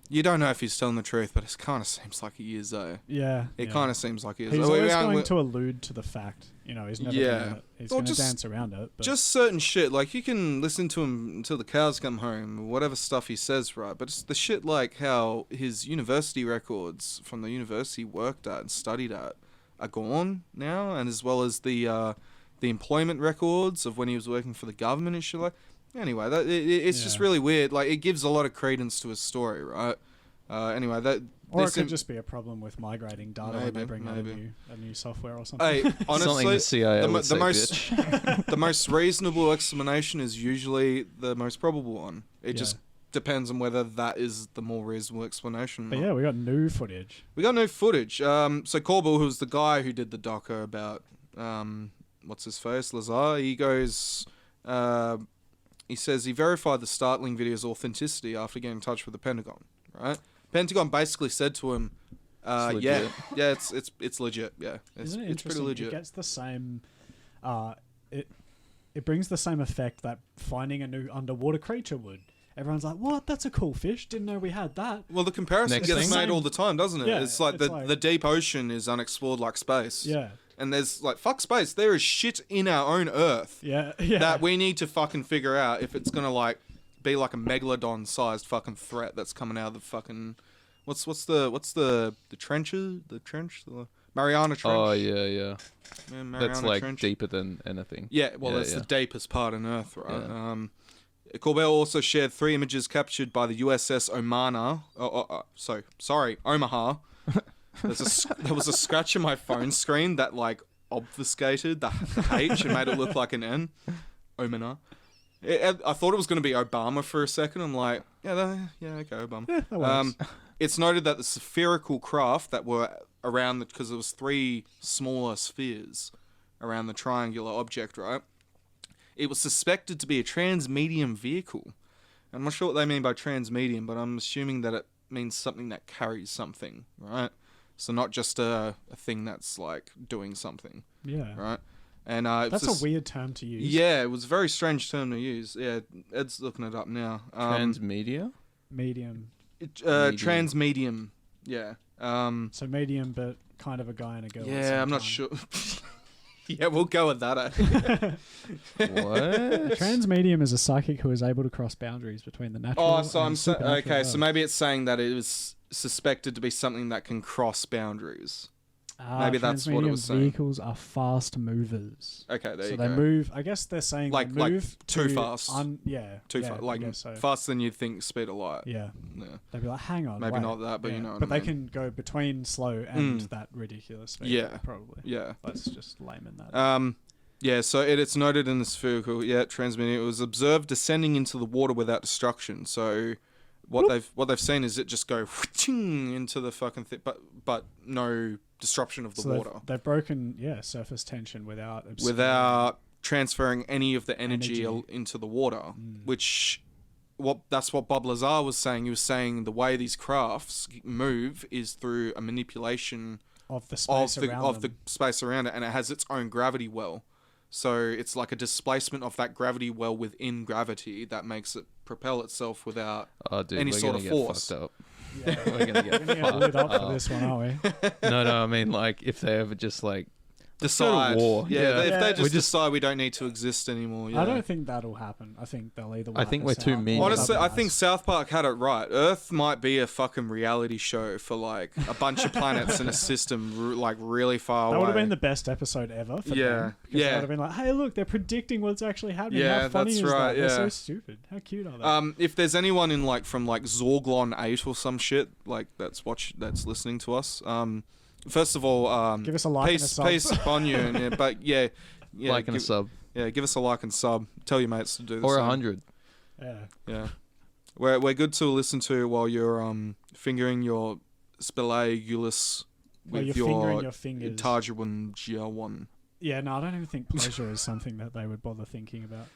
You don't know if he's telling the truth, but it kind of seems like he is, though. Yeah. It kind of seems like he is. He's Oh, always we- going we- to allude to the fact. You know, he's never Yeah. gonna, he's Or going to just- dance around it. But Just certain shit, like you can listen to him until the cows come home, or whatever stuff he says, right? But it's the shit like how his university records from the university he worked at and studied at are gone now, and as well as the employment records of when he was working for the government and shit like. Anyway, it's just Yeah. really weird. Like it gives a lot of credence to his story, right? Anyway, Or it could just be a problem with migrating data when they bring out a new software or something. Hey, honestly, the CIA would say, the most reasonable explanation is usually the most probable one. It just depends on whether that is the more reasonable explanation. But yeah, we got new footage. So Corbell, who's the guy who did the doco about what's his face, Lazar, he goes, he says he verified the startling video's authenticity after getting in touch with the Pentagon, right? Pentagon basically said to him, it's legit, yeah. Isn't it it's pretty interesting? legit. It gets the same, it brings the same effect that finding a new underwater creature would. Everyone's like, what? That's a cool fish. Didn't know we had that. Well, the comparison gets made all the time, doesn't it? Yeah, it's like the deep ocean is unexplored like space. Yeah. And there's like, fuck space. There is shit in our own Earth that we need to fucking figure out if it's going to like be like a megalodon-sized fucking threat that's coming out of the fucking... What's the trenches? The trench? The Mariana Trench? Oh, yeah. Mariana That's like Trench. deeper than anything. Yeah, well, it's the deepest part on Earth, right? Yeah. Corbell also shared 3 images captured by the USS Omaha. There was a scratch in my phone screen that like obfuscated the H and made it look like an N. Omaha. I thought it was going to be Obama for a second. I'm like, okay, Obama. Yeah, that works. It's noted that the spherical craft that were around because there was 3 smaller spheres around the triangular object, right? It was suspected to be a transmedium vehicle. I'm not sure what they mean by transmedium, but I'm assuming that it means something that carries something, right? So not just a thing that's like doing something. Yeah. Right? And that's a weird term to use. Yeah, it was a very strange term to use. Yeah, Ed's looking it up now. Transmedia? Medium. Transmedium. Yeah. So medium, but kind of a guy and a girl. Yeah, I'm not sure. Yeah, we'll go with that. What? Transmedium is a psychic who is able to cross boundaries between the natural and supernatural okay, world. so maybe it's saying that it was suspected to be something that can cross boundaries. Maybe that's what it was saying. Vehicles are fast movers. Okay, there so you they go. move. I guess they're saying like they move too fast. Too fast. I Like guess so. faster than you'd think speed of light. Yeah. Yeah. They'd be like, hang on. Maybe wait. not that, but you know what But I they mean. can go between slow and that ridiculous speed. Yeah. Probably. Yeah. That's just layman that. Yeah, so it's noted in this vehicle, transmitting. It was observed descending into the water without destruction. So what they've seen is it just go into the fucking thing, but no disruption of the water. They've broken surface tension without transferring any of the energy into the water, which that's what Bob Lazar was saying. He was saying the way these crafts move is through a manipulation of the space around it, and it has its own gravity well. So it's like a displacement of that gravity well within gravity that makes it propel itself without any sort of force. Fucked up. Yeah, we're gonna get lit up for this one, aren't we? No, I mean, like, if they ever just like decide war. If they just decide we don't need to exist anymore. I don't think that'll happen. I think they'll either I think we're too mean. Honestly, I think South Park had it right. Earth might be a fucking reality show for like a bunch of planets in a system like really far away. That would have been the best episode ever for them. Because they would have been like, hey, look, they're predicting what's actually happening. Yeah, how funny that's is right. that? Yeah. They're so stupid. How cute are they? If there's anyone in like from like Zorglon 8 or some shit like that's listening to us, first of all, give us a like and a sub. Peace upon you. And, like and a sub. Yeah, give us a like and sub. Tell your mates to do this. Or 100. Yeah. We're good to listen to while you're fingering your spelaculus with your fingers. Tarjawan. Yeah, no, I don't even think pleasure is something that they would bother thinking about.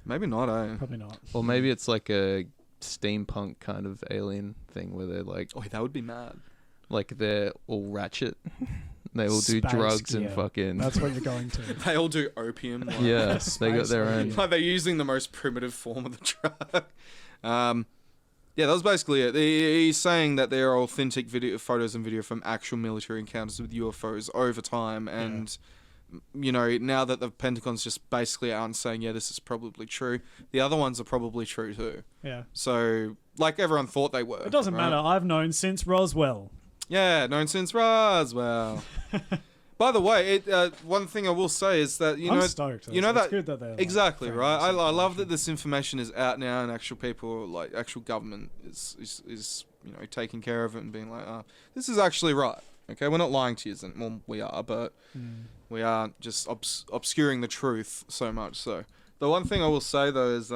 Maybe not, eh? Probably not. Or maybe it's like a steampunk kind of alien thing where they're like... Oh, that would be mad. Like they're all ratchet. They all do drugs and fucking... That's what you're going to. They all do opium. Like, yeah, they got their own... Like they're using the most primitive form of the drug. Yeah, that was basically it. He's saying that there are authentic photos and video from actual military encounters with UFOs over time, and you know, now that the Pentagon's just basically out and saying, yeah, this is probably true, the other ones are probably true too. Yeah. So, like everyone thought they were. It doesn't matter. I've known since Roswell. Yeah, known since Roswell. By the way, one thing I will say is that I'm stoked. You know it's that good that they're exactly like, right. I love that this information is out now, and actual people, like actual government, is taking care of it and being like, this is actually right. Okay, we're not lying to you, well, we are, but we are just obscuring the truth so much. So the one thing I will say though is,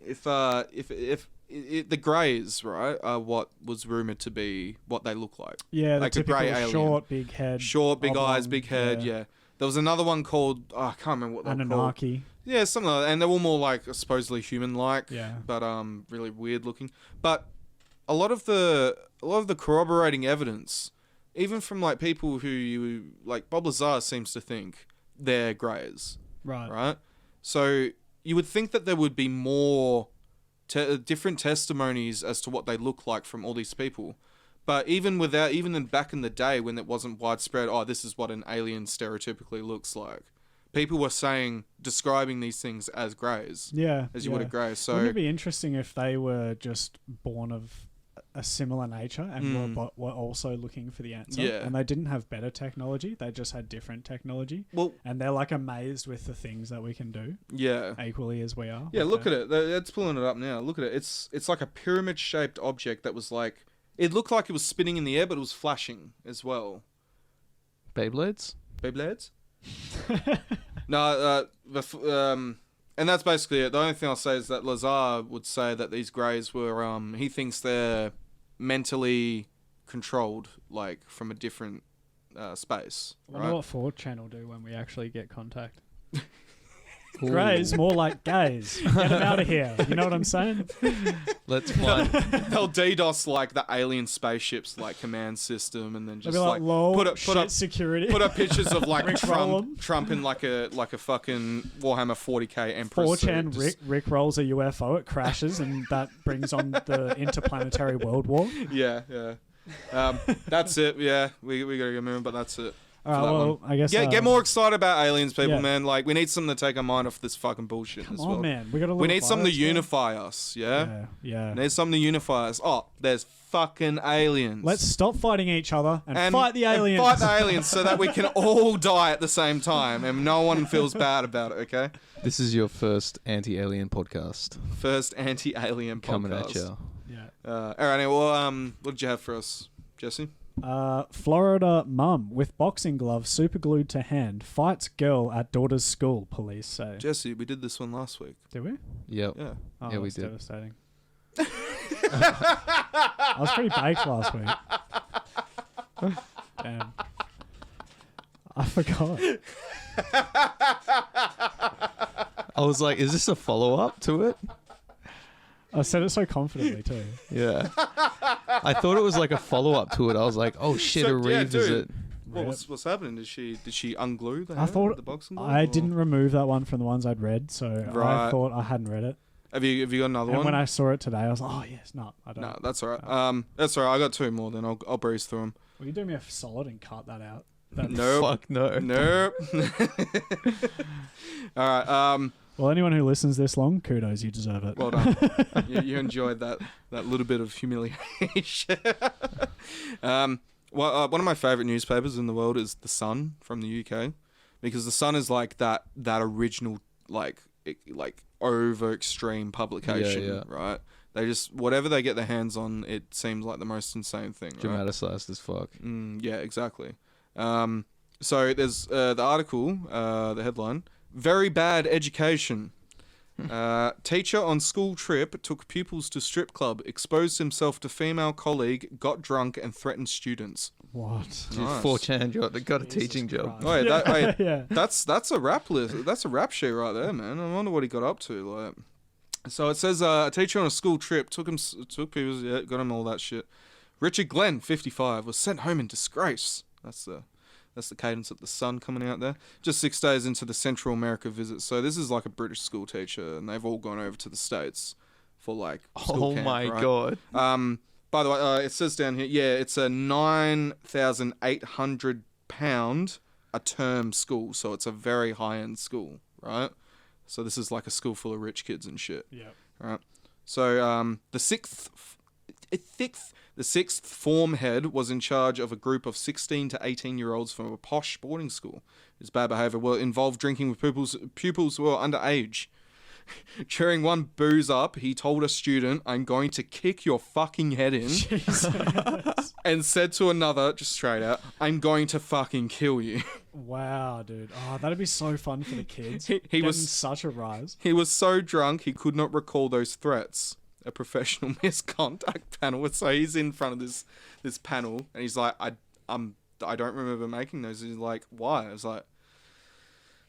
if the greys, right, are what was rumored to be what they look like. Yeah, like the a grey alien. short, big head. Short, big oblong, eyes, big head, yeah. There was another one called, I can't remember what they were called. Anunnaki. Yeah, something like that. And they're all more like supposedly human-like, yeah. but really weird looking. But a lot of the corroborating evidence, even from like people who like Bob Lazar seems to think they're greys. Right? So you would think that there would be more different testimonies as to what they look like from all these people. But even back in the day when it wasn't widespread, this is what an alien stereotypically looks like. People were describing these things as greys. Yeah. As you would a grey. So wouldn't it be interesting if they were just born of a similar nature and were also looking for the answer? Yeah. And they didn't have better technology. They just had different technology. Well, and they're like amazed with the things that we can do. Yeah. Equally as we are. Yeah, look at it. It's pulling it up now. Look at it. It's like a pyramid-shaped object that was like... It looked like it was spinning in the air, but it was flashing as well. Beyblades? No, and that's basically it. The only thing I'll say is that Lazar would say that these greys were, he thinks they're mentally controlled, like, from a different space. I wonder what 4chan will do when we actually get contact. Ooh. Greys, more like gays. Get them out of here. You know what I'm saying? Let's find... They'll DDoS like the alien spaceships like command system, and then just They'll be like, lol, put up security. Put up pictures of like Trump in like a fucking Warhammer 40k Emperor. 4chan Rick rolls a UFO, it crashes, and that brings on the interplanetary world war. Yeah. That's it. Yeah, we gotta get moving, but that's it. Well, I guess get more excited about aliens, people, yeah. man. Like, we need something to take our mind off this fucking bullshit. Come as on, well. man. We need something to unify us. Yeah. We need something to unify us. Oh, there's fucking aliens. Let's stop fighting each other and fight the aliens. Fight the aliens so that we can all die at the same time and no one feels bad about it. Okay. This is your first anti-alien podcast. First anti-alien podcast coming at you. Yeah. All right. Well, what did you have for us, Jesse? Florida mum with boxing gloves super glued to hand fights girl at daughter's school, police say. Jesse, we did this one last week. Did we? Yep. Yeah. Oh, yeah, we that's did. Devastating. I was pretty baked last week. Damn. I forgot. I was like, is this a follow-up to it? I said it so confidently too. Yeah. I thought it was like a follow-up to it. I was like, oh shit, So, a revisit. What's happening? Did she unglue the boxing glove? I didn't remove that one from the ones I'd read, so I thought I hadn't read it. Have you got another one? And when I saw it today, I was like, oh yes, no, I don't. No, that's all right. That's all right. I got two more. Then I'll breeze through them. Will you do me a solid and cut that out? Nope. Fuck no. Nope. All right. Well, anyone who listens this long, kudos, you deserve it. Well done. you enjoyed that little bit of humiliation. One of my favourite newspapers in the world is The Sun from the UK, because The Sun is like that original like over extreme publication, right? They just whatever they get their hands on, it seems like the most insane thing. Right? Dramaticized as fuck. Yeah, exactly. So there's the article, the headline. Very bad education. Teacher on school trip took pupils to strip club, exposed himself to female colleague, got drunk and threatened students. What? Nice. 4chan got a teaching job. Wait, yeah. That's a rap list. That's a rap sheet right there, man. I wonder what he got up to. Like, so it says a teacher on a school trip took pupils, got him all that shit. Richard Glenn, 55, was sent home in disgrace. That's the cadence of The Sun coming out there. Just 6 days into the Central America visit. So this is like a British school teacher, and they've all gone over to the States for like school camp, my right? God. By the way, it says down here, it's a £9,800 a term school. So it's a very high-end school, right? So this is like a school full of rich kids and shit. Yeah. Right. So the sixth The sixth form head was in charge of a group of 16 to 18-year-olds from a posh boarding school. His bad behaviour involved drinking with pupils who were underage. During one booze up, he told a student, "I'm going to kick your fucking head in." Jesus. And said to another, just straight out, "I'm going to fucking kill you." Wow, dude. Oh, that'd be so fun for the kids. He was such a rise. He was so drunk he could not recall those threats. A professional misconduct panel. So he's in front of this panel, and he's like, I don't remember making those." He's like, "Why?" I was like,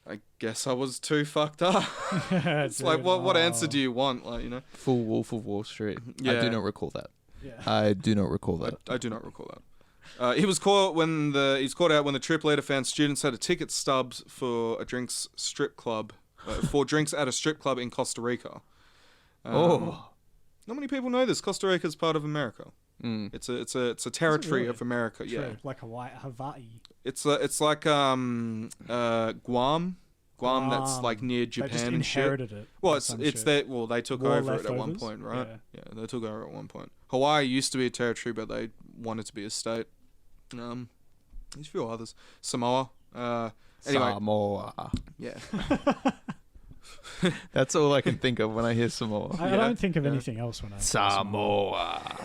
"I guess I was too fucked up." It's dude, like, what answer do you want? Like, you know, full Wolf of Wall Street. Yeah. I do not recall that. Yeah. I do not recall that. I do not recall that. He was caught out when the trip leader found students had a ticket stubs for a drinks strip club, for drinks at a strip club in Costa Rica. Not many people know this. Costa Rica is part of America. It's a territory of America. True. Yeah, like Hawaii. it's like Guam. That's like near Japan they just and shit. inherited it. Well, it's that. Well, they took War over it at one leftovers? point, right? Yeah. Yeah, they took over at one point. Hawaii used to be a territory, but they wanted to be a state. There's a few others. Samoa. Anyway, Samoa. yeah. That's all I can think of when I hear Samoa. I don't think of anything else when I Samoa.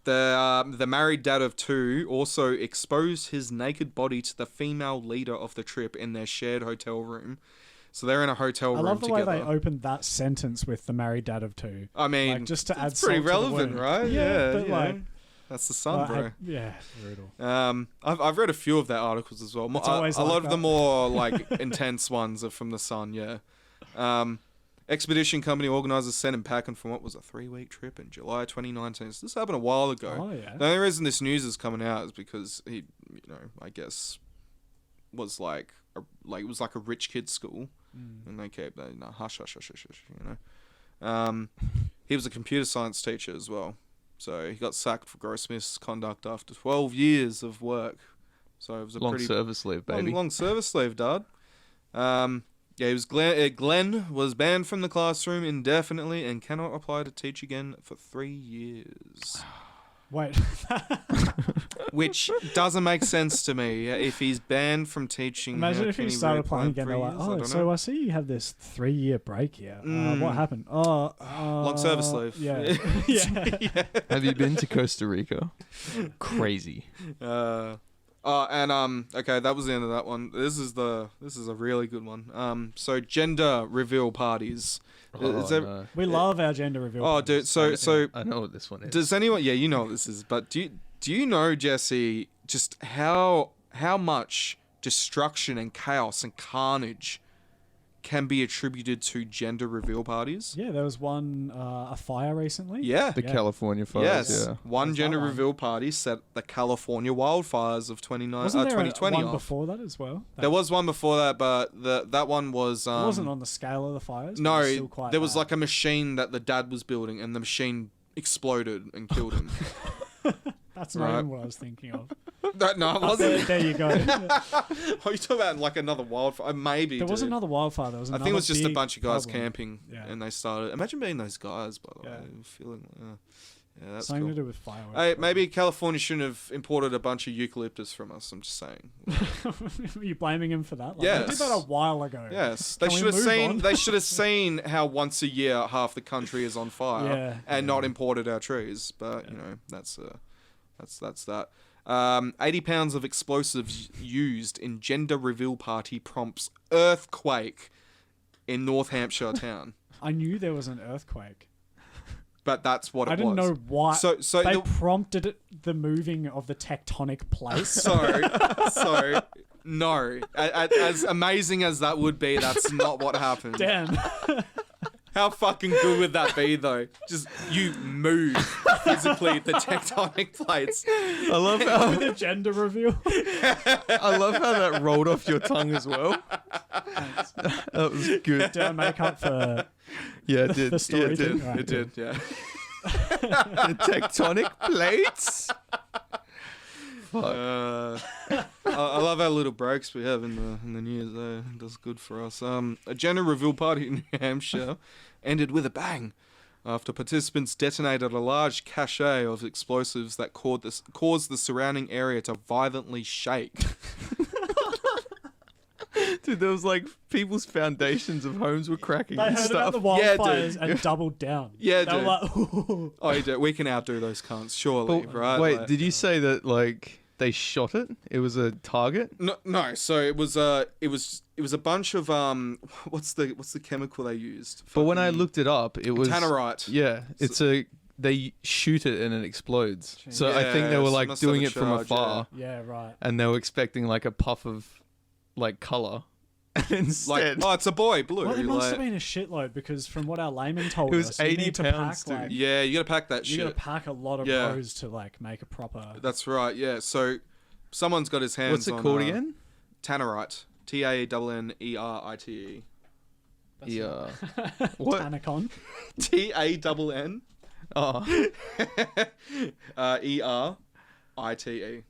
The married dad of two also exposed his naked body to the female leader of the trip in their shared hotel room. So they're in a hotel room I love the together. way they opened that sentence with the married dad of two. I mean, like, just to add it's pretty salt to the relevant, wound. right? Yeah, but yeah. like, that's the sun, bro. yeah, brutal. I've read a few of their articles as well. It's always a like lot of that. the more like intense ones are from the Sun. Yeah. Expedition company organizers sent him packing from what was a 3-week trip in July 2019. So this happened a while ago. Oh yeah. The only reason this news is coming out is because he, I guess, was it was like a rich kid's school, and they kept hush, he was a computer science teacher as well, so he got sacked for gross misconduct after 12 years of work. So it was a Long pretty service leave, baby. long service leave, dad. Yeah, he was Glenn was banned from the classroom indefinitely and cannot apply to teach again for 3 years. Wait. Which doesn't make sense to me. If he's banned from teaching, Imagine if he started playing again. They're like, I I see you have this 3-year break here. What happened? long service leave. Yeah. Yeah. Have you been to Costa Rica? Crazy. Okay, that was the end of that one. This is a really good one. So gender reveal parties. No. We love our gender reveal. Oh, dude. So I know what this one is. does anyone? Yeah, you know what this is. But do you know, Jesse, just how much destruction and chaos and carnage can be attributed to gender reveal parties? Yeah, there was one a fire recently. Yeah. The California fires? Yes. Yeah. One There's gender that one. reveal party set the California wildfires of Wasn't there 2020 one off. before that as well? There was one before that, but that one was... It wasn't on the scale of the fires. No, but it was still quite there was bad. like a machine that the dad was building, and the machine exploded and killed him. That's not Right. even what I was thinking of. No, it wasn't. There you go. Oh, you talking about like another wildfire? Maybe. There was dude. another wildfire. There was I another think it was just a big bunch of guys problem. camping, Yeah. and they started. Imagine being those guys, by the way. Yeah. Feeling. Yeah, that's Something cool. to do with fireworks. Hey, maybe California shouldn't have imported a bunch of eucalyptus from us. I'm just saying. Were you blaming him for that? Like, Yes. I did that a while ago. Yes, they Can we should have move seen. on? They should have seen how once a year half the country is on fire, Yeah, and yeah. not imported our trees. But you know, that's that. 80 pounds of explosives used in gender reveal party prompts earthquake in North Hampshire town. I knew there was an earthquake. But that's what it was. I didn't know why. So they prompted the moving of the tectonic plates. So no. As amazing as that would be, that's not what happened. Damn. How fucking good would that be, though? Just you move physically the tectonic plates. I love how With a gender reveal. I love how that rolled off your tongue as well. That was good. Did I make up for Yeah, it did. the story Yeah, it thing? did. Right, It did, yeah. The tectonic plates. Fuck. I love our little breaks we have in the news. That's good for us. A gender reveal party in New Hampshire ended with a bang. after participants detonated a large cache of explosives that caused the surrounding area to violently shake. Dude, there was like people's foundations of homes were cracking They and heard about stuff. the Yeah, wildfires dude. and doubled down. Yeah, They were dude. like, Oh, you do. We can outdo those cunts, surely, But right? wait, Like- did you say that like they shot it? It was a target? No. So it was a bunch of what's the chemical they used? But when I Fucking looked it up, it was tannerite. Yeah, it's they shoot it and it explodes. So I Yeah, think they were so like must doing have it a from charge, afar, yeah, right. and they were expecting like a puff of like color. And Like, instead, oh, it's a boy, blue. Well, it must have like, been a shitload because from what our layman told It was us, you 80 need to pounds, pack, dude. yeah, you gotta pack that you shit. got to pack a lot of Yeah. rows to like make a proper. That's right. Yeah. So someone's got his hands. what's it on, called again? Tannerite. TANNERITE. Yeah. What? Tanacon. TANN. Oh, ERITE.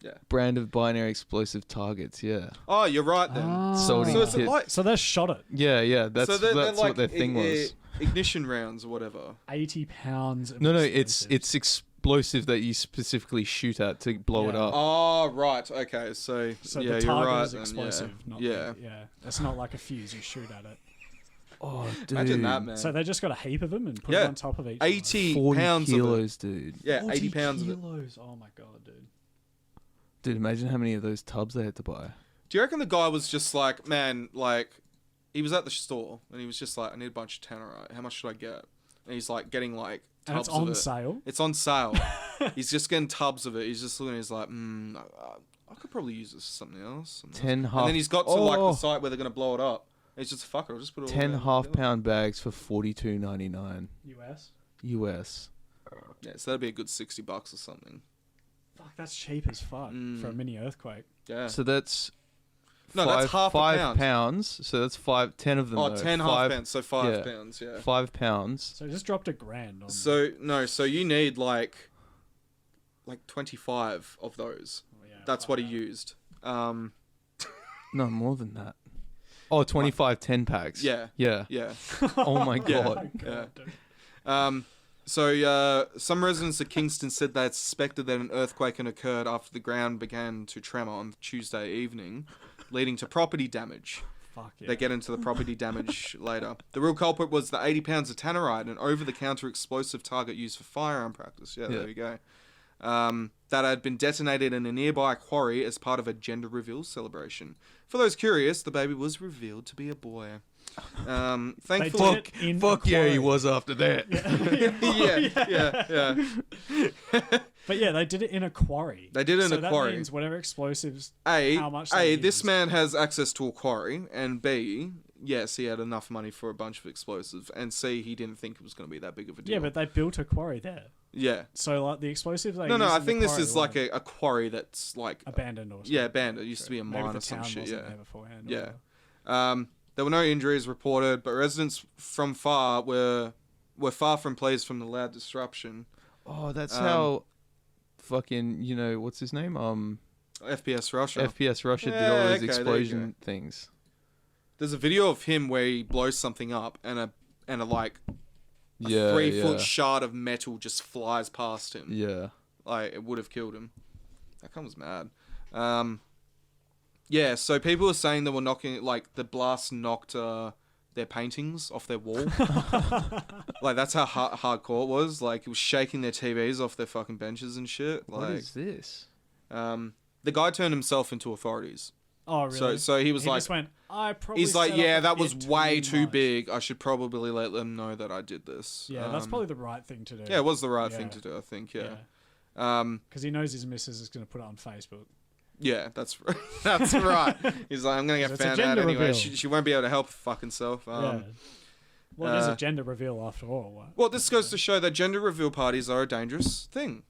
Yeah. brand of binary explosive targets. Yeah. Oh, you're right then. Sold in So is it kit. like? So they shot it. Yeah. That's so they're that's like what their thing was. Ignition rounds or whatever. 80 pounds. Of No, explosives. it's explosive that you specifically shoot at to blow it Yeah. up. Oh, right. Okay. So So yeah, the you're target right. is then, explosive. Yeah. Not Yeah. yeah. It's not like a fuse you shoot at it. Oh, dude. Imagine that, man. So they just got a heap of them and put Yeah. it on top of each. 80 40 pounds kilos, dude. of it. Yeah, 40 80 pounds of it. kilos. Oh my god, dude. Dude, imagine how many of those tubs they had to buy. Do you reckon the guy was just like, man, like, he was at the store and he was just like, I need a bunch of tannerite. How much should I get? And he's like getting like And tubs it's on of it. sale. It's on sale. He's just getting tubs of it. He's just looking. He's like, I could probably use this for something else. 10 half. And then he's got to like the Oh. site where they're gonna blow it up. And he's just fuck it. I'll just put it all 10 in half-pound bags for $42.99 US. US. Yeah, so that'd be a good $60 or something. Fuck, that's cheap as fuck for a mini earthquake. Yeah. So that's No, that's half a five pound. pounds. So that's 10 of them. Oh, though. 10 half Five- pounds. So 5 yeah. pounds. Yeah. 5 pounds. So just dropped $1,000 on. So no. So you need like 25 of those. Oh, yeah, That's fuck what he that. used. No, more than that. Oh, 25 10 packs. Yeah. Yeah. Yeah. Oh my Yeah. god. Yeah. dude. So some residents of Kingston said they had suspected that an earthquake had occurred after the ground began to tremor on Tuesday evening, leading to property damage. Fuck yeah. They get into the property damage later. The real culprit was the 80 pounds of tannerite, an over-the-counter explosive target used for firearm practice. Yeah, there you go. That had been detonated in a nearby quarry as part of a gender reveal celebration. For those curious, the baby was revealed to be a boy. They Thankfully, did it in Fuck a yeah, he quarry. was after that. yeah. But yeah, they did it in a quarry. They did it in so a that quarry. means whatever explosives, A, how much they this used. man has access to a quarry, and B, yes, he had enough money for a bunch of explosives, and C, he didn't think it was going to be that big of a deal. Yeah, but they built a quarry there. Yeah. So like the explosives they No, used I in the think this quarry is like weren't a quarry that's like... abandoned or something. Yeah, abandoned. It used to be a Maybe mine the or some town shit, wasn't yeah. there beforehand. or Yeah. whatever. There were no injuries reported, but residents from far were far from pleased from the loud disruption. Oh, that's how fucking, you know, what's his name? FPS Russia. FPS Russia did Yeah, all those okay, there you explosion things. There's a video of him where he blows something up and a like Yeah. 3-foot shard of metal just flies past him. Yeah. Like, it would have killed him. That cunt was mad. Yeah, so people were saying they were knocking, like, the blast knocked their paintings off their wall. Like, that's how hardcore it was. Like, it was shaking their TVs off their fucking benches and shit. Like, What is this? the guy turned himself into authorities. Oh really? So he was he like, just went, I probably he's like, set up yeah, a that was bit way too much." big. I should probably let them know that I did this. Yeah, that's probably the right thing to do. Yeah, it was the right thing Yeah. to do, I think, yeah. Because he knows his missus is going to put it on Facebook. Yeah, that's that's right. He's like, I'm gonna get It's a found out gender anyway. reveal. She won't be able to help her fucking self. Yeah. Well, it is a gender reveal after all. What? Well, this goes to show that gender reveal parties are a dangerous thing.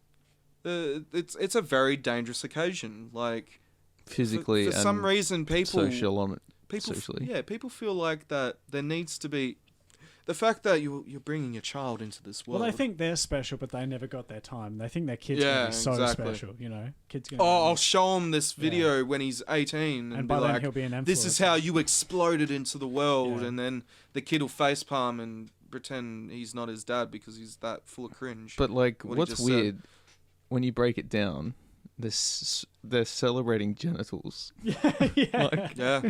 It's a very dangerous occasion. Like Physically for and some reason, people social on it. people socially. yeah, people feel like that there needs to be the fact that you're bringing your child into this world. Well, they think they're special, but they never got their time. They think their kid's Yeah, gonna be so exactly. special. You know, kid's gonna. I'll show him this video when he's 18, And be by then like, he'll be an "This is influencer." how you exploded into the world," Yeah. and then the kid will facepalm and pretend he's not his dad because he's that full of cringe. But like, What he what's just said. weird when you break it down? They're celebrating genitals. yeah. yeah,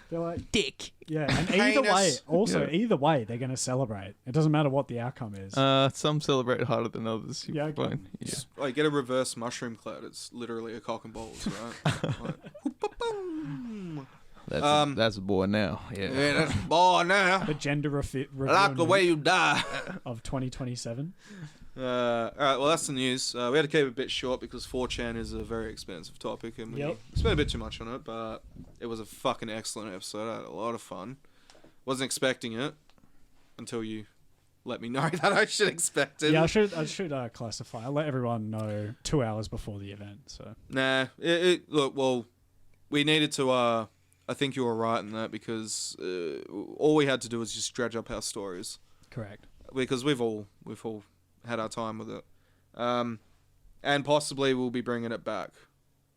They're like, Dick. yeah, and either way, Heinous. also Yeah. either way, they're gonna celebrate. It doesn't matter what the outcome is. Some celebrate harder than others. Yeah, okay. Fine. Yeah. like get a reverse mushroom cloud. It's literally a cock and balls, right? Like, whoop-a-boom. That's a boy now. Yeah. Yeah, that's boy now. The gender I like the way you die. of 2027. All right, well, that's the news. We had to keep it a bit short because 4chan is a very expensive topic, and we Yep. spent a bit too much on it, but it was a fucking excellent episode. I had a lot of fun. Wasn't expecting it until you let me know that I should expect it. Yeah, I should classify. I'll let everyone know 2 hours before the event. So Nah, look, well, we needed to, I think you were right in that because all we had to do was just dredge up our stories. correct. Because we've all had our time with it, and possibly we'll be bringing it back.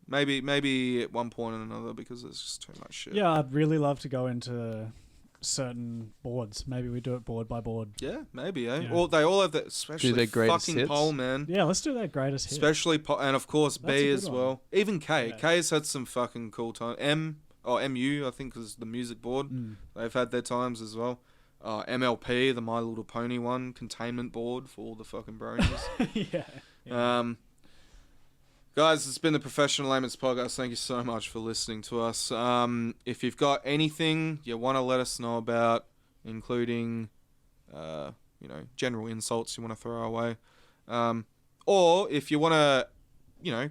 Maybe at one point or another because there's just too much shit. Yeah, I'd really love to go into certain boards. Maybe we do it board by board. Yeah, maybe. Eh? Yeah. Well, they all have that, especially their greatest fucking hits. Poll, man. Yeah, let's do that greatest hit. Especially and of course That's a B good as one. well. Even K. Yeah. K's had some fucking cool time. MU I think is the music board. They've had their times as well. MLP, the My Little Pony one, containment board for all the fucking bronies. yeah. Guys, it's been the Professional Layman's Podcast. Thank you so much for listening to us. If you've got anything you want to let us know about, including, general insults you want to throw our way, or if you want to,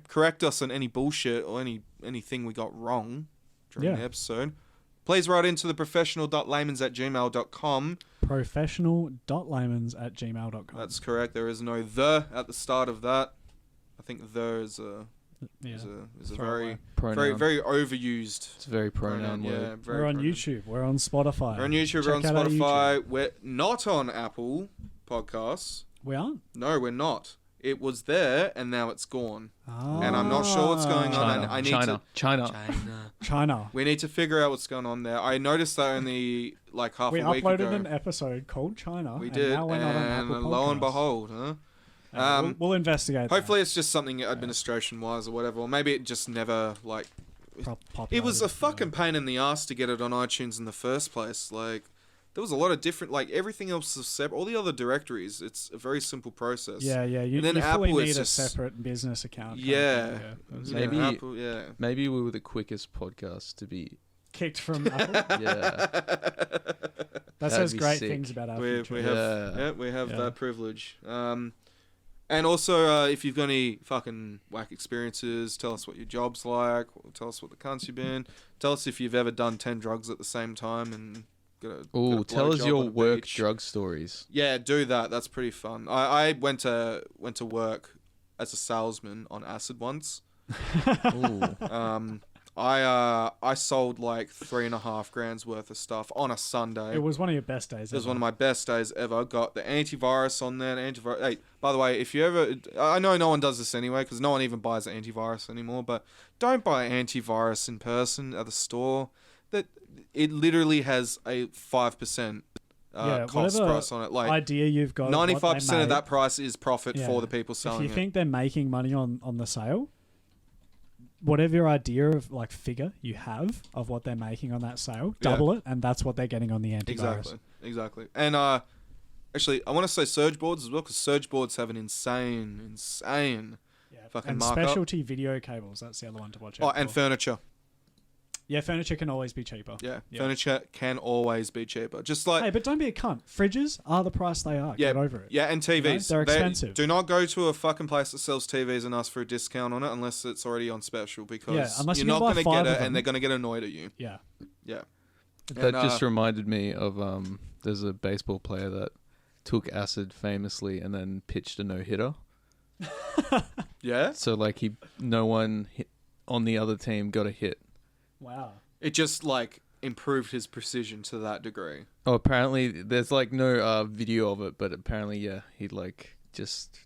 correct us on any bullshit or anything we got wrong during the episode, please write into the professional.laymans@gmail.com. Professional.laymans@gmail.com. That's correct. There is no the at the start of that. I think the is a very Pronoun. very overused. It's a very pronoun word. Yeah, very We're on pronoun. YouTube. We're on Spotify. We're on YouTube. We're on Check out our Spotify. YouTube. We're not on Apple Podcasts. We aren't. No, we're not. It was there and now it's gone. And I'm not sure what's going on. China. I need China. China. We need to figure out what's going on there. I noticed that only like half We a week uploaded ago. an episode called China. We and did, Now we're not on and Apple lo and Podcasts. behold, huh? We'll investigate. Hopefully it's just something administration-wise or whatever, or maybe it just never like. It was a fucking pain in the ass to get it on iTunes in the first place. Like, there was a lot of different, like everything else is separate. All the other directories, it's a very simple process. Yeah. You, And then you fully Apple need is a just- separate business account. Yeah. Maybe- Apple, yeah. Maybe we were the quickest podcast to be. Kicked from Apple. Yeah. That says be great sick. things about our We future. have Yeah. that privilege. And also, if you've got any fucking whack experiences, tell us what your job's like. Tell us what the cunts you've been. Tell us if you've ever done 10 drugs at the same time and got a Tell us blowjob your on a work beach. drug stories. Yeah, do that. That's pretty fun. I went to work as a salesman on acid once. Ooh. I sold like $3,500 worth of stuff on a Sunday. It was one of your best days. It was ever. one of my best days ever. Got the antivirus on there. Hey, by the way, if you ever... I know no one does this anyway because no one even buys an antivirus anymore, but don't buy antivirus in person at the store. That it literally has a 5% cost whatever price on it. Like idea you've got. 95% of that price is profit Yeah. for the people If selling you it. think they're making money on the sale, whatever your idea of like figure you have of what they're making on that sale, double it, and that's what they're getting on the antivirus. Exactly. And actually, I want to say surge boards as well because surge boards have an insane Yeah. fucking and markup. specialty video cables. That's the other one to watch out Oh, and for. furniture. Yeah, furniture can always be cheaper. Yeah, Yeah. furniture can always be cheaper. Just like Hey, but don't be a cunt. Fridges are the price they are. yeah, Get over it. yeah, and TVs. They're expensive. Do not go to a fucking place that sells TVs and ask for a discount on it unless it's already on special because unless you're you're not gonna going buy to 5 get of it them. and they're going to get annoyed at you. Yeah. Yeah. That And, just reminded me of there's a baseball player that took acid famously and then pitched a no-hitter. yeah. So no one on the other team got a hit. Wow. It just like improved his precision to that degree. Oh, apparently there's like no video of it, but apparently he like just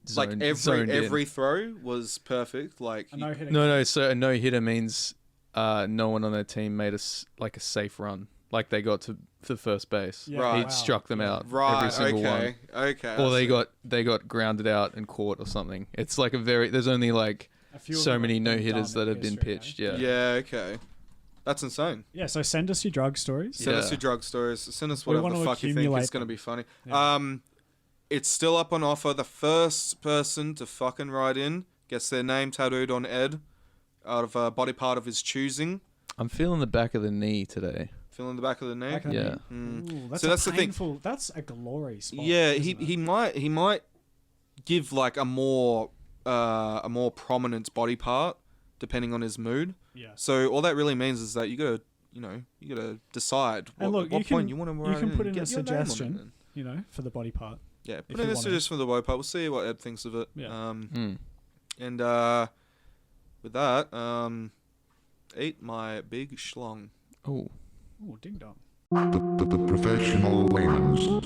zoned, Like zoned every in. throw was perfect. Like A no-hitter. No. So a no hitter means no one on their team made a safe run. Like they got to first base. Yeah, Right. He wow. struck them out. right, Every single okay, one. okay. Or I they see. got grounded out and caught or something. It's like there's only like A few of so them many have been no hitters done that in have been history, pitched. eh? Yeah. Yeah, okay. That's insane. Yeah, so send us your drug stories. Send us Yeah. your drug stories. Send us We whatever want the to fuck you think accumulate is going to them. be funny. Yeah. It's still up on offer. The first person to fucking write in gets their name tattooed on Ed out of a body part of his choosing. I'm feeling the back of the knee today. Feeling the back of the knee. Back of the Yeah. knee. Ooh, that's So a that's the thing. painful, that's a glory spot. Yeah, isn't it? he might give like a more prominent body part depending on his mood. Yeah. So all that really means is that you gotta decide And what, look, what you point can- you want to you write can in put and in a get your name on it suggestion. then. You know, for the body part. Yeah, if put you in a want it. suggestion for the body part. We'll see what Ed thinks of it. Yeah. And with that, eat my big schlong. Oh. Ooh, ding dong. The professional layman's